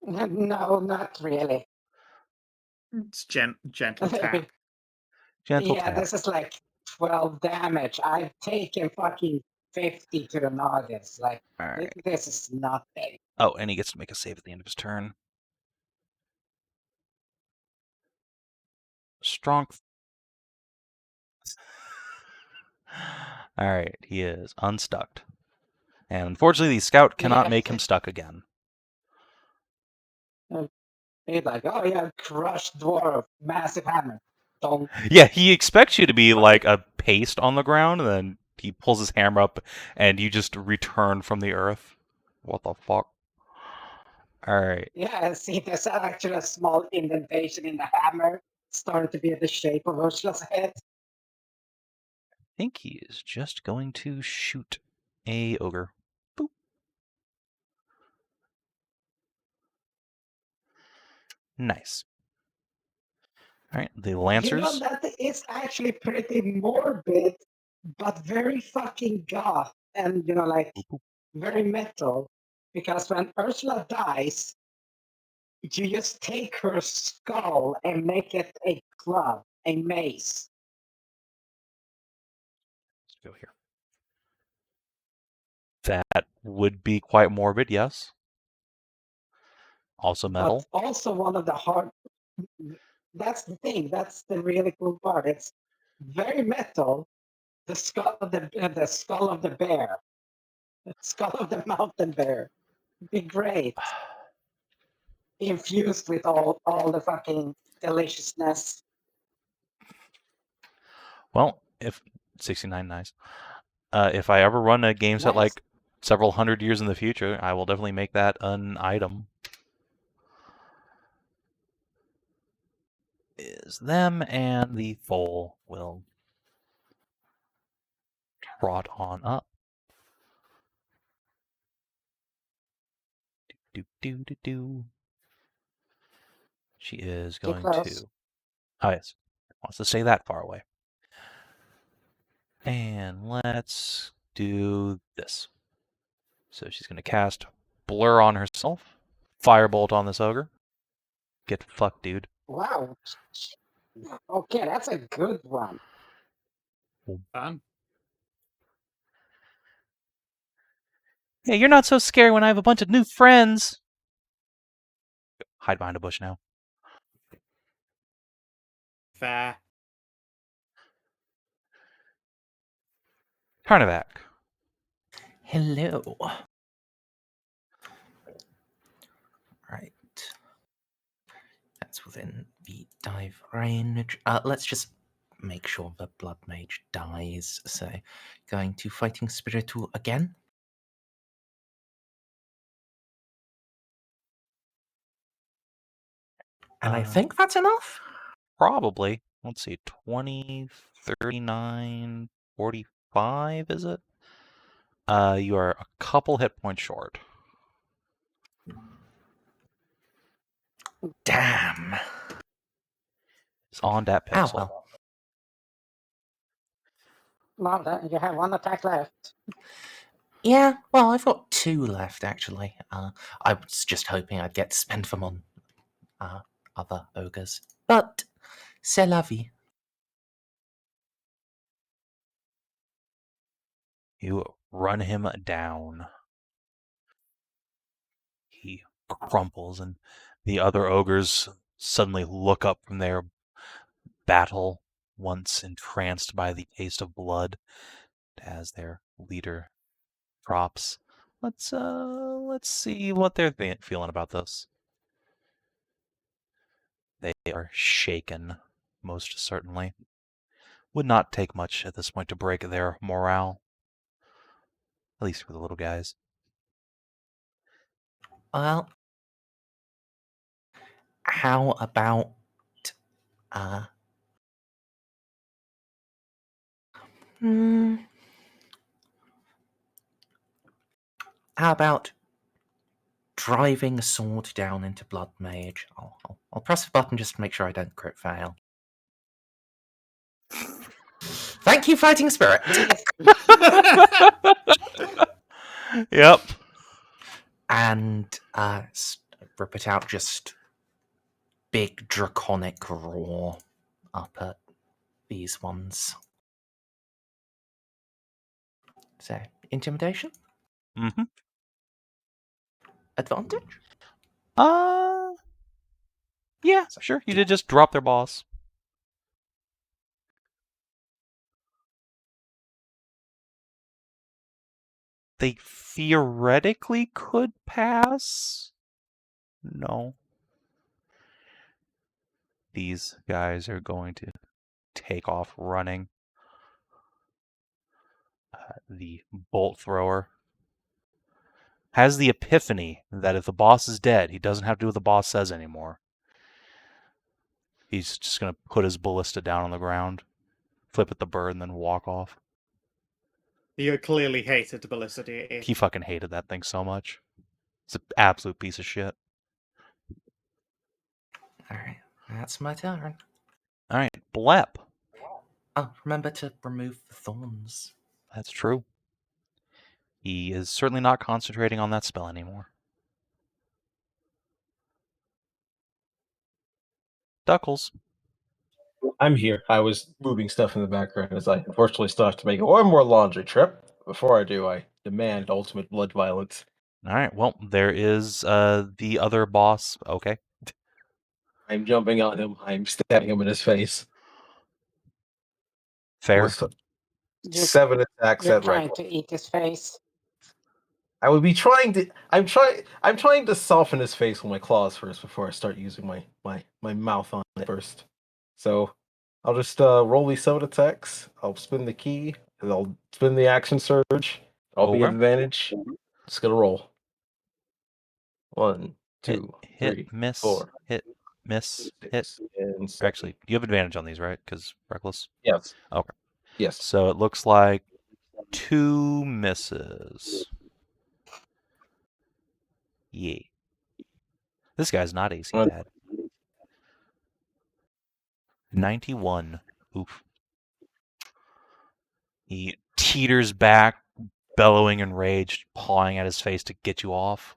No, not really. It's gentle tap. Gentle yeah, tap. this is like 12 damage. I've taken fucking 50 to the noggins. Like, Alright. this is nothing. Oh, and he gets to make a save at the end of his turn. Strong. Alright, he is unstuck. And unfortunately, the scout cannot make him stuck again. He's like, oh yeah, crushed dwarf, massive hammer. Don't. Yeah, he expects you to be like a paste on the ground, and then he pulls his hammer up, and you just return from the earth. What the fuck? Alright. Yeah, see, there's actually a small indentation in the hammer, starting to be the shape of Ursula's head. I think he is just going to shoot a ogre. Boop. Nice. Alright, the Lancers. That is actually pretty morbid, but very fucking goth, and like very metal. Because when Ursula dies, you just take her skull and make it a club, a mace. Let's go here. That would be quite morbid, yes. Also metal. But also one of the hard. That's the thing. That's the really cool part. It's very metal. The skull of the skull of the bear, the skull of the mountain bear, would be great. Infused with all the fucking deliciousness. Well, if 69, nice. If I ever run a game set Nice. like several hundred years in the future, I will definitely make that an item. Is them, and the Foal will trot on up. Do do do do. She is Too going close. to. Oh yes, wants to stay that far away. And let's do this. So she's going to cast Blur on herself, Firebolt on this ogre. Get fucked, dude. Wow. Okay, that's a good one. Fun. Hey, you're not so scary when I have a bunch of new friends. Hide behind a bush now. Fair. Tarnavak. Hello. Right. That's within the dive range. Let's just make sure the blood mage dies. So, going to fighting spiritual again. And I think that's enough. Probably. Let's see. 20, 39, 45, is it? You are a couple hit points short. Damn. It's on that Ah, pixel. well. Well, you have one attack left. Yeah, well, I've got 2 left, actually. I was just hoping I'd get to spend them on other ogres. But, c'est la vie. You run him down. He crumples, and the other ogres suddenly look up from their battle, once entranced by the taste of blood, as their leader drops. Let's see what they're feeling about this. They are shaken, most certainly. Would not take much at this point to break their morale. At least for the little guys. Well, how about how about driving a sword down into Blood Mage? I'll press the button just to make sure I don't crit fail. Thank you, Fighting Spirit. Yep. And rip it out, just big draconic roar up at these ones. So, intimidation? Mm-hmm. Advantage? Yeah, sure. You did just drop their boss. They theoretically could pass. No. these guys are going to take off running. The bolt thrower has the epiphany that if the boss is dead, he doesn't have to do what the boss says anymore. He's just going to put his ballista down on the ground, flip at the bird, and then walk off. You clearly hated the ballista. He fucking hated that thing so much. It's an absolute piece of shit. Alright, that's my turn. Alright, Blep. Oh, remember to remove the thorns. That's true. He is certainly not concentrating on that spell anymore. Duckles. I'm here. I was moving stuff in the background as I unfortunately still have to make one more laundry trip. Before I do, I demand ultimate blood violence. Alright, well, there is the other boss. Okay. I'm jumping on him. I'm stabbing him in his face. Fair. With You- 7 attacks You're at trying reckless. to eat his face. I would be trying to. I'm trying to soften his face with my claws first before I start using my mouth on it first. So I'll just roll these 7 attacks. I'll spin the key, and I'll spin the action surge. I'll be Okay. at advantage. Just gonna roll. 1, 2, hit, 3, miss, 4, hit, miss, hit. 6, and 7. Actually, you have advantage on these, right? Because reckless. Yes. Okay. Yes. So it looks like 2 misses. Yeah. This guy's not AC One. bad. 91. Oof. He teeters back, bellowing in rage, pawing at his face to get you off.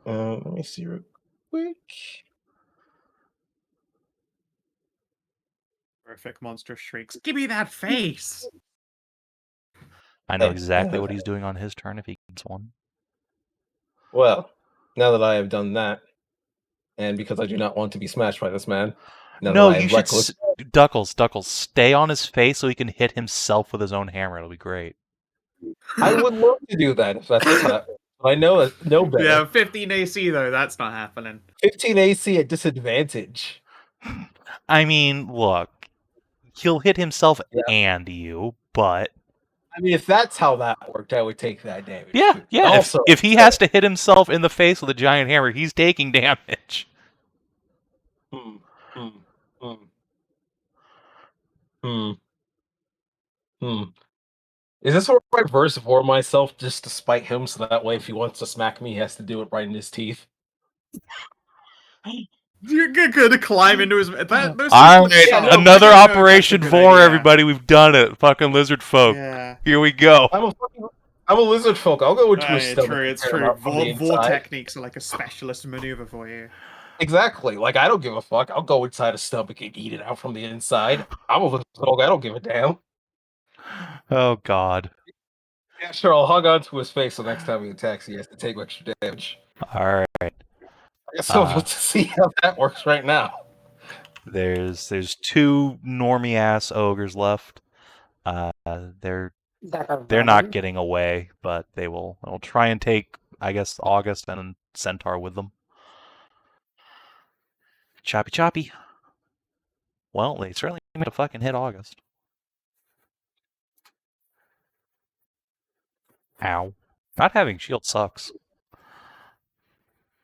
Let me see real quick. Horrific monster shrieks. Give me that face! I know exactly what he's doing on his turn if he gets one. Well, now that I have done that, and because I do not want to be smashed by this man, now No, that I you am should... reckless, Duckles, stay on his face so he can hit himself with his own hammer. It'll be great. I would love to do that if that's what's happening. I know no better. Yeah, 15 AC though, that's not happening. 15 AC at disadvantage. I mean, look, he'll hit himself Yeah. and you, but... I mean, if that's how that worked, I would take that damage. Yeah, too. yeah. Also, If he has to hit himself in the face with a giant hammer, he's taking damage. Is this where I verse for myself just to spite him, so that way if he wants to smack me, he has to do it right in his teeth? You're gonna climb into his... those Alright, yeah, another I don't know if Operation that's a good 4, idea. everybody. We've done it. Fucking Lizardfolk. Yeah. Here we go. I'm a Lizardfolk. I'll go into his stomach. True, it's and tear him true. out from the Vor inside. techniques are like a specialist maneuver for you. Exactly. Like, I don't give a fuck. I'll go inside his stomach and eat it out from the inside. I'm a Lizardfolk. I don't give a damn. Oh, God. Yeah, sure. I'll hug onto his face the next time he attacks. He has to take extra damage. Alright. I guess I'll have to see how that works right now. There's 2 normie-ass ogres left. They're not getting away, but they'll try and take, I guess, August and Centaur with them. Choppy. Well, they certainly made to fucking hit August. Ow. Not having shield sucks.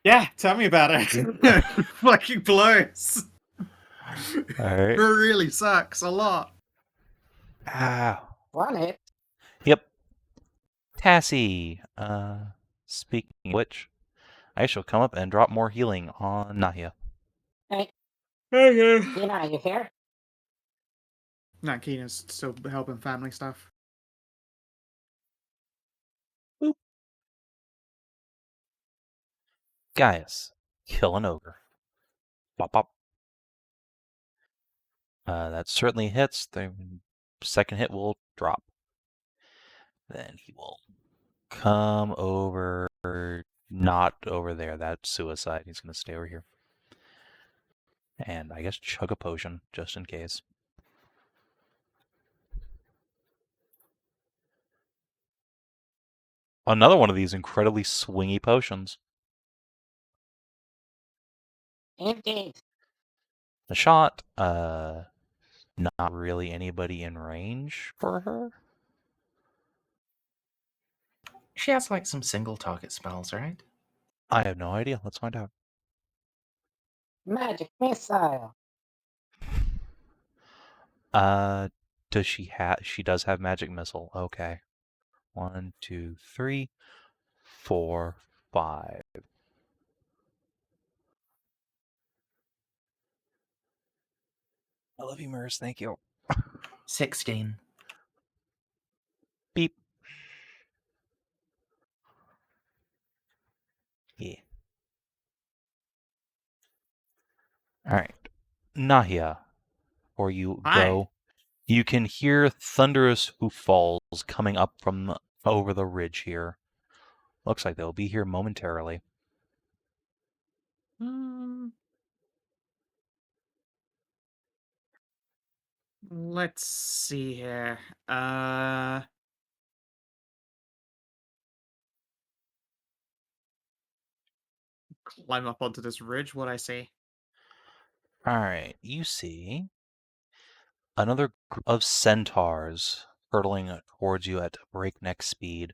Yeah, tell me about it. Fucking blows. Alright. It really sucks a lot. Ow. One hit. Yep. Tassie. Speaking of which, I shall come up and drop more healing on Nahia. Hey, Okay. Kina, you here? Nah, Keena's still helping family stuff. Boop. Gaius. Kill an ogre. Bop. That certainly hits. The second hit will drop. Then he will come over, not over there. That's suicide. He's going to stay over here. And I guess chug a potion, just in case. Another one of these incredibly swingy potions. Indeed. The shot, not really anybody in range for her. She has like some single target spells, right? I have no idea. Let's find out. Magic missile. Does she have? She does have magic missile. Okay. 1, 2, 3, 4, 5. I love you, Merz. Thank you. 16. Beep. Yeah. All right. Nahia, before you Hi. go, you can hear thunderous hoof falls coming up from over the ridge here. Looks like they'll be here momentarily. Let's see here. Climb up onto this ridge. What I say? All right. You see another group of centaurs hurtling towards you at breakneck speed,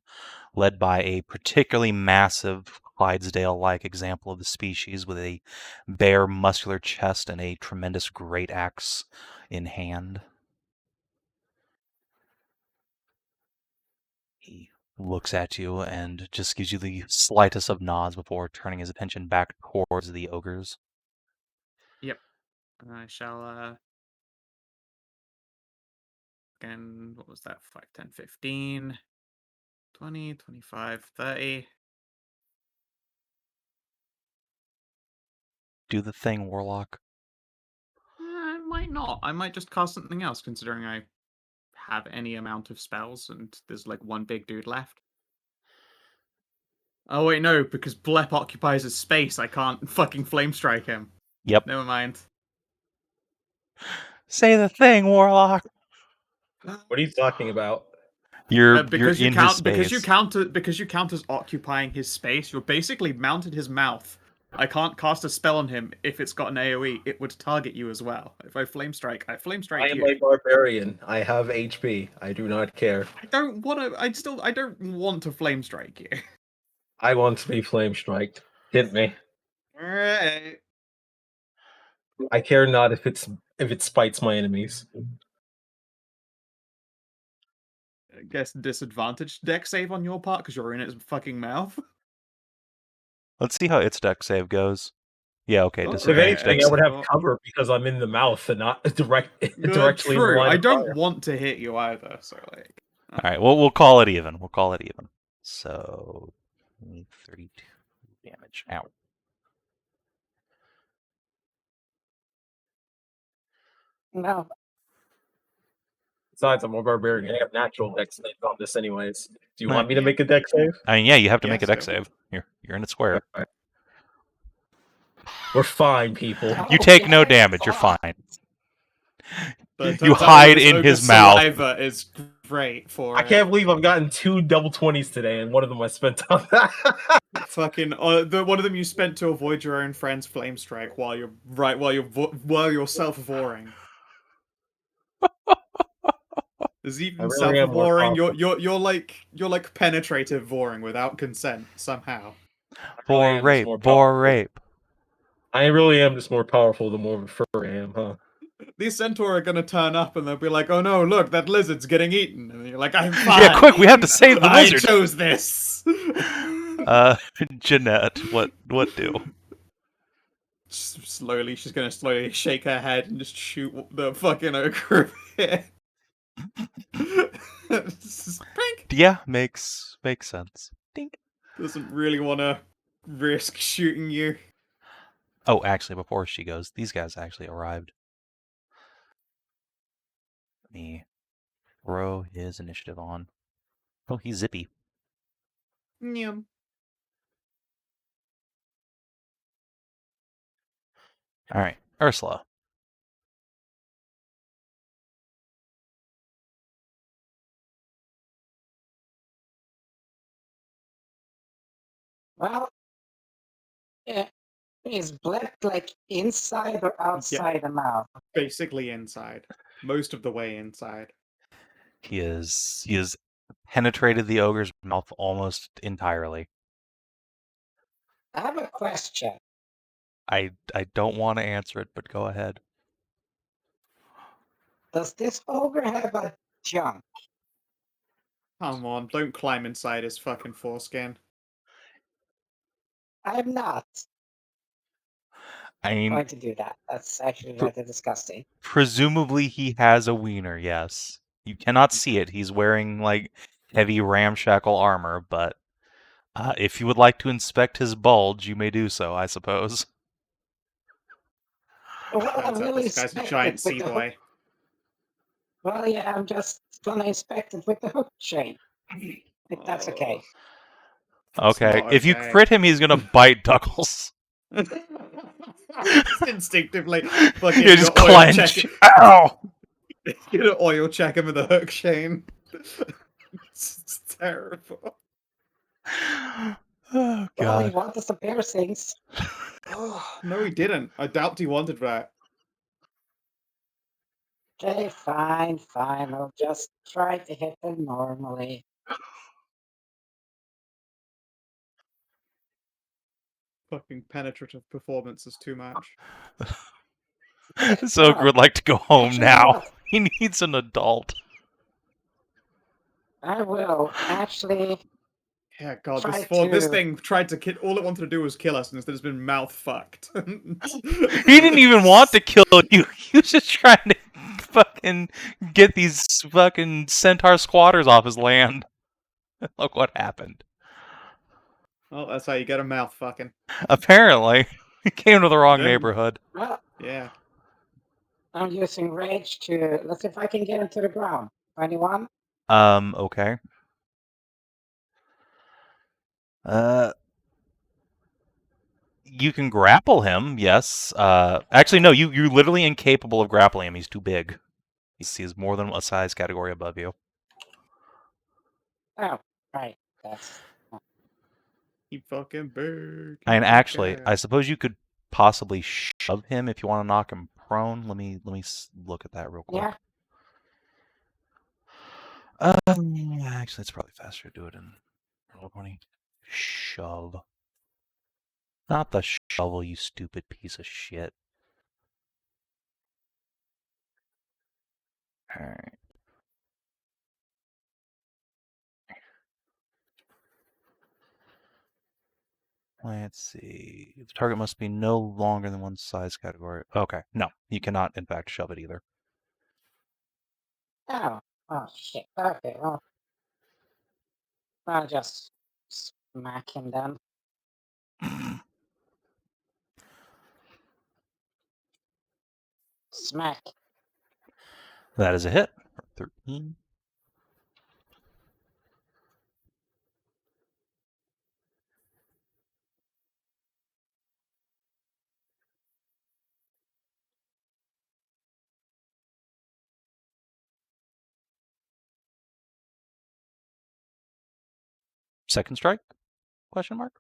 led by a particularly massive Clydesdale-like example of the species with a bare, muscular chest and a tremendous great axe in hand. He looks at you and just gives you the slightest of nods before turning his attention back towards the ogres. Yep. I shall. Again, what was that? 5, 10, 15, 20, 25, 30. Do the thing, Warlock. I might not. I might just cast something else, considering I have any amount of spells and there's like one big dude left. Oh wait, no, because Blep occupies his space. I can't fucking flame strike him. Yep. Never mind. Say the thing, Warlock. What are you talking about? You're Because you in count his space. because you count as occupying his space. You're basically mounted his mouth. I can't cast a spell on him if it's got an AoE. It would target you as well. If I flame strike, I flame strike I am you. a barbarian. I have HP. I do not care. I don't want to. I don't want to flame strike you. I want to be flame striked. Hit me. Alright. I care not if it spites my enemies. I guess disadvantaged deck save on your part because you're in its fucking mouth. Let's see how its deck save goes. Yeah, okay, Oh, If disadvantage anything, deck I would save. have cover because I'm in the mouth and not directly in True. the line I of don't fire. want to hit you either. So like. All right, we'll call it even. We'll call it even. So, 32 damage. Ow. No, Besides, I'm a barbarian. I have natural dex save on this anyways. Do you Nah, want me to yeah. make a dex save? I mean, yeah, you have to make a Yes, deck go. save. You're in its square. Alright. We're fine, people. You take no damage. You're fine. But it You turns out hide this in ogre's his mouth. saliva is great for I can't believe I've gotten 2 double 20s today, and one of them I spent on that. fucking one of them you spent to avoid your own friend's flame strike while you're self-voring. There's I even really am more self-voring. powerful. You're like penetrative voring without consent somehow. Vor rape. I really am just more powerful the more of a fur I am, huh? These centaur are gonna turn up and they'll be like, "Oh no, look, that lizard's getting eaten," and you're like, "I'm fine. Yeah, quick, we have to save the I lizard." chose this." Jeanette, what do? Slowly, she's gonna slowly shake her head and just shoot the fucking ogre here. Pink Yeah, makes sense. Dink. doesn't really want to risk shooting you. Oh, actually, before she goes, these guys actually arrived. Let me throw his initiative on. Oh, he's zippy. Yeah. All right, Ursula. well, yeah, Is Blep like inside or outside the mouth? Basically inside. Most of the way inside. He has penetrated the ogre's mouth almost entirely. I have a question. I don't want to answer it, but go ahead. Does this ogre have a junk? Come on, don't climb inside his fucking foreskin. I'm not I mean, going to do that. That's actually rather disgusting. presumably he has a wiener, yes. You cannot see it. He's wearing, like, heavy ramshackle armor, but if you would like to inspect his bulge, you may do so, I suppose. Well, I Turns out really this guy's a inspect giant it with sea the hook. boy. Well, yeah, I'm just gonna inspect it with the hook chain. If that's okay. It's Okay. not If you okay. crit him, he's gonna bite Duckles. Just instinctively fucking You just oil clench. check. Ow! You're gonna oil check him with a hook chain. It's terrible. Oh, Well, he God. wanted some piercings. Oh, no, he didn't. I doubt he wanted that. Okay, fine. I'll just try to hit them normally. Fucking penetrative performance is too much. This ogre would like to go home Actually, now. what? He needs an adult. I will actually. Yeah, God, Try this to- thing tried to kill. All it wanted to do was kill us, and instead it's been mouth fucked. He didn't even want to kill you. He was just trying to fucking get these fucking centaur squatters off his land. Look what happened. Well, that's how you get a mouth fucking. Apparently, he came to the wrong Then- neighborhood. Well, Yeah. I'm using rage to. Let's see if I can get him to the ground. 21. Okay. You can grapple him, yes. Actually, no, you're literally incapable of grappling him. He's too big. He's more than a size category above you. Oh, right. That's. He fucking big. And he actually, big. I suppose you could possibly shove him if you want to knock him prone. Let me look at that real quick. Yeah. Actually, it's probably faster to do it in Roll20. Shove. Not the shovel, you stupid piece of shit. Alright. Let's see. The target must be no longer than one size category. Okay. No, you cannot, in fact, shove it either. Oh. Oh, shit. Okay, well. I'll just smack him then. Smack. That is a hit. 13. Second strike? Question mark?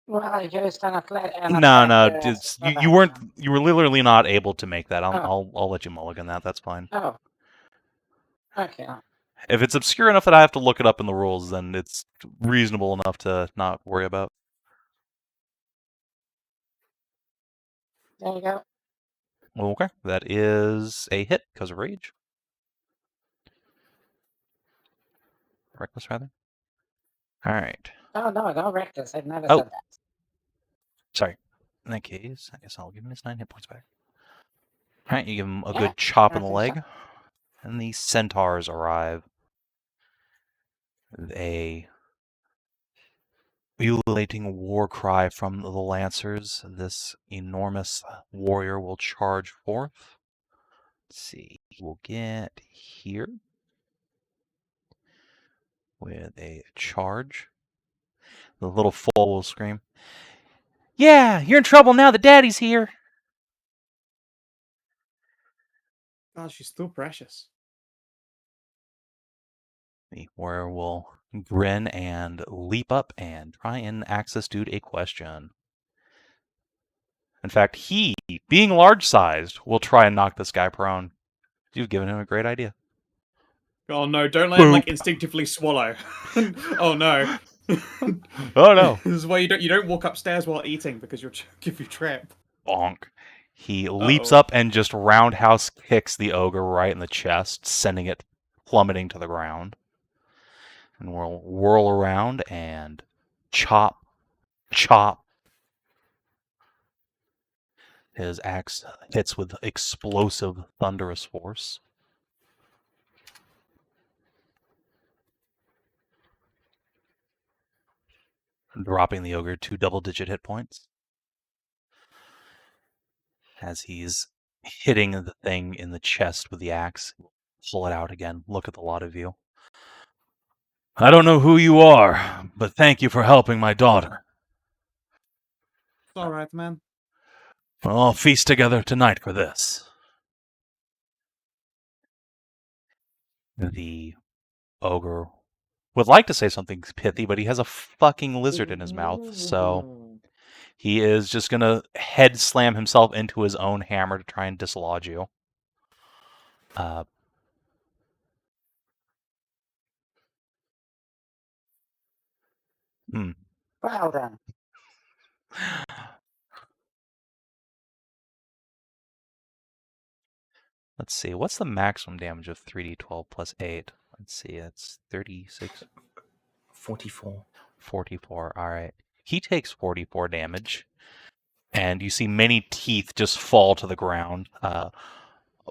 Well, I used an athletic. No. You weren't. You were literally not able to make that. I'll let you mulligan that. That's fine. Oh. Okay. If it's obscure enough that I have to look it up in the rules, then it's reasonable enough to not worry about. There you go. Okay, that is a hit because of rage. Reckless, rather. All right. Oh, no reckless. I've never Oh. said that. Sorry. In that case, I guess I'll give him his 9 hit points back. All right, you give him a Yeah, good chop in I the think so. leg, and the centaurs arrive with a ululating war cry from the lancers. This enormous warrior will charge forth. Let's see, we'll get here with a charge. The little foal will scream, "Yeah, you're in trouble now that Daddy's here!" God, she's still precious. The warrior will grin and leap up and try and ask this dude a question. In fact, he, being large-sized, will try and knock this guy prone. You've given him a great idea. Oh no, don't let him like Boop. instinctively swallow. Oh no. Oh no. This is why you don't walk upstairs while eating because you'll give you trip. Bonk. He leaps Uh-oh. up and just roundhouse kicks the ogre right in the chest, sending it plummeting to the ground. And we'll whirl around and chop, chop. His axe hits with explosive, thunderous force. Dropping the ogre to double-digit hit points. As he's hitting the thing in the chest with the axe, pull it out again. Look at the lot of you. I don't know who you are, but thank you for helping my daughter. It's alright, man. We'll all feast together tonight for this. The ogre would like to say something pithy, but he has a fucking lizard in his mouth, so he is just going to head slam himself into his own hammer to try and dislodge you. Well done. Let's see, what's the maximum damage of 3d12 plus 8? Let's see, it's 36. 44. 44, alright. He takes 44 damage, and you see many teeth just fall to the ground.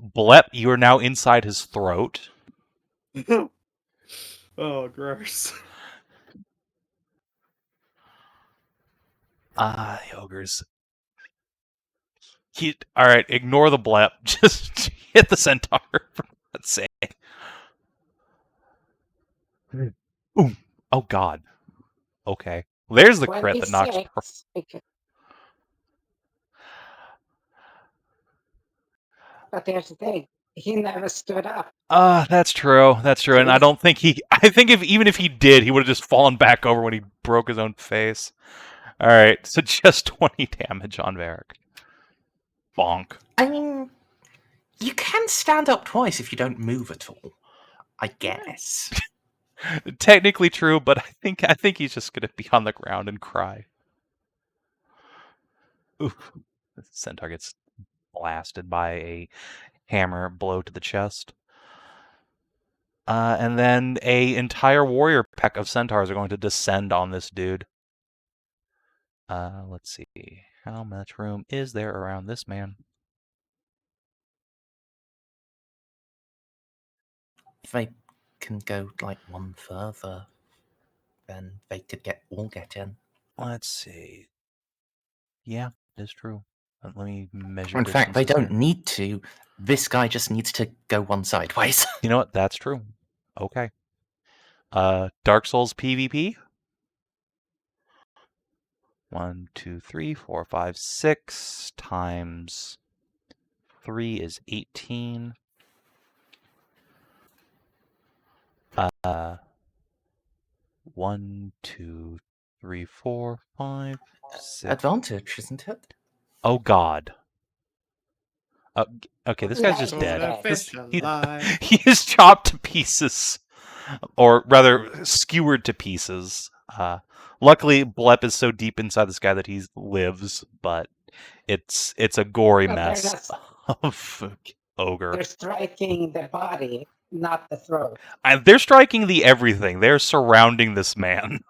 Blep, you are now inside his throat. Oh, gross. The ogres. Alright, ignore the Blep. Just hit the centaur, for God's sake. Ooh. Oh, God. Okay. There's the crit that knocks... 26, but there's the thing. He never stood up. That's true. That's true. And I don't think he... I think even if he did, he would have just fallen back over when he broke his own face. Alright, so just 20 damage on Varric. Bonk. I mean, you can stand up twice if you don't move at all, I guess. Technically true, but I think he's just gonna be on the ground and cry. Oof. The centaur gets blasted by a hammer blow to the chest. And then a entire warrior pack of centaurs are going to descend on this dude. Let's see. How much room is there around this man? If they can go like one further, then they could all get in. Let's see. Yeah, it is true. Let me measure. In fact, they distances don't here. need to. This guy just needs to go one sideways. You know what? That's true. Okay. Dark Souls PvP. 1, 2, 3, 4, 5, 6 times 3 is 18. 1, 2, 3, 4, 5, 6. Advantage, isn't it? Oh God. Okay, this guy's just Yeah, dead. Fish alive. He is chopped to pieces, or rather skewered to pieces. Luckily, Blep is so deep inside this guy that he lives, but it's a gory mess of ogre. They're striking the body, not the throat. They're striking the everything. They're surrounding this man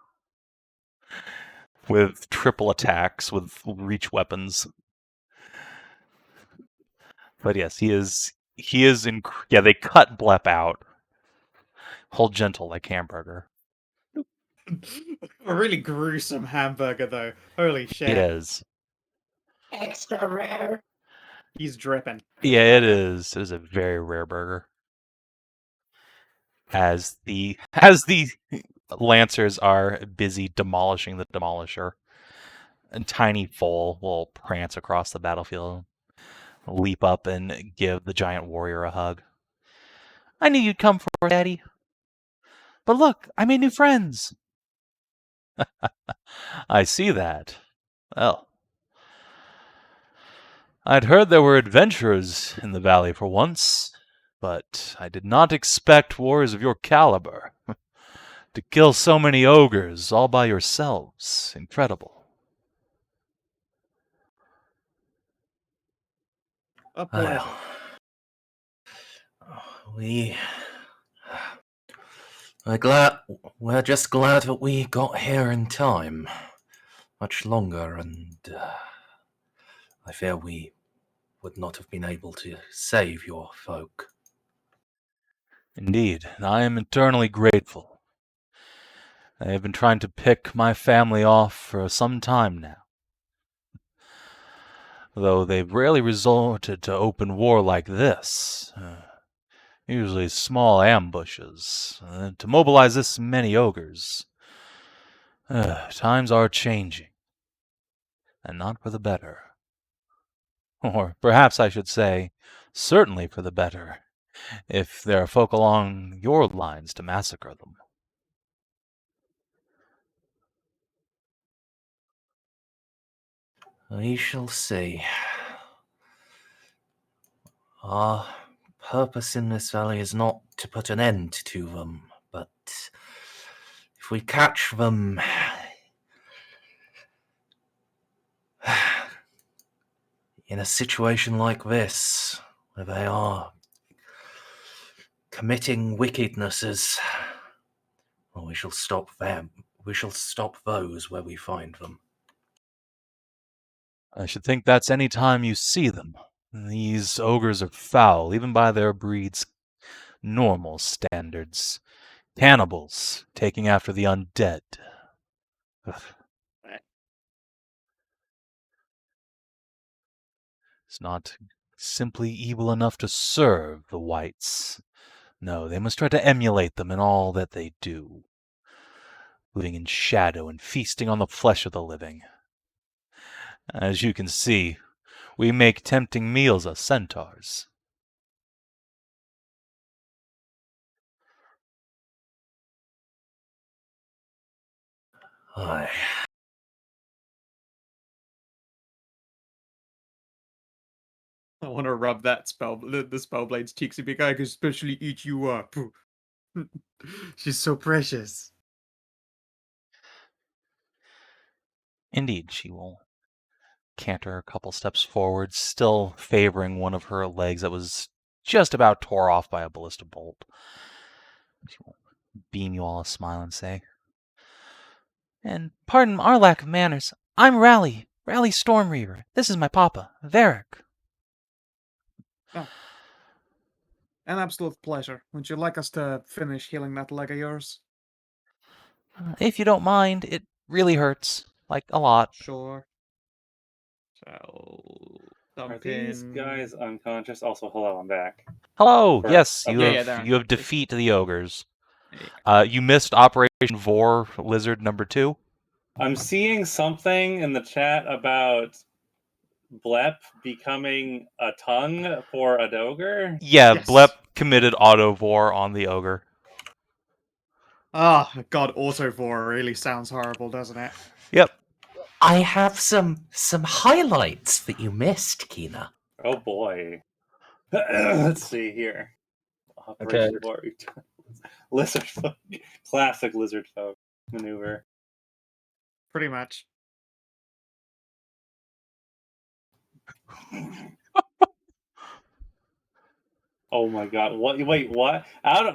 with triple attacks with reach weapons. But yes, he is yeah, they cut Blep out. Hold gentle like hamburger. A really gruesome hamburger, though. Holy shit. It is. Extra rare. He's dripping. Yeah, it is. It is a very rare burger. As the Lancers are busy demolishing the Demolisher, a tiny foal will prance across the battlefield, leap up and give the giant warrior a hug. I knew you'd come for Daddy. But look, I made new friends. I see that. Well, I'd heard there were adventurers in the valley for once, but I did not expect warriors of your caliber. To kill so many ogres all by yourselves. Incredible. A pleasure. We're just glad that we got here in time. Much longer, and I fear we would not have been able to save your folk. Indeed, I am eternally grateful. I have been trying to pick my family off for some time now. Though they've rarely resorted to open war like this. Usually small ambushes. To mobilize this many ogres. Times are changing. And not for the better. Or perhaps I should say, certainly for the better, if there are folk along your lines to massacre them. We shall see. Our purpose in this valley is not to put an end to them, but if we catch them in a situation like this, where they are committing wickednesses, well, we shall stop them. We shall stop those where we find them. I should think that's any time you see them. These ogres are foul, even by their breed's normal standards. Cannibals, taking after the undead. Ugh. It's not simply evil enough to serve the whites. No, they must try to emulate them in all that they do. Living in shadow and feasting on the flesh of the living. As you can see, we make tempting meals of centaurs. Aye. I want to rub the Spellblade's cheeks and be like, I can especially eat you up. She's so precious. Indeed, she will canter a couple steps forward, still favoring one of her legs that was just about tore off by a ballista bolt. She will beam you all a smile and say, "And pardon our lack of manners. I'm Rally Stormreaver. This is my papa, Varric." Oh. An absolute pleasure. Would you like us to finish healing that leg of yours? If you don't mind, it really hurts. Like, a lot. Sure. So, Are these guys unconscious? Also, hello, I'm back. Hello! Or- Yes, okay. you have defeat the ogres. Yeah. You missed Operation Vor Lizard number 2. I'm seeing something in the chat about Blep becoming a tongue for a Dogre. Yeah, Yes. Blep committed auto-vor on the ogre. Ah, God, Autovore really sounds horrible, doesn't it? Yep. I have some highlights that you missed, Kina. Oh boy. Let's see here. Operation War. Lizardfolk. Classic Lizardfolk maneuver. Pretty much. Oh my god. What? Wait, what? I'm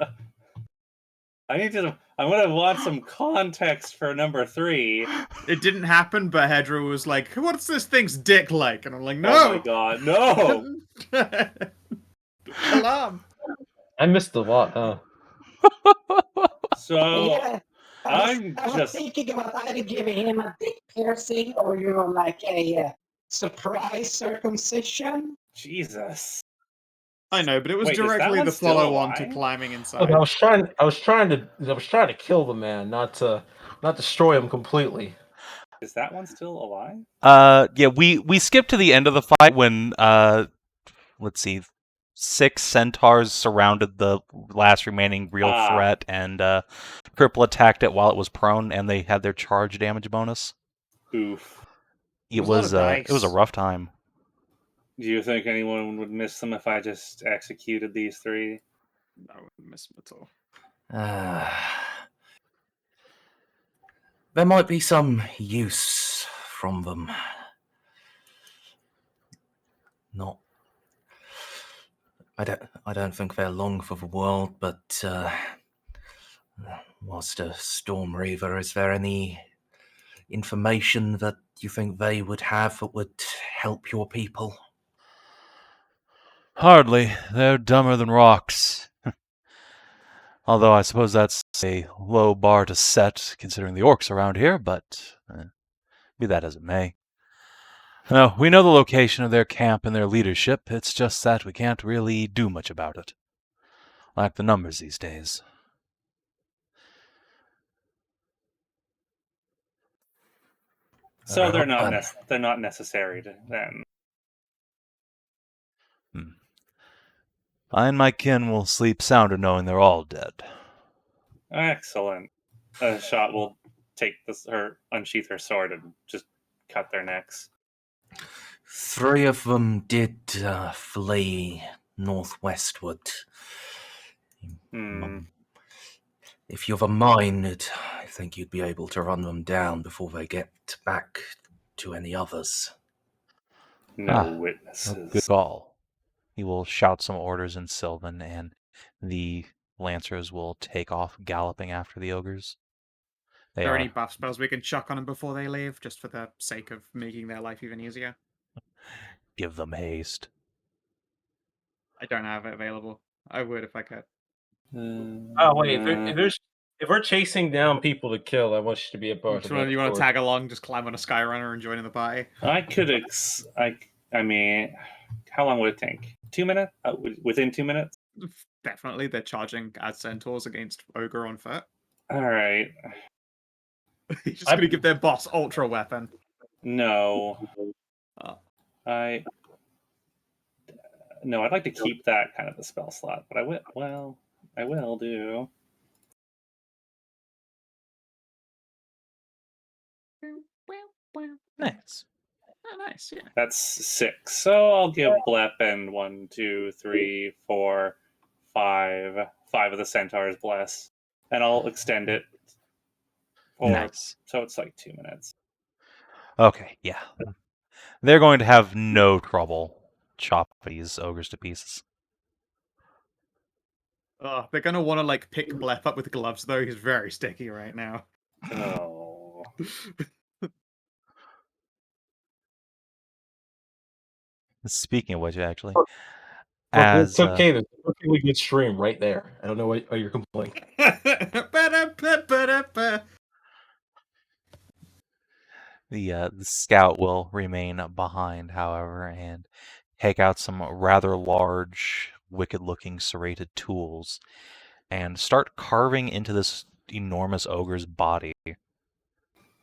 gonna want some context for number 3. It didn't happen, but Hedrah was like, what's this thing's dick like? And I'm like, no! Oh my god, no! Alarm! I missed a lot, huh? So, Yeah, I I'm was just... thinking about either giving him a dick piercing or like a surprise circumcision. Jesus. I know, but it was Wait, is that directly one the still follow-on to alive? climbing inside. Look, I was trying to kill the man, not destroy him completely. Is that one still alive? Yeah, we skipped to the end of the fight when, let's see, 6 centaurs surrounded the last remaining real threat, and Cripple attacked it while it was prone, and they had their charge damage bonus. Oof. It was a lot was of it was a dice. rough time. Do you think anyone would miss them if I just executed these 3? I wouldn't miss them at all. There might be some use from them. Not. I don't think they're long for the world, but Master Storm Reaver, is there any information that you think they would have that would help your people? Hardly. They're dumber than rocks. Although I suppose that's a low bar to set, considering the orcs around here, but be that as it may. No, we know the location of their camp and their leadership. It's just that we can't really do much about it. Lack the numbers these days. So they're not necessary then. I and my kin will sleep sounder knowing they're all dead. Excellent. Hashat will take unsheath her sword and just cut their necks. 3 of them did flee northwestward. If you've a mind, I think you'd be able to run them down before they get back to any others. No witnesses. Good call. He will shout some orders in Sylvan, and the Lancers will take off galloping after the ogres. Are there any buff spells we can chuck on them before they leave, just for the sake of making their life even easier? Give them haste. I don't have it available. I would if I could. Oh wait, if we're chasing down people to kill, I want you to be a part of it. You want to tag along, just climb on a Skyrunner and join in the party? I could. I mean, how long would it take? 2 minutes? Within 2 minutes? Definitely, they're charging as centaurs against ogre on foot. All right. He's just going to give their boss ultra weapon. No. Oh. No, I'd like to keep that kind of a spell slot, but I will do. Nice. Oh, nice, yeah. That's 6. So I'll give Blep and 1, 2, 3, 4, 5 of the centaurs bless. And I'll extend it. Nice. So it's like 2 minutes. Okay, yeah. They're going to have no trouble chopping these ogres to pieces. Oh, they're going to want to pick Blep up with gloves, though. He's very sticky right now. Oh. Speaking of which, actually, it's okay. There's a perfectly good stream right there. I don't know why you're complaining. The scout will remain behind, however, and take out some rather large, wicked-looking serrated tools and start carving into this enormous ogre's body.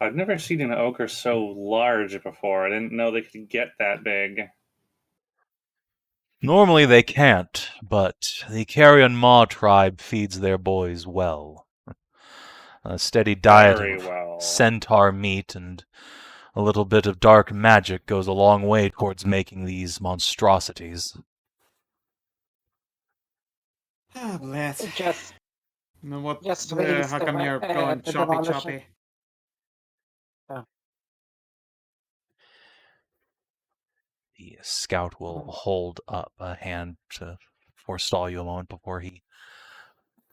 I've never seen an ogre so large before. I didn't know they could get that big. Normally they can't, but the Carrion Maw Tribe feeds their boys well. A steady diet of centaur meat and a little bit of dark magic goes a long way towards making these monstrosities. Ah, bless. Just how come you're going choppy? The scout will hold up a hand to forestall you a moment before he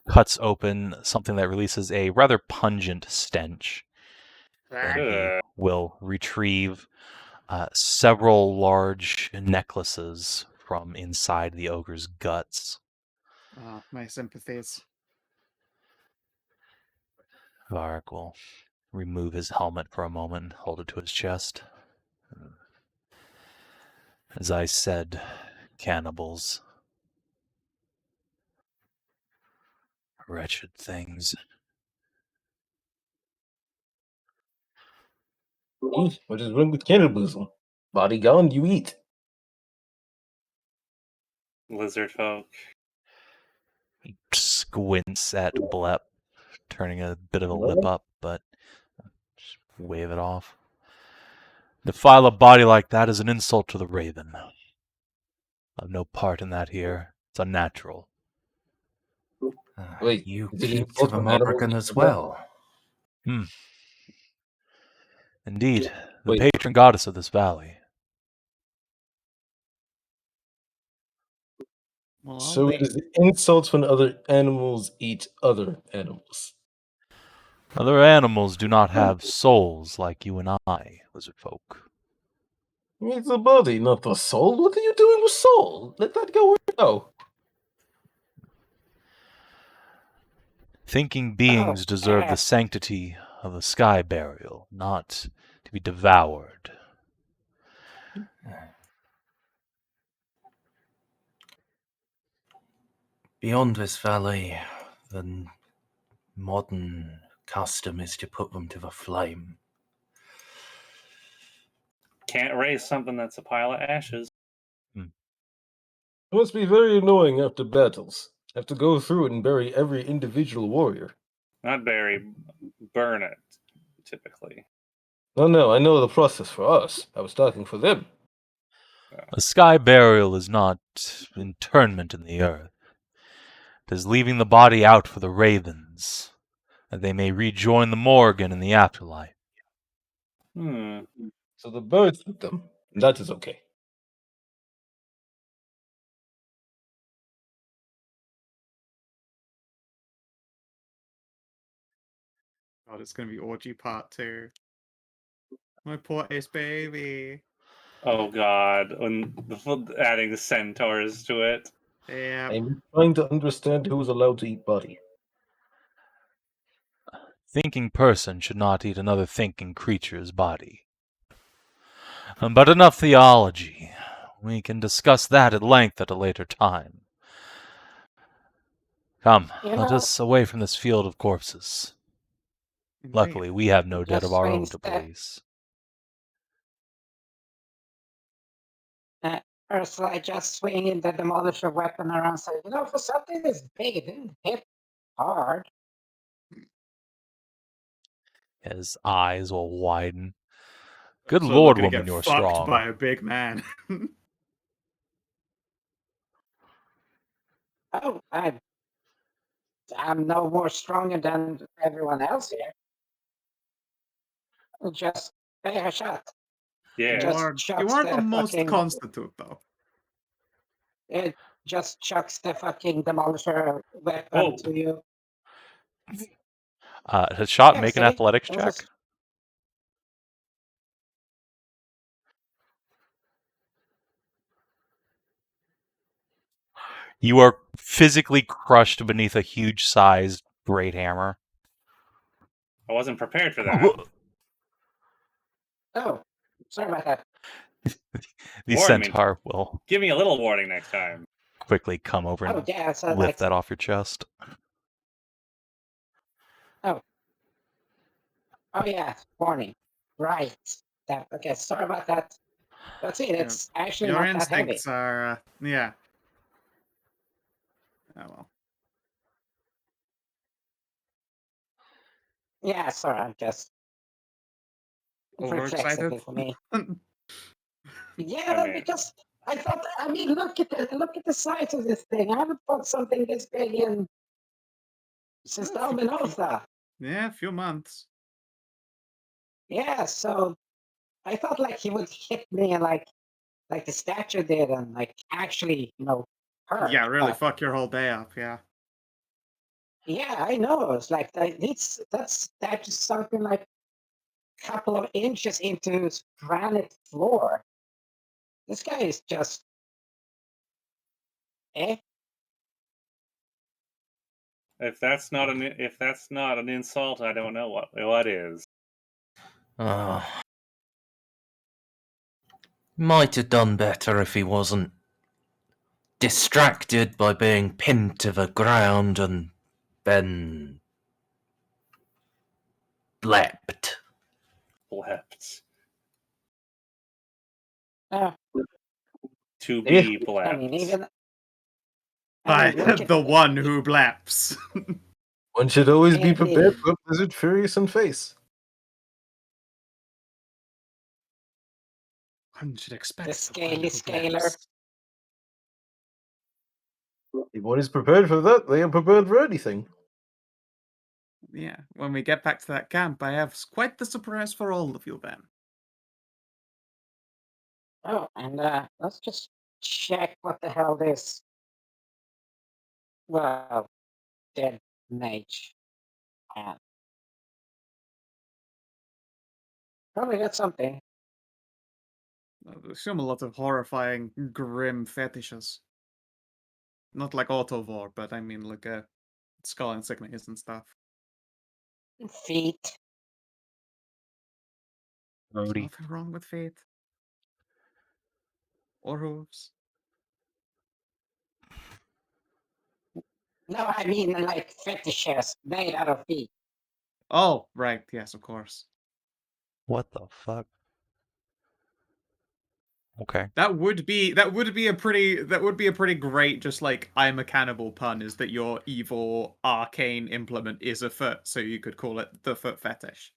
cuts open something that releases a rather pungent stench. Then he will retrieve several large necklaces from inside the ogre's guts. Oh, my sympathies. Varric will remove his helmet for a moment and hold it to his chest. As I said, cannibals. Wretched things. What is wrong with cannibalism? Body gone, you eat. Lizardfolk. He squints at Blep, turning a bit of a lip up, but just wave it off. To defile a body like that is an insult to the raven. I've no part in that here. It's unnatural. Wait, You is it keep insult to when animals American eat as people? well. Indeed, the Wait. patron goddess of this valley. Well, I'll So it wait. is insults when other animals eat other animals. Other animals do not have souls like you and I, Lizardfolk. It's the body, not the soul. What are you doing with soul? Let that go where it go. Thinking beings deserve the yes. sanctity of a sky burial, not to be devoured. Beyond this valley, the modern custom is to put them to the flame. Can't raise something that's a pile of ashes. It must be very annoying after battles. Have to go through and bury every individual warrior. Not bury, burn it, typically. No, I know the process for us. I was talking for them. A sky burial is not internment in the earth. It is leaving the body out for the ravens, that they may rejoin the Morgan in the afterlife. So the birds eat them, and that is okay. God, it's gonna be orgy part 2. My poor ace baby. Oh god, adding the centaurs to it. Yeah. I'm trying to understand who's allowed to eat body. Thinking person should not eat another thinking creature's body. But enough theology. We can discuss that at length at a later time. Come, let us away from this field of corpses. Indeed. Luckily, we have no dead of our own to Just police. Ursula just swinging the demolisher weapon around, saying, for something this big, it didn't hit hard. His eyes will widen. Good So lord, looking to woman, get you're fucked strong. by a big man. Oh, I'm no more stronger than everyone else here. Just pay a shot. Yeah. You aren't the most fucking, constitute though. It just chucks the fucking demolisher weapon to you. Hashat, make an athletics check. You are physically crushed beneath a huge-sized great hammer. I wasn't prepared for that. Oh, sorry about that. The centaur will give me a little warning next time. Quickly come over and lift that off your chest. Oh yeah, warning. Right. Okay, sorry about that. That's it. It's actually your not that heavy. instincts are yeah. Oh well. Yeah, sorry, I'm just overexcited for me. Yeah, because I thought. I mean, look at the size of this thing. I haven't fought something this big in since Dominosa. Yeah, a few months. Yeah, so I thought like he would hit me and like the statue did and like actually, hurt. Yeah, really fuck your whole day up, yeah. Yeah, I know. It's like that statue something like a couple of inches into his granite floor. This guy is just If that's not an insult, I don't know what is. Might have done better if he wasn't distracted by being pinned to the ground and then blepped. Blepped. To be blepped. I mean, even by the one who bleps. One should always be prepared for a blizzard furious in face. One should expect the scaly scaler. If one is prepared for that, they are prepared for anything. Yeah, when we get back to that camp, I have quite the surprise for all of you then. Oh, and let's just check what the hell this, well, dead mage had. Probably got something. I assume a lot of horrifying, grim fetishes. Not like auto-vor, but I mean like skull insignias and stuff. Feet. There's Brody. nothing wrong with feet. Or hooves. No, I mean like fetishes made out of feet. Oh, right, yes, of course. What the fuck? Okay. That would be a pretty great just like I'm a cannibal pun is that your evil arcane implement is a foot, so you could call it the foot fetish.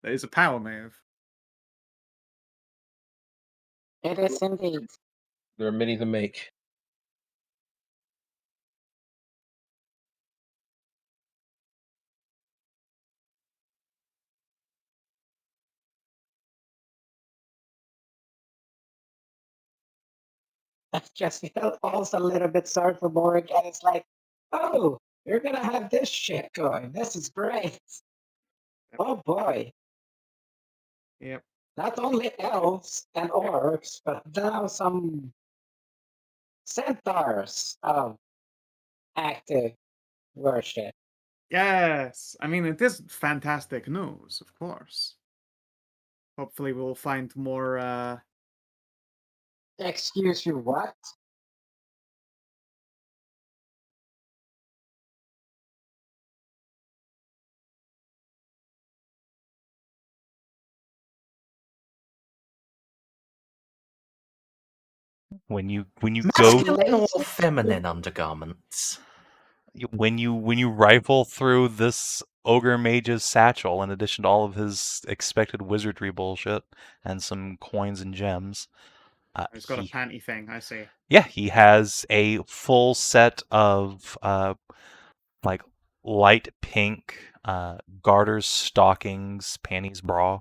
That is a power move. It is indeed. There are many to make. I just felt also a little bit sorry for Morg, and it's like, oh, you're gonna have this shit going. This is great. Oh boy. Yep. Not only elves and orcs, but now some centaurs of active worship. Yes. I mean it is fantastic news, of course. Hopefully we'll find more Excuse you, what? When you go Masculine or feminine undergarments? when you rifle through this ogre mage's satchel, in addition to all of his expected wizardry bullshit and some coins and gems, he's got a panty thing, I see. yeah, he has a full set of like light pink garters, stockings, panties, bra,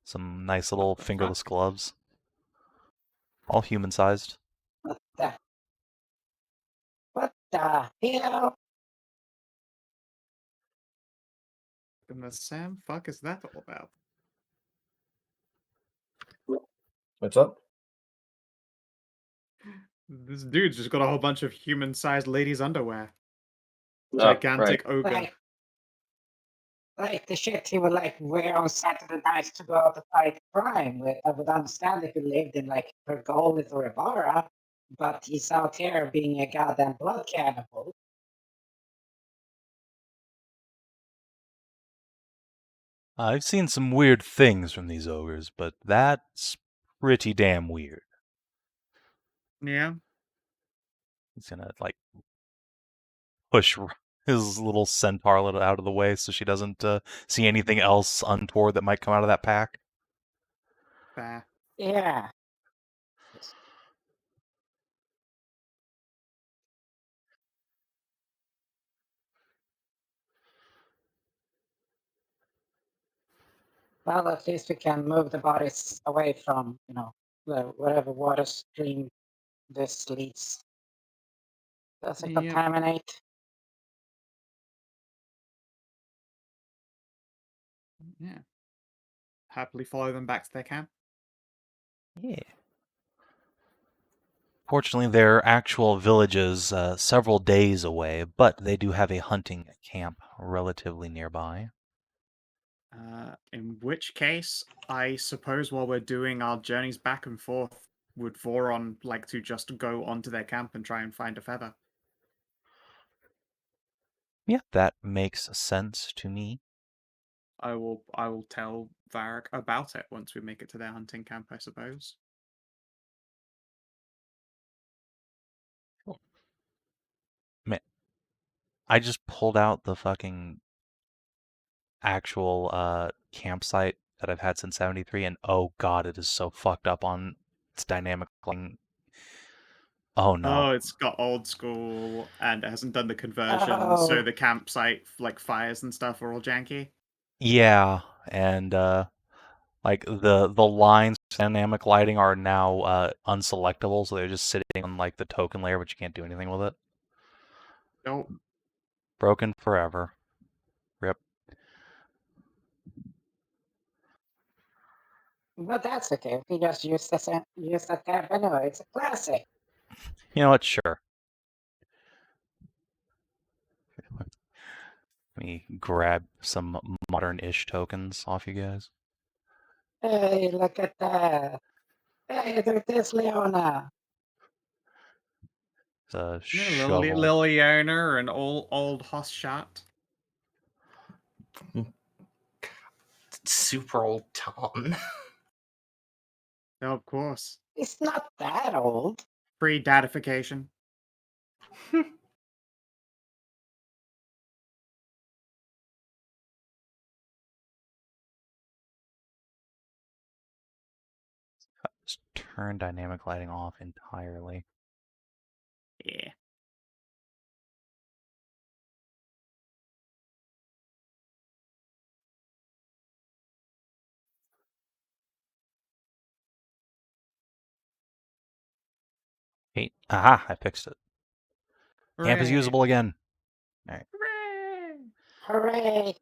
some nice little the fingerless gloves, all human-sized. What the hell? And the Sam fuck is that all about? What's up? This dude's just got a whole bunch of human-sized ladies' underwear. Oh, Gigantic ogre. Like the shit he would like wear on Saturday nights to go out to fight crime with. I would understand if he lived in like Pergolis or Ibarra, but he's out here being a goddamn blood cannibal. I've seen some weird things from these ogres, but that's pretty damn weird. Yeah. He's gonna like push his little centaur out of the way so she doesn't see anything else untoward that might come out of that pack. Fair. Yeah. Well, at least we can move the bodies away from, whatever water stream this leads. Does it Yep. contaminate? Yeah. Happily follow them back to their camp. Yeah. Fortunately, their actual village is several days away, but they do have a hunting camp relatively nearby. In which case, I suppose while we're doing our journeys back and forth, would Voron like to just go onto their camp and try and find a feather? Yeah, that makes sense to me. I will tell Varric about it once we make it to their hunting camp, I suppose. Man, I just pulled out the fucking actual campsite that I've had since '73, and oh god, it is so fucked up on its dynamic. Oh no. Oh, it's got old school and it hasn't done the conversion, so Oh. the campsite like fires and stuff are all janky. Yeah, and like the lines for dynamic lighting are now unselectable, so they're just sitting on like the token layer, but you can't do anything with it. Nope. Broken forever. Rip. But that's okay. We just use that camp anyway. It's a classic. You know what? Sure. Let me grab some modern-ish tokens off you guys. Hey, look at that. Hey, there it is, Leona. It's a Yeah, shovel. Liliana and old Hashat. Super old Tarn. Oh, of course. It's not that old. Pre-datification. Just turn dynamic lighting off entirely. Yeah. Hey, aha! I fixed it. Camp is Hooray. usable again. All right. Hooray! Hooray.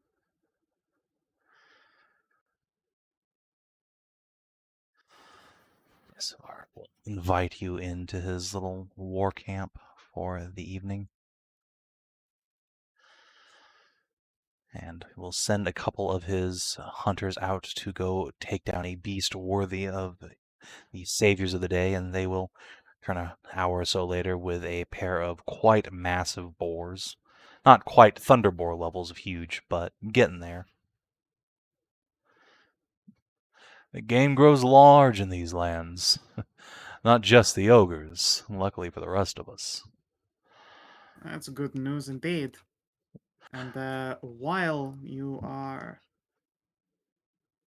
So we'll invite you into his little war camp for the evening. And we'll send a couple of his hunters out to go take down a beast worthy of the saviors of the day, and they will return an hour or so later with a pair of quite massive boars. Not quite thunder boar levels of huge, but getting there. The game grows large in these lands. Not just the ogres, luckily for the rest of us. That's good news indeed. And while you are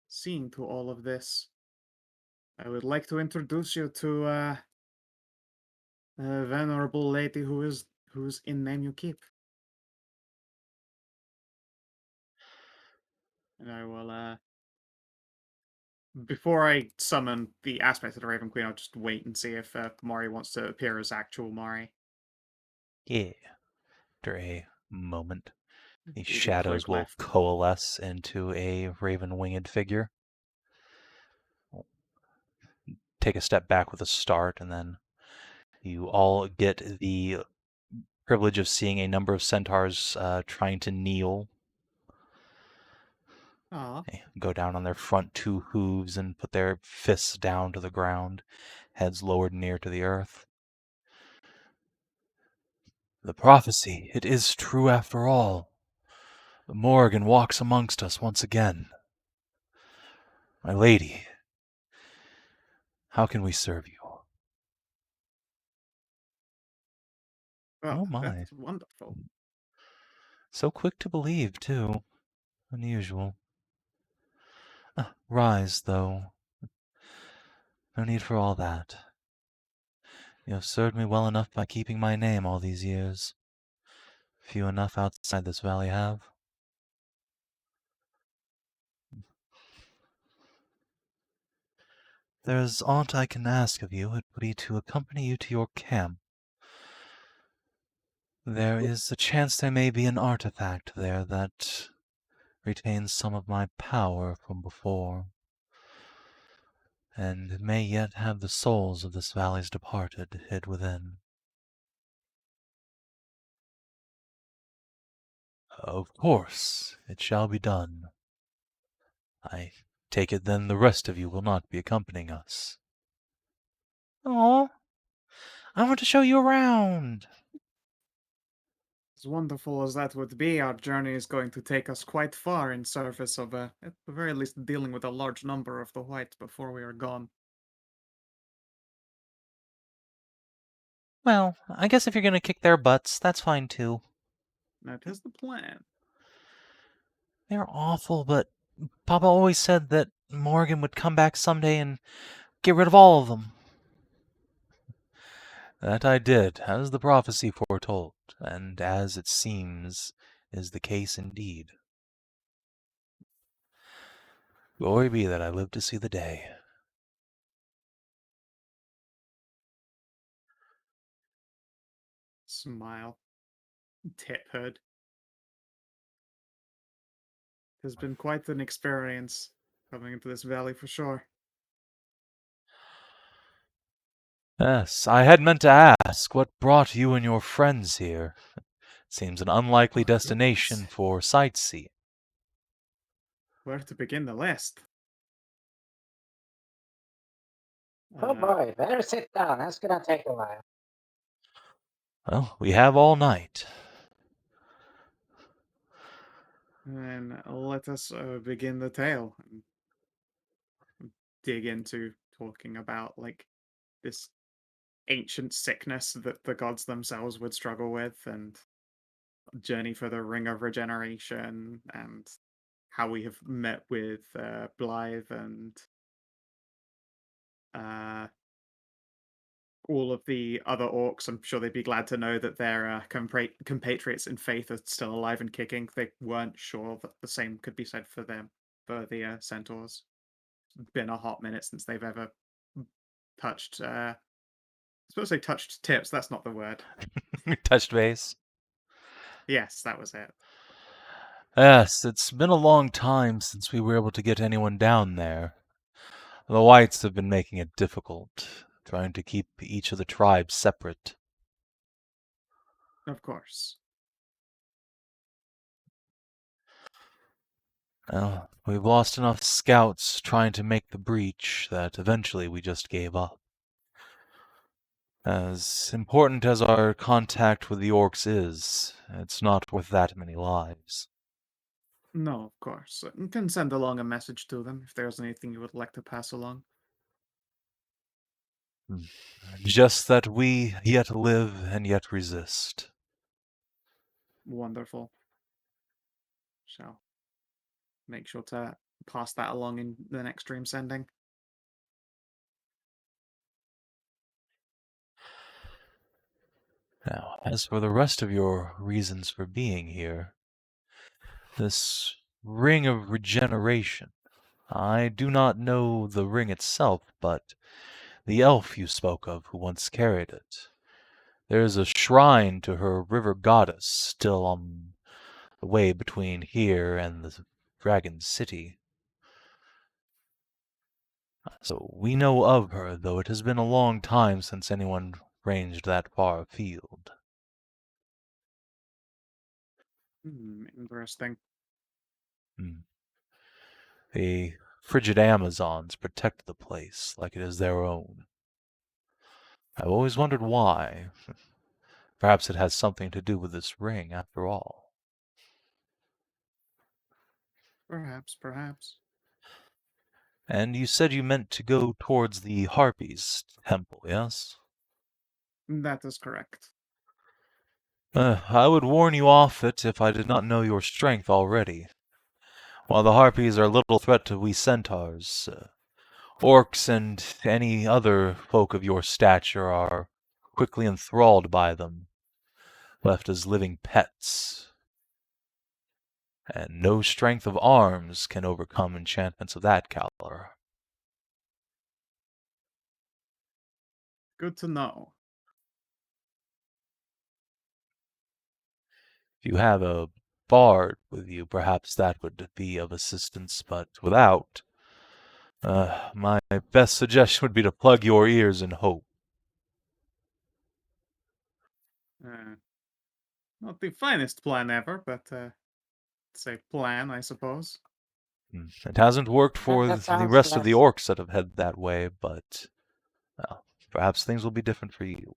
seeing to all of this, I would like to introduce you to a venerable lady whose in name you keep. And I will before I summon the aspect of the Raven Queen, I'll just wait and see if Mari wants to appear as actual Mari. Yeah. After a moment, the Even shadows click will left. coalesce into a raven-winged figure. Take a step back with a start, and then you all get the privilege of seeing a number of centaurs trying to kneel. Aw. They go down on their front two hooves and put their fists down to the ground, heads lowered near to the earth. The prophecy, it is true after all. The Morrigan walks amongst us once again. My lady, how can we serve you? Well, Oh my. that's wonderful. So quick to believe, too. Unusual. Rise, though. No need for all that. You have served me well enough by keeping my name all these years. Few enough outside this valley have. If there is aught I can ask of you, it would be to accompany you to your camp. There is a chance there may be an artifact there that retains some of my power from before, and it may yet have the souls of this valley's departed hid within. Of course, it shall be done. I take it then the rest of you will not be accompanying us. Oh, I want to show you around. As wonderful as that would be, our journey is going to take us quite far in service of, at the very least, dealing with a large number of the whites before we are gone. Well, I guess if you're going to kick their butts, that's fine too. That is the plan. They're awful, but Papa always said that Morgan would come back someday and get rid of all of them. That I did, as the prophecy foretold, and as it seems is the case indeed. Glory be that I lived to see the day. Smile. Tip hood. It has been quite an experience coming into this valley for sure. Yes, I had meant to ask what brought you and your friends here. Seems an unlikely Oh, destination goodness. for sightseeing. Where to begin the list? Oh boy, better sit down. That's gonna take a while. Well, we have all night. And let us begin the tale and dig into talking about like this ancient sickness that the gods themselves would struggle with, and journey for the Ring of Regeneration, and how we have met with Blythe and uh, all of the other orcs. I'm sure they'd be glad to know that their compatriots in faith are still alive and kicking. They weren't sure that the same could be said for them, for the centaurs. It's been a hot minute since they've ever touched. I suppose they touched tips. That's not the word. Touched base. Yes, that was it. Yes, it's been a long time since we were able to get anyone down there. The whites have been making it difficult, trying to keep each of the tribes separate. Of course. Well, we've lost enough scouts trying to make the breach that eventually we just gave up. As important as our contact with the orcs is, it's not worth that many lives. No, of course. You can send along a message to them if there's anything you would like to pass along. Just that we yet live and yet resist. Wonderful. Shall make sure to pass that along in the next stream sending. Now, as for the rest of your reasons for being here, this Ring of Regeneration, I do not know the ring itself, but the elf you spoke of who once carried it. There is a shrine to her river goddess still on the way between here and the Dragon City. So we know of her, though it has been a long time since anyone ranged that far afield. Interesting. The frigid Amazons protect the place like it is their own. I've always wondered why. Perhaps it has something to do with this ring, after all. Perhaps. And you said you meant to go towards the Harpies temple, yes? That is correct. I would warn you off it if I did not know your strength already. While the Harpies are little threat to we centaurs, orcs and any other folk of your stature are quickly enthralled by them, left as living pets. And no strength of arms can overcome enchantments of that caliber. Good to know. If you have a bard with you, perhaps that would be of assistance, but without, my best suggestion would be to plug your ears and hope. Not the finest plan ever, but it's a plan, I suppose. It hasn't worked for That the sounds rest of the less. orcs that have headed that way, but well, perhaps things will be different for you.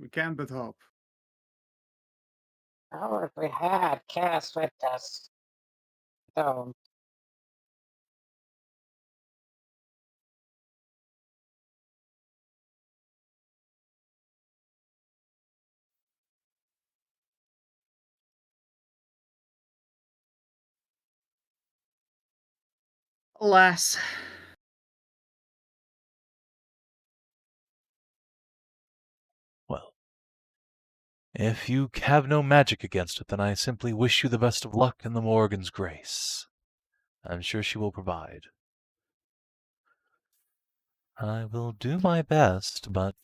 We can but hope. Oh, if we had Cass with us, don't. Alas. Well, if you have no magic against it, then I simply wish you the best of luck in the Morrigan's grace. I'm sure she will provide. I will do my best, but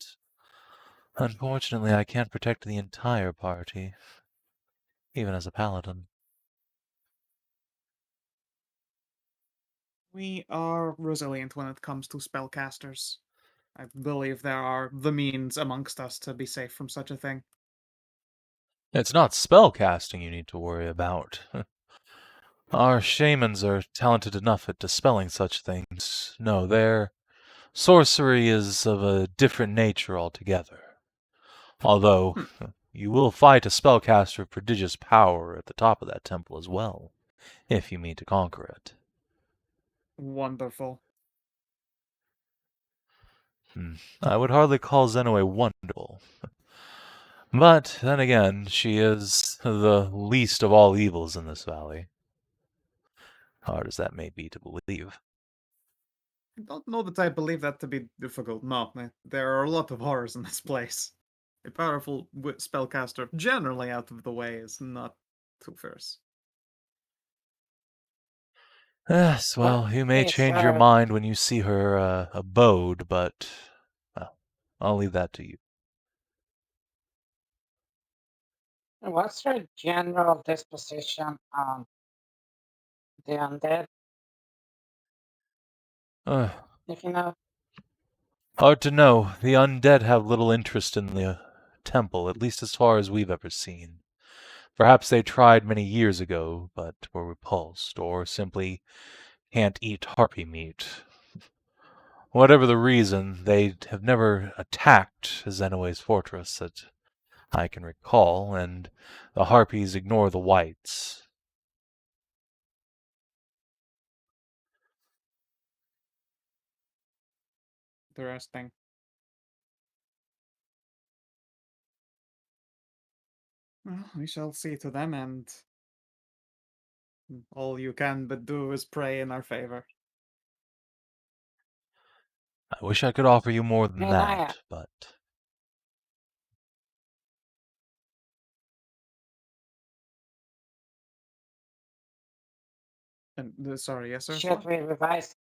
unfortunately I can't protect the entire party, even as a paladin. We are resilient when it comes to spellcasters. I believe there are the means amongst us to be safe from such a thing. It's not spellcasting you need to worry about. Our shamans are talented enough at dispelling such things. No, their sorcery is of a different nature altogether. Although, you will fight a spellcaster of prodigious power at the top of that temple as well, if you mean to conquer it. Wonderful. I would hardly call Zenoway wonderful. But, then again, she is the least of all evils in this valley. Hard as that may be to believe. I don't know that I believe that to be difficult. No, there are a lot of horrors in this place. A powerful spellcaster, generally out of the way, is not too fierce. Yes, well, you may change your mind when you see her abode, but, well, I'll leave that to you. What's her general disposition on the undead, if you know? Hard to know. The undead have little interest in the temple, at least as far as we've ever seen. Perhaps they tried many years ago, but were repulsed, or simply can't eat harpy meat. Whatever the reason, they have never attacked Zenoway's fortress that I can recall, and the harpies ignore the whites. Interesting. Well, we shall see to them, and all you can but do is pray in our favor. I wish I could offer you more than Nahia. that, but... And sorry, yes, sir. Should we revise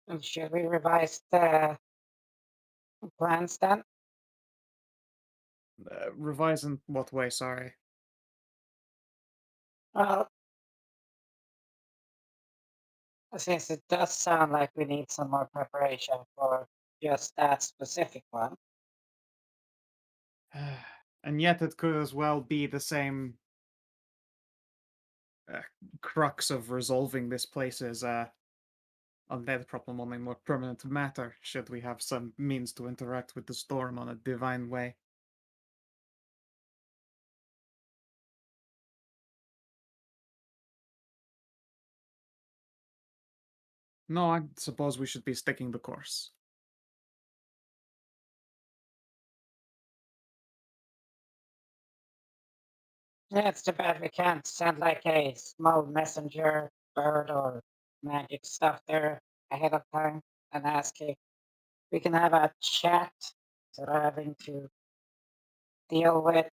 the plans then? Revise in what way? Sorry. Well, since it does sound like we need some more preparation for just that specific one. And yet it could as well be the same crux of resolving this place's undead problem on a more permanent matter, should we have some means to interact with the storm on a divine way. No, I suppose we should be sticking the course. Yeah, it's too bad we can't send like a small messenger bird or magic stuff there ahead of time and ask if we can have a chat instead of having to deal with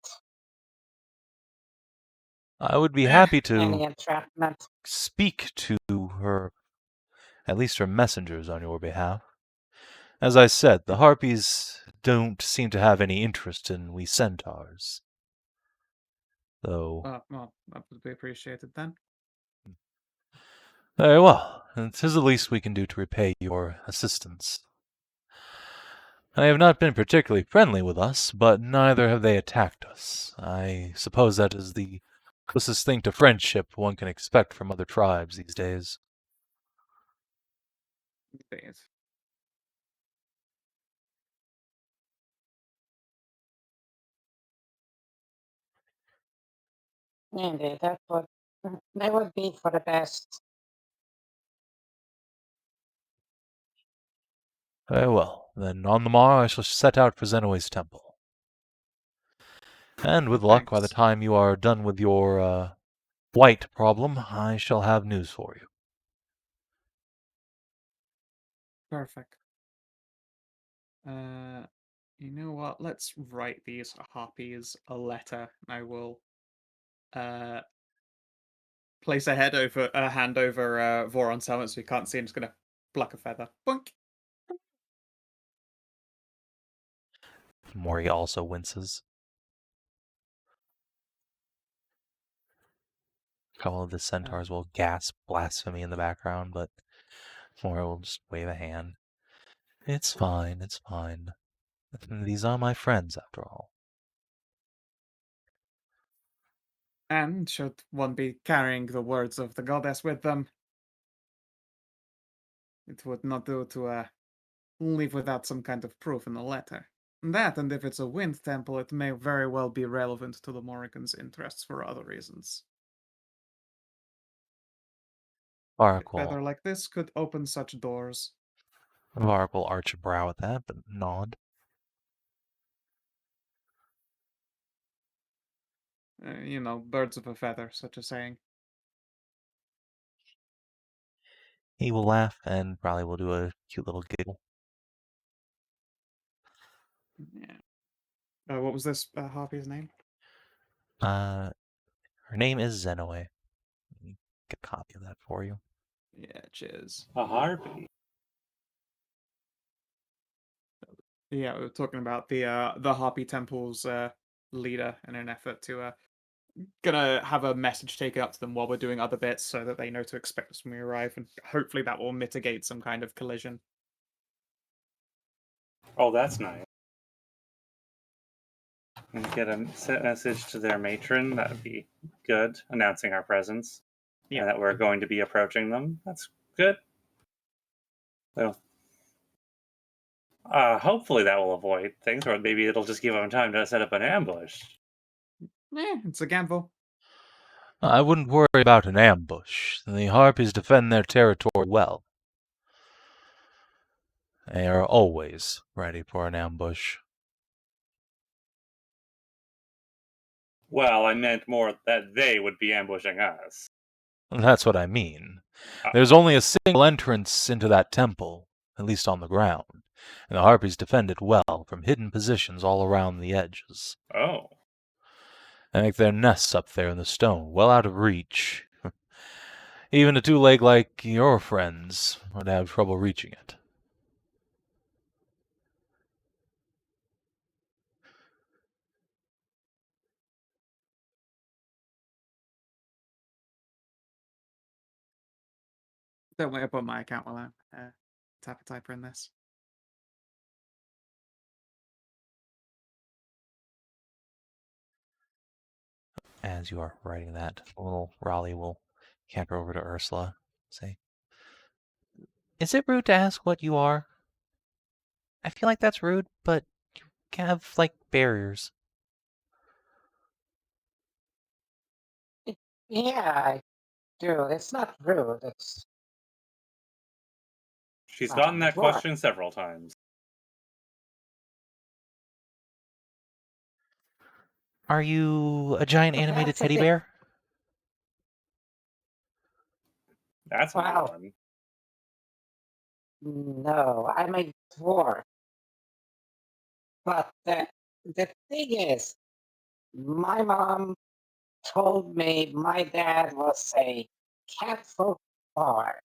I would be happy any to entrapment. speak to her, at least her messengers, on your behalf. As I said, the harpies don't seem to have any interest in we centaurs. Though... Well, that would be appreciated then. Very well. It is the least we can do to repay your assistance. They have not been particularly friendly with us, but neither have they attacked us. I suppose that is the closest thing to friendship one can expect from other tribes these days. Indeed. Indeed, that would be for the best. Very well. Then on the morrow I shall set out for Zenoway's temple. And with luck, by the Thanks. time you are done with your white problem, I shall have news for you. Perfect. You know what? Let's write these harpies a letter. I will place a hand over Voron's helmet so he can't see. I'm just gonna pluck a feather. Boink. Mori also winces. A couple of the centaurs will gasp blasphemy in the background, but Mori will just wave a hand. It's fine, it's fine. These are my friends, after all. And should one be carrying the words of the goddess with them, it would not do to leave without some kind of proof in the letter. That, and if it's a wind temple, it may very well be relevant to the Morrigan's interests for other reasons. A feather Varric like this could open such doors. will arch a brow at that, but nod. Birds of a feather, such a saying. He will laugh and probably will do a cute little giggle. Yeah. What was this harpy's name? Her name is Zenoe. Let me get a copy of that for you. Yeah, cheers. A harpy. Yeah, we were talking about the Harpy Temple's leader in an effort to gonna have a message taken up to them while we're doing other bits so that they know to expect us when we arrive, and hopefully that will mitigate some kind of collision. Oh, that's nice. And get a message to their matron. That would be good, announcing our presence. Yeah. And that we're going to be approaching them. That's good. So, hopefully that will avoid things, or maybe it'll just give them time to set up an ambush. It's a gamble. I wouldn't worry about an ambush. The Harpies defend their territory well. They are always ready for an ambush. Well, I meant more that they would be ambushing us. That's what I mean. There's only a single entrance into that temple, at least on the ground, and the Harpies defend it well from hidden positions all around the edges. Oh. They make their nests up there in the stone, well out of reach. Even a two-leg like your friends would have trouble reaching it. Don't wait up on my account while I'm tap a typer in this. As you are writing that, little Raleigh will canter over to Ursula, say, "Is it rude to ask what you are? I feel like that's rude, but you have, like, barriers." Yeah, I do. It's not rude. It's She's gotten that dwarf. question several times. Are you a giant But animated that's the teddy thing. bear? That's a new Wow. one. No, I'm a dwarf. But the thing is, my mom told me my dad was a catfolk bard.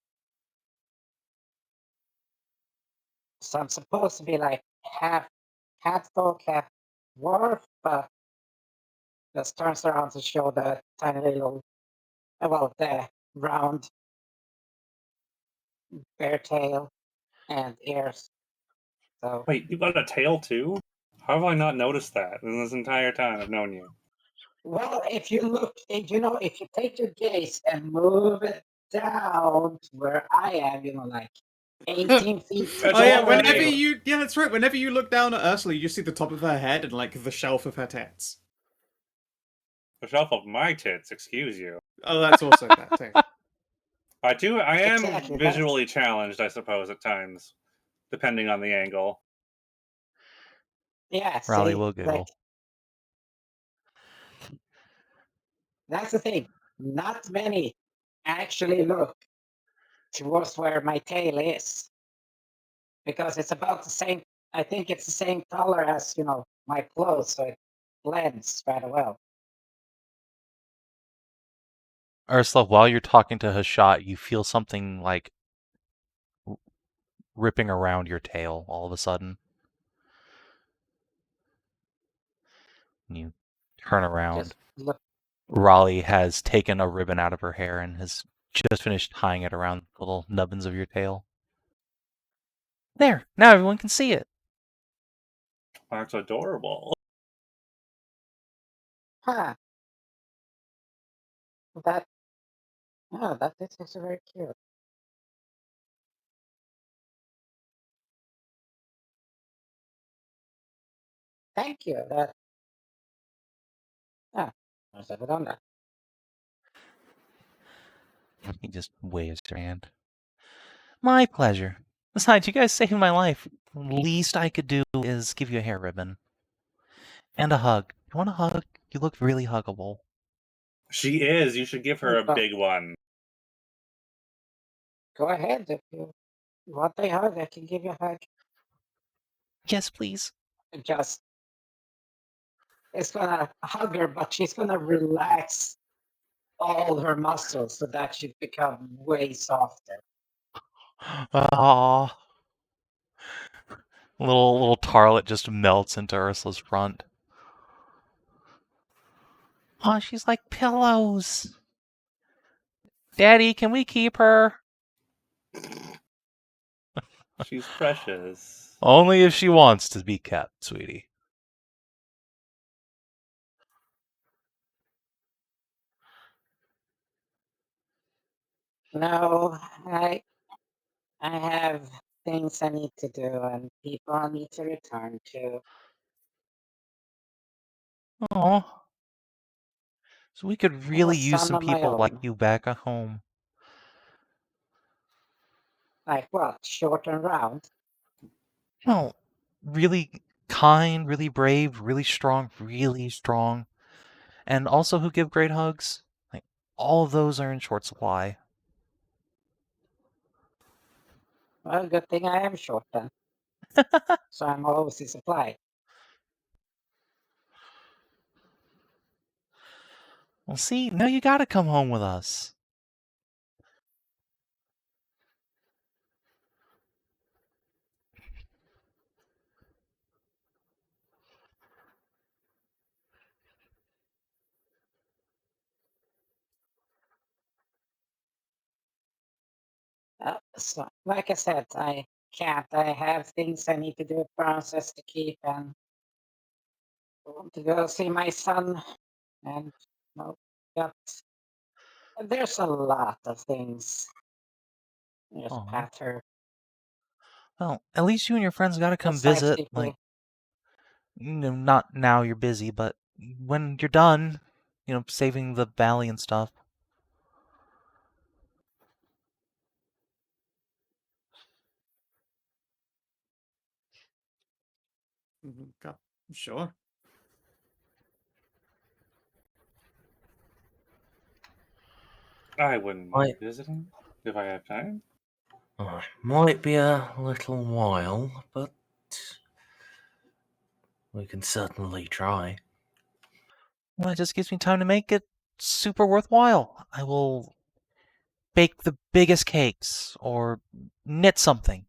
So I'm supposed to be like half catfolk, half dwarf, but just turns around to show the tiny little, the round bear tail and ears. So Wait, you got a tail too? How have I not noticed that in this entire time I've known you? well, if you look, if you take your gaze and move it down to where I am, like 18 feet. That's Oh yeah, all right. that's right. Whenever you look down at Ursula, you just see the top of her head and like the shelf of her tits. The shelf of my tits, excuse you. Oh, that's also that too. I am Exactly, visually challenged, I suppose, at times, depending on the angle. Yeah, Raleigh see, will giggle. That's the thing. Not many actually look towards where my tail is. Because it's about the same. I think it's the same color as my clothes, so it blends rather well. Ursula, while you're talking to Hashat, you feel something like ripping around your tail all of a sudden. You turn around. Just look. Raleigh has taken a ribbon out of her hair and has just finished tying it around the little nubbins of your tail. There! Now everyone can see it! That's adorable. Huh. That is very cute. Thank you. I've never done that. He just waves your hand. My pleasure. Besides, you guys saved my life. The least I could do is give you a hair ribbon. And a hug. You want a hug? You look really huggable. She is. You should give her a Well, big one. Go ahead. If you want a hug, I can give you a hug. Yes, please. Just, it's gonna hug her, but she's gonna relax all her muscles so that she become way softer. Aww. Little Tarlet just melts into Ursula's front. Aw, she's like pillows. Daddy, can we keep her? She's precious. Only if she wants to be kept, sweetie. No, I have things I need to do and people I need to return to. Aw. So we could I'm really a use son some of my people like own. you back at home. Like what? Short and round? No, really kind, really brave, really strong, and also who give great hugs. Like, all of those are in short supply. Well, good thing I am short then. So I'm always in supply. Well, see, now you gotta come home with us. So, like I said, I can't. I have things I need to do, process to keep, and I want to go see my son. And well, got there's a lot of things. Just Aw. pat her. Well, at least you and your friends gotta come Besides visit. people, Like, not now you're busy, but when you're done, saving the valley and stuff. God, sure. I wouldn't mind visiting if I have time. Might be a little while, but we can certainly try. Well, it just gives me time to make it super worthwhile. I will bake the biggest cakes or knit something.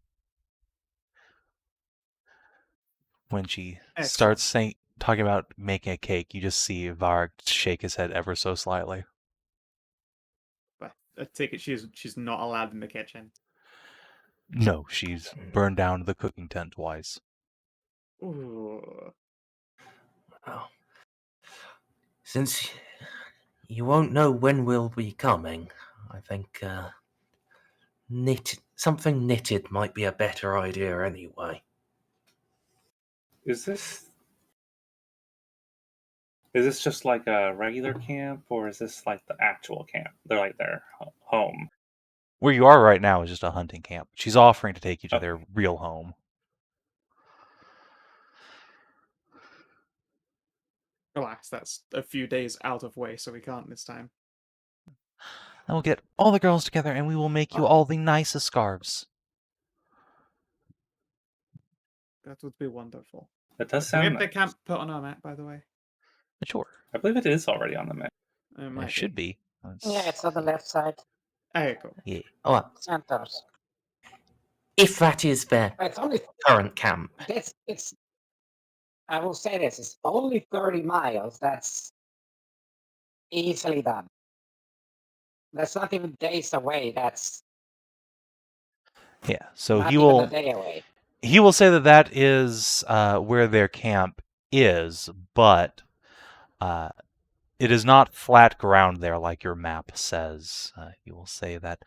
When she Excellent. starts talking about making a cake, you just see Varg shake his head ever so slightly. But I take it she's not allowed in the kitchen. No, she's burned down the cooking tent twice. Ooh. Well, since you won't know when we'll be coming, I think something knitted might be a better idea anyway. Is this just like a regular camp, or is this like the actual camp? They're like their home. Where you are right now is just a hunting camp. She's offering to take you to Okay. their real home. Alas, that's a few days out of way, so we can't this time. I will get all the girls together and we will make you all the nicest scarves. That would be wonderful. That does We sound have nice. the camp put on our map, by the way. Sure. I believe it is already on the map. It might It should be. Yeah, it's on the left side. Okay, cool. Yeah. Oh, Centers. if that is their It's only current camp, it's. I will say this: it's only 30 miles. That's easily done. That's not even days away. That's Yeah. So not he even a will day away. say that that is where their camp is, but it is not flat ground there like your map says. He will say that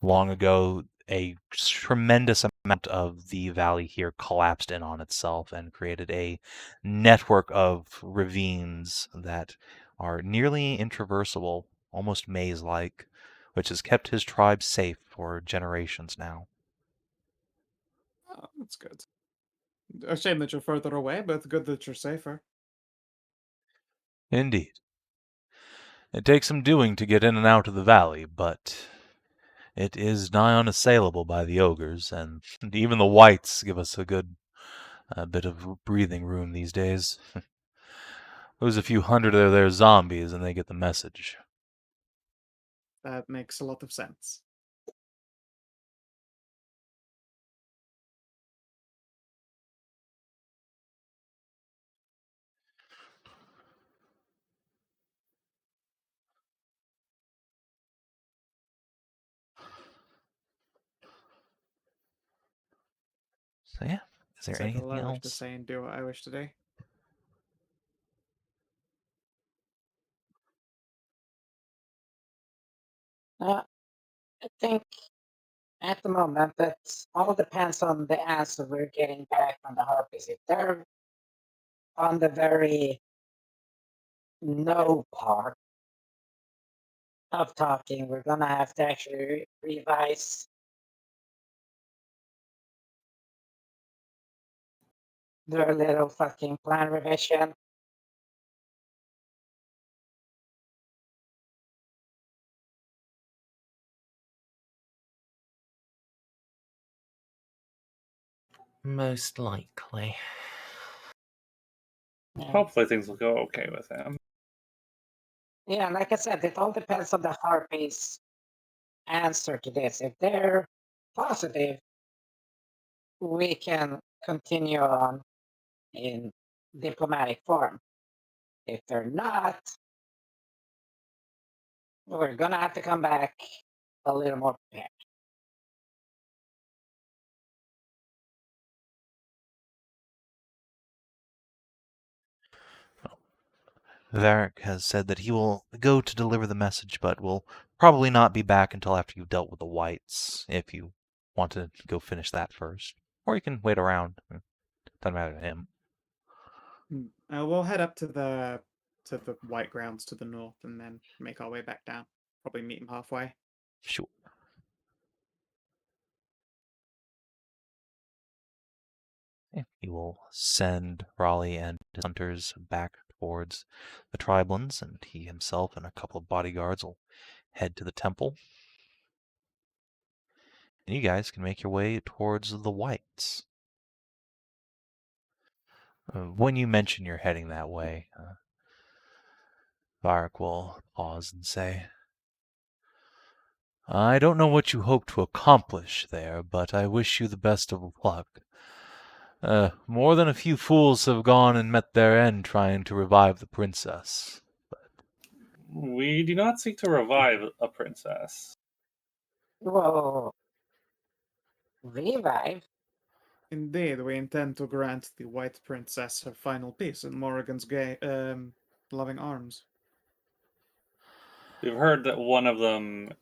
long ago a tremendous amount of the valley here collapsed in on itself and created a network of ravines that are nearly intraversable, almost maze-like, which has kept his tribe safe for generations now. Oh, that's good. A shame that you're further away, but good that you're safer. Indeed. It takes some doing to get in and out of the valley, but it is nigh unassailable by the ogres, and even the whites give us a good bit of breathing room these days. Lose a few hundred of their zombies and they get the message. That makes a lot of sense. So yeah, is there Say all anything I wish to else? say and do what I wish to do. I think at the moment that all depends on the answer we're getting back from the harpies. If they're on the very no part of talking, we're gonna have to actually revise their little fucking plan revision. most likely. Yeah. Hopefully things will go okay with him. Yeah, like I said, it all depends on the harpies' answer to this. If they're positive, we can continue on in diplomatic form. If they're not, we're gonna have to come back a little more prepared. Varric has said that he will go to deliver the message, but will probably not be back until after you've dealt with the whites, if you want to go finish that first. Or you can wait around. Doesn't matter to him. We'll head up to the white grounds to the north and then make our way back down. Probably meet him halfway. Sure. He will send Raleigh and his hunters back towards the Tribelands, and he himself and a couple of bodyguards will head to the temple. And you guys can make your way towards the whites. When you mention you're heading that way, Varric will pause and say, I don't know what you hope to accomplish there, but I wish you the best of luck. More than a few fools have gone and met their end trying to revive the princess. We do not seek to revive a princess. Whoa. Revive? Indeed, we intend to grant the White Princess her final piece in Morrigan's loving arms. We've heard that one of them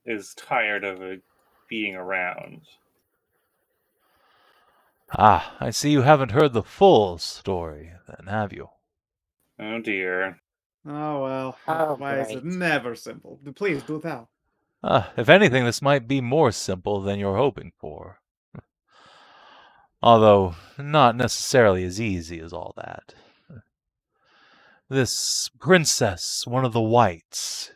is tired of being around. Ah, I see you haven't heard the full story, then, have you? Oh dear. Oh well, Oh, why is it great. never simple? Please do tell. If anything, this might be more simple than you're hoping for. Although, not necessarily as easy as all that. This princess, one of the whites.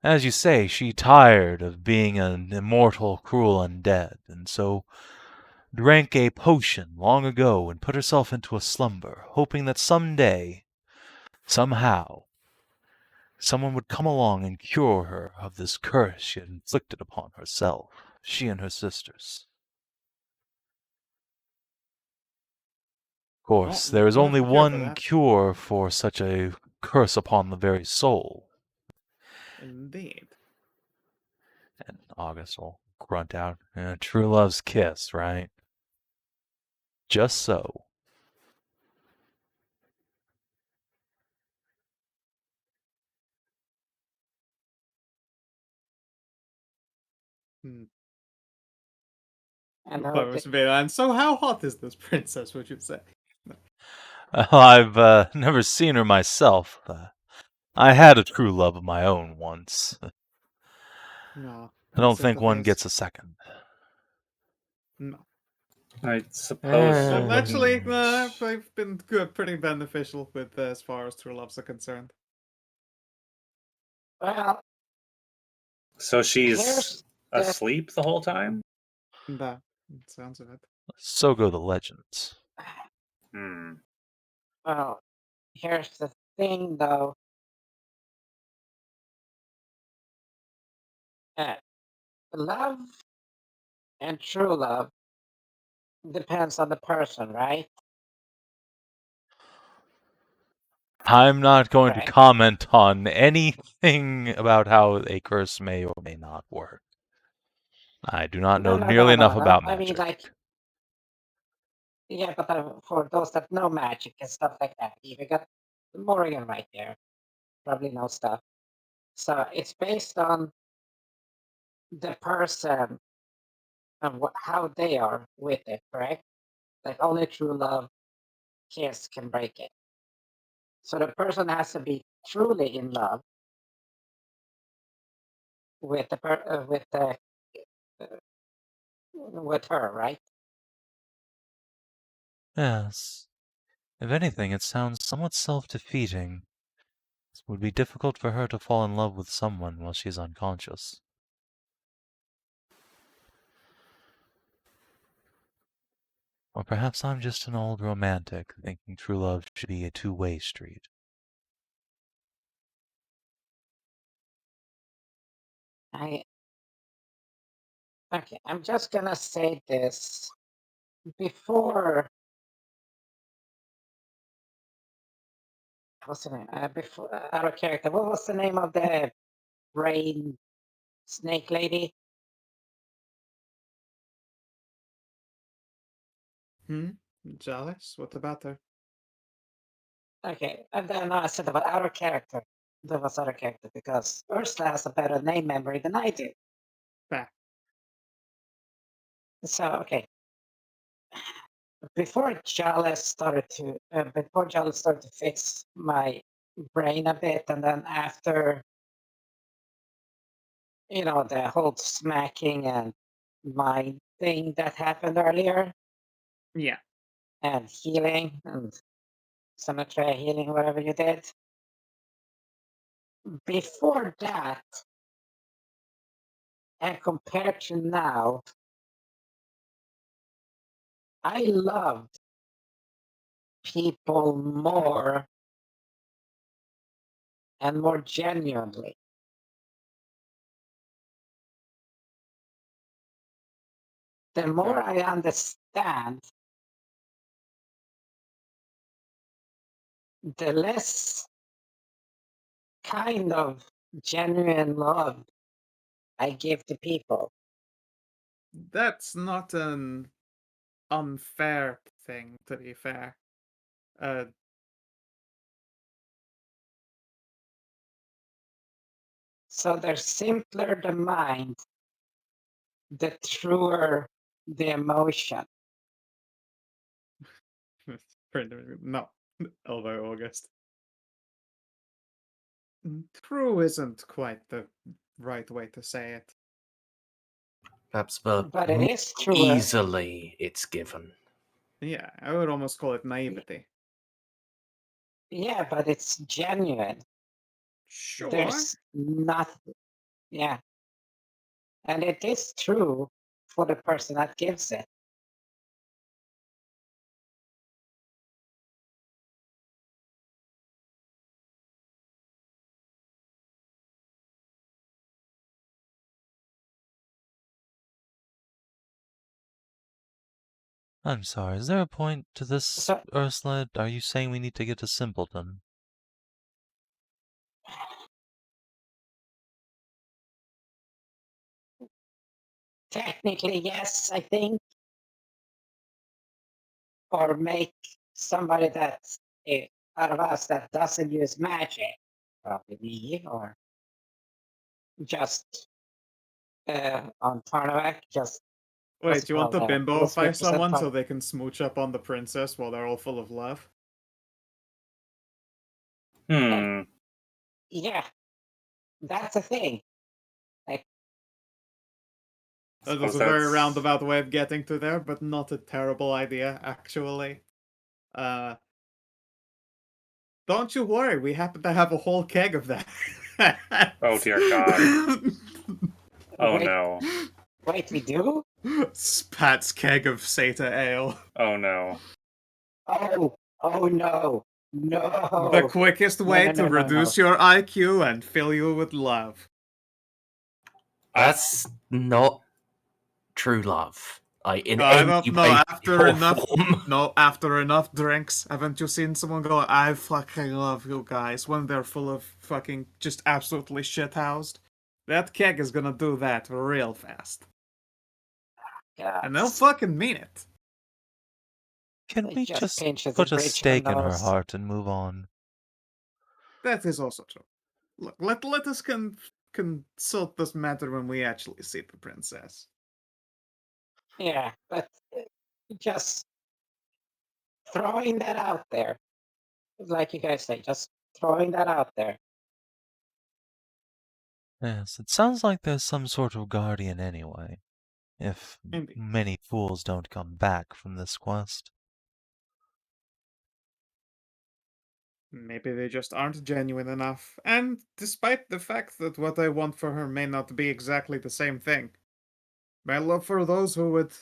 As you say, she tired of being an immortal, cruel undead, and so drank a potion long ago and put herself into a slumber, hoping that someday, somehow, someone would come along and cure her of this curse she had inflicted upon herself, she and her sisters. Of course, there is we'll only have to care for one that. cure for such a curse upon the very soul. Indeed. And August will grunt out, true love's kiss, right? Just so. Hmm. And And so how hot is this princess, would you say? I've never seen her myself. I had a true love of my own once. No. I don't think one gets a second. No. I suppose it wouldn't. Actually, I've been pretty beneficial with as far as true loves are concerned. well, So she's here's the asleep the whole time? That sounds of it. So go the legends. Hmm. well, here's the thing, though. Love and true love depends on the person, right? I'm not going to Right. comment on anything about how a curse may or may not work. I do not know nearly enough about I mean, magic. like, yeah, but for those that know magic and stuff like that, you got Morrigan right there, probably knows stuff. So it's based on the person and how they are with it, correct? Like only true love kiss can break it. So the person has to be truly in love with with her, right? Yes. If anything, it sounds somewhat self-defeating. It would be difficult for her to fall in love with someone while she's unconscious. Or perhaps I'm just an old romantic, thinking true love should be a two-way street. Okay, I'm just gonna say this before. What's the name? Before out of character. What was the name of the brain snake lady? Jealous? What about her? Okay, and then I said about out of character. There was out of character because Ursula has a better name memory than I do. Bah. So okay, before Jealous started to fix my brain a bit, and then after the whole smacking and mind thing that happened earlier, Yeah. and healing and cemetery healing, whatever you did. Before that, and compared to now, I loved people more and more genuinely. The more I understand, the less kind of genuine love I give to people. That's not an unfair thing, to be fair. So the simpler the mind, the truer the emotion. No. Although August. True isn't quite the right way to say it. Perhaps the But it more is truer. easily it's given. Yeah, I would almost call it naivety. Yeah, but it's genuine. Sure. There's nothing. Yeah. And it is true for the person that gives it. I'm sorry, is there a point to this, So- Ursula? Are you saying we need to get to Simpleton? Technically, yes, I think. Or make somebody that's out of us that doesn't use magic, probably me, or just on Tarnavak, just Wait, do you want to What's it called, bimboify 3% someone so time. they can smooch up on the princess while they're all full of love? Hmm. Yeah, that's a thing. Like, That Suppose was a very that's- roundabout way of getting to there, but not a terrible idea, actually. Don't you worry, we happen to have a whole keg of that. Oh, dear God. Oh wait, no. wait, we do? Spat's keg of Sata ale. Oh no. Oh no, no. The quickest way no, to no, reduce your IQ and fill you with love. That's not true love. In I any don't know, way after or enough form. No, after enough drinks, haven't you seen someone go, I fucking love you guys, when they're full of fucking just absolutely shithoused? That keg is gonna do that real fast. God. And they'll fucking mean it. Can It we just just pinches put the a bridge stake in her nose. heart and move on? That is also true. Look, let us consult this matter when we actually see the princess. Yeah, but just throwing that out there. Like you guys say, just throwing that out there. Yes, it sounds like there's some sort of guardian anyway. If Indeed. many fools don't come back from this quest. Maybe they just aren't genuine enough. And despite the fact that what I want for her may not be exactly the same thing, my love for those who would,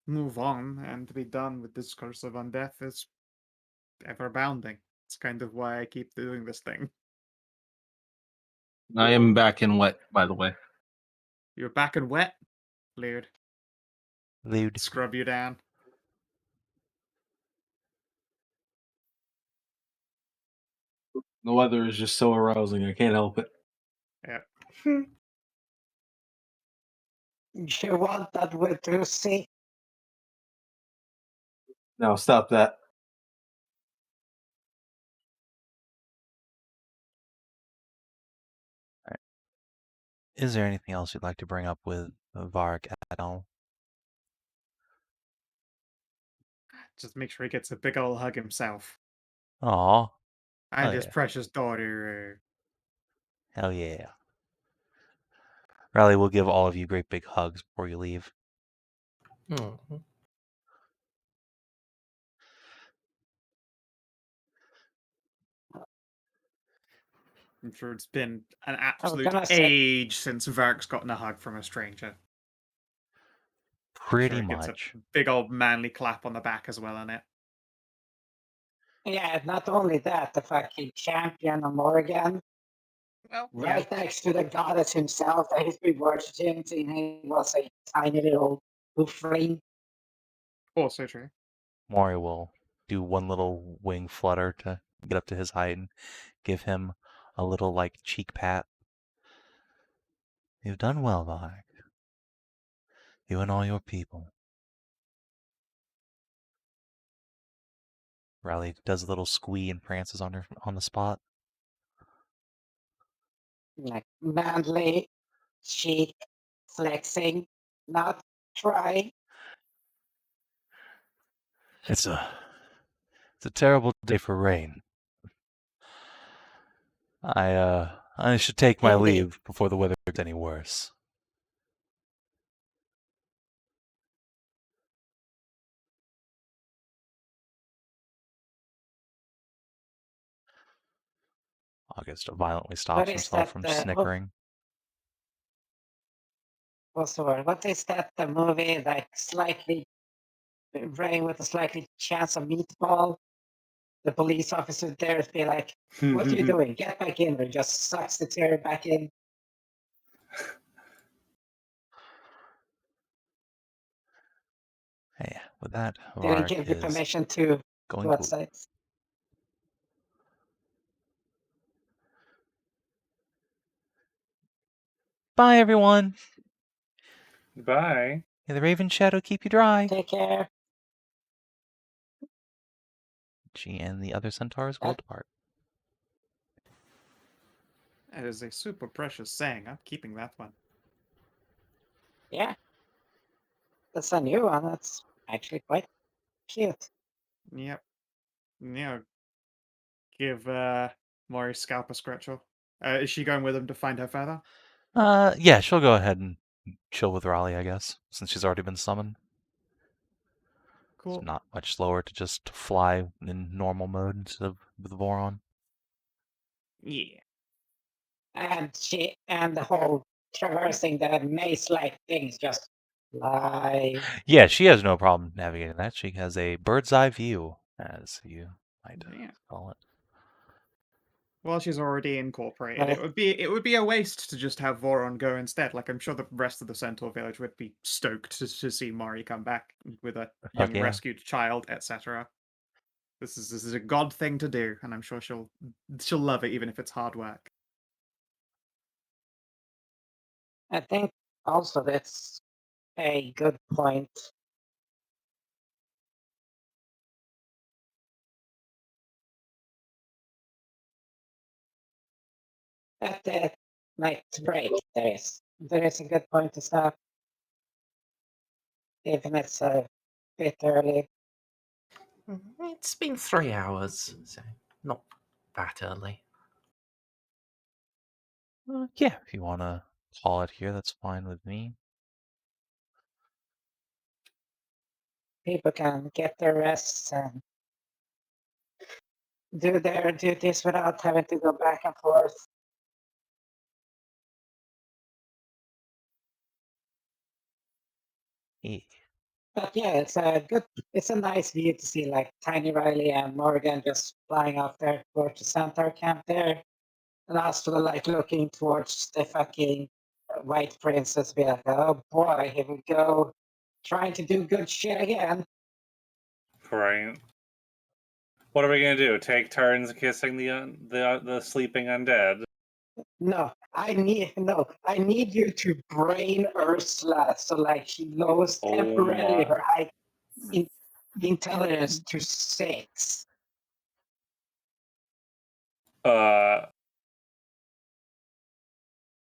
move on and be done with this curse of undeath is ever bounding. It's kind of why I keep doing this thing. I am back in wet, by the way. You're back and wet, Laird. Lewd. Scrub you down. The weather is just so arousing. I can't help it. Yeah. You want that with Lucy? Now stop that. Is there anything else you'd like to bring up with Varg at all? Just make sure he gets a big old hug himself. Aw, And Oh, his yeah. precious daughter. hell yeah. Riley will give all of you great big hugs before you leave. Mhm. I'm sure it's been an I was absolute gonna say, age since Varg's gotten a hug from a stranger. Pretty Sure, he gets much. a big old manly clap on the back as well, in it. yeah, not only that, the fucking champion of Morrigan, Well, right next to the goddess himself, that he's been worshipping, he was a tiny little hoofling. also true. Mori will do one little wing flutter to get up to his height and give him a little, like, cheek pat. You've done well, Varg. You and all your people. Riley does a little squee and prances on the spot. Like manly, cheek flexing, not trying. It's a terrible day for rain. I should take my Indeed. leave before the weather gets any worse. August violently stops is himself that, from what- snickering. What's the word? What is that? The movie like slightly rain with a slightly chance of meatball. The police officer there is be like, "What are you doing? Get back in!" Or just sucks the chair back in. With that, Did he Varric give you is permission to going go poop. outside? Bye, everyone. Bye. May the Raven Shadow keep you dry. Take care. She and the other centaurs will depart. That is a super precious saying. I'm keeping that one. Yeah. That's a new one. That's actually quite cute. Yep. Yeah. Give Maury scalp a scratchel. Is she going with him to find her father? Yeah, she'll go ahead and chill with Raleigh, I guess, since she's already been summoned. Cool. It's not much slower to just fly in normal mode instead of with Voron. Yeah. And the whole traversing the maze-like things just fly. Yeah, she has no problem navigating that. She has a bird's eye view, as you might Yeah. call it. Well, she's already incorporated. Right. It would be a waste to just have Voron go instead. Like I'm sure the rest of the Centaur village would be stoked to see Maury come back with a young yeah. rescued child, etc. This is a god thing to do, and I'm sure she'll love it, even if it's hard work. I think also that's a good point. At the night break, there is a good point to stop, even if it's a bit early. It's been 3 hours, so not that early. Yeah, if you want to call it here, that's fine with me. People can get their rests and do their duties without having to go back and forth. Yeah. But yeah, it's a nice view to see like Tiny Riley and Morgan just flying off there towards the Centaur camp there. And Astral like looking towards the fucking White Princess, be like, oh boy, here we go. Trying to do good shit again. Right. What are we gonna do? Take turns kissing the sleeping undead? No, I need you to brain Ursula so like she lowers Oh temporarily my. her intelligence to 6. No,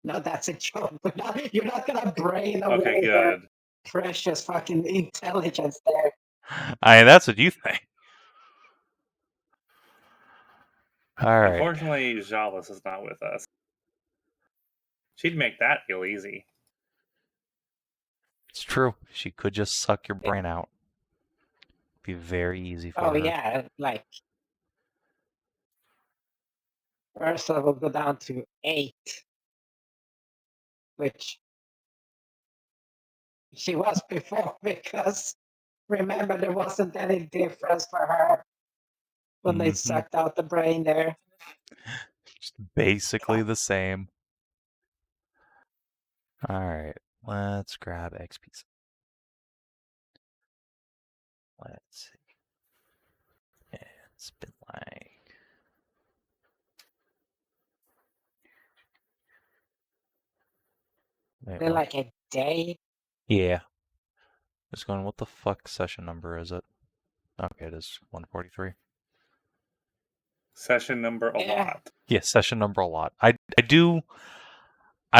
that's a joke. But you're not gonna brain away Okay, her good. precious fucking intelligence there. That's what you think. All right. Unfortunately, Jalis is not with us. She'd make that feel easy. It's true. She could just suck your brain out. Be very easy for Oh her. yeah, like Ursula will go down to 8, which she was before because remember there wasn't any difference for her when they sucked out the brain there. Just basically the same. All right, let's grab XP. Let's see. It's been like... Wait, They're what? like a day. Yeah. Just going, what the fuck session number is it? Okay, it is 143. Session number a lot. Yeah, session number a lot. I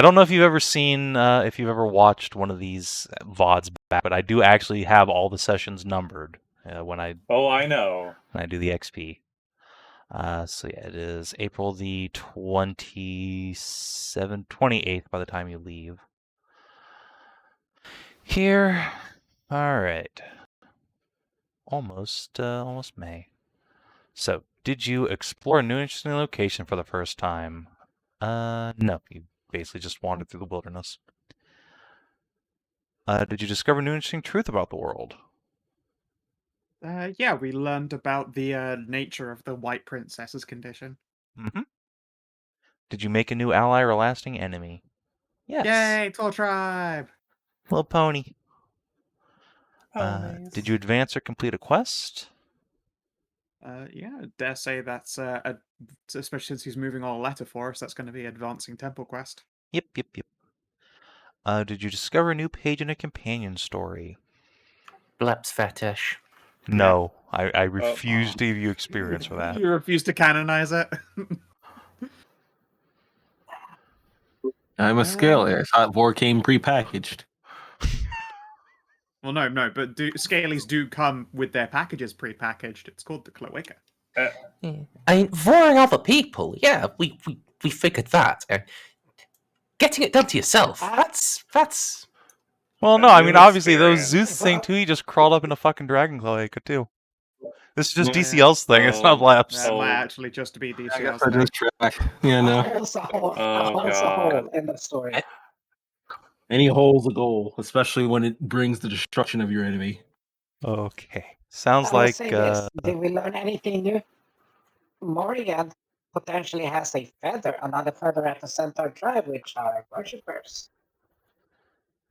don't know if you've ever seen, if you've ever watched one of these VODs back, but I do actually have all the sessions numbered when I... Oh, I know. When I do the XP. So yeah, it is April the 28th by the time you leave. Here, all right. Almost May. So, did you explore a new interesting location for the first time? No. You basically just wandered through the wilderness. Did you discover new interesting truth about the world? Yeah, we learned about the nature of the White Princess's condition. Mm-hmm. Did you make a new ally or lasting enemy? Yes. Yay, Toll Tribe! Little pony. Did you advance or complete a quest? Yeah, I dare say that's especially since he's moving on a letter for us. That's going to be advancing temple quest. Yep. Did you discover a new page in a companion story? Blep's fetish. No, I refuse to give you experience for that. You refuse to canonize it. I'm a scaler. I thought Vor came prepackaged. Well, no, but Scalies do come with their packages prepackaged. It's called the Cloaca. Yeah. I mean, voring other people. Yeah, we figured that. Getting it done to yourself. That's. Well, no, I mean, obviously, those Zeus thing too, he just crawled up in a fucking dragon cloaca too. This is just DCL's thing, it's not Blep's. That might actually just be DCL's I guess I thing. just track. Yeah, no. In the story. Any hole's a goal, especially when it brings the destruction of your enemy. Okay. Sounds I will like... say this. Did we learn anything new? Morrigan potentially has a feather, another feather at the Centaur tribe, which are worshippers.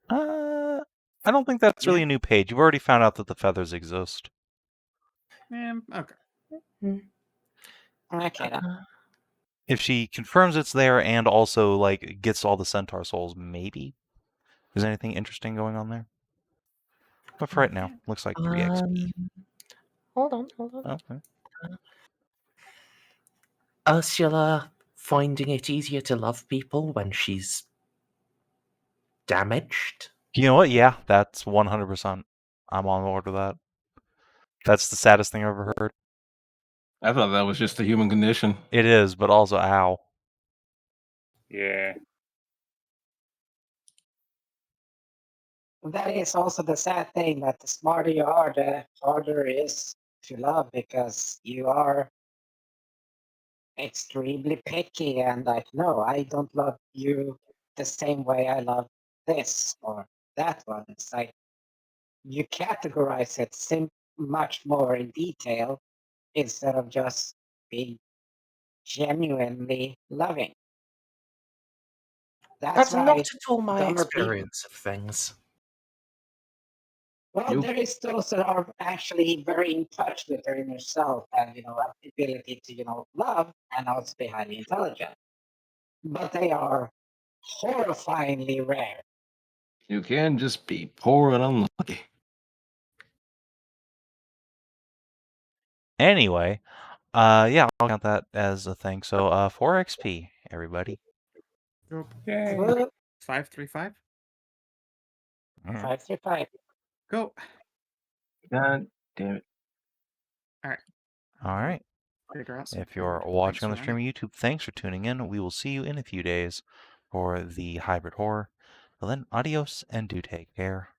I don't think that's really a new page. You've already found out that the feathers exist. Okay. Okay. If she confirms it's there and also, like, gets all the Centaur souls, maybe? Is anything interesting going on there? But for right now, looks like 3 XP. Hold on. Okay. Ursula finding it easier to love people when she's damaged. You know what? Yeah, that's 100%. I'm on board with that. That's the saddest thing I've ever heard. I thought that was just a human condition. It is, but also ow. Yeah. That is also the sad thing, that the smarter you are, the harder it is to love, because you are extremely picky and like, no, I don't love you the same way I love this or that one. It's like you categorize it much more in detail instead of just being genuinely loving. That's why not at all my dumber experience of things. Well, Nope. there is those that are actually very in touch with their inner self and, have the ability to, love and also be highly intelligent. But they are horrifyingly rare. You can just be poor and unlucky. Anyway, yeah, I'll count that as a thing. So, 4 XP, everybody. Yay. 535. 535. Go. God damn it. All right. Figure out some If you're food. watching on the Thanks for stream on YouTube, thanks for tuning in. We will see you in a few days for the hybrid horror. Well then, adios and do take care.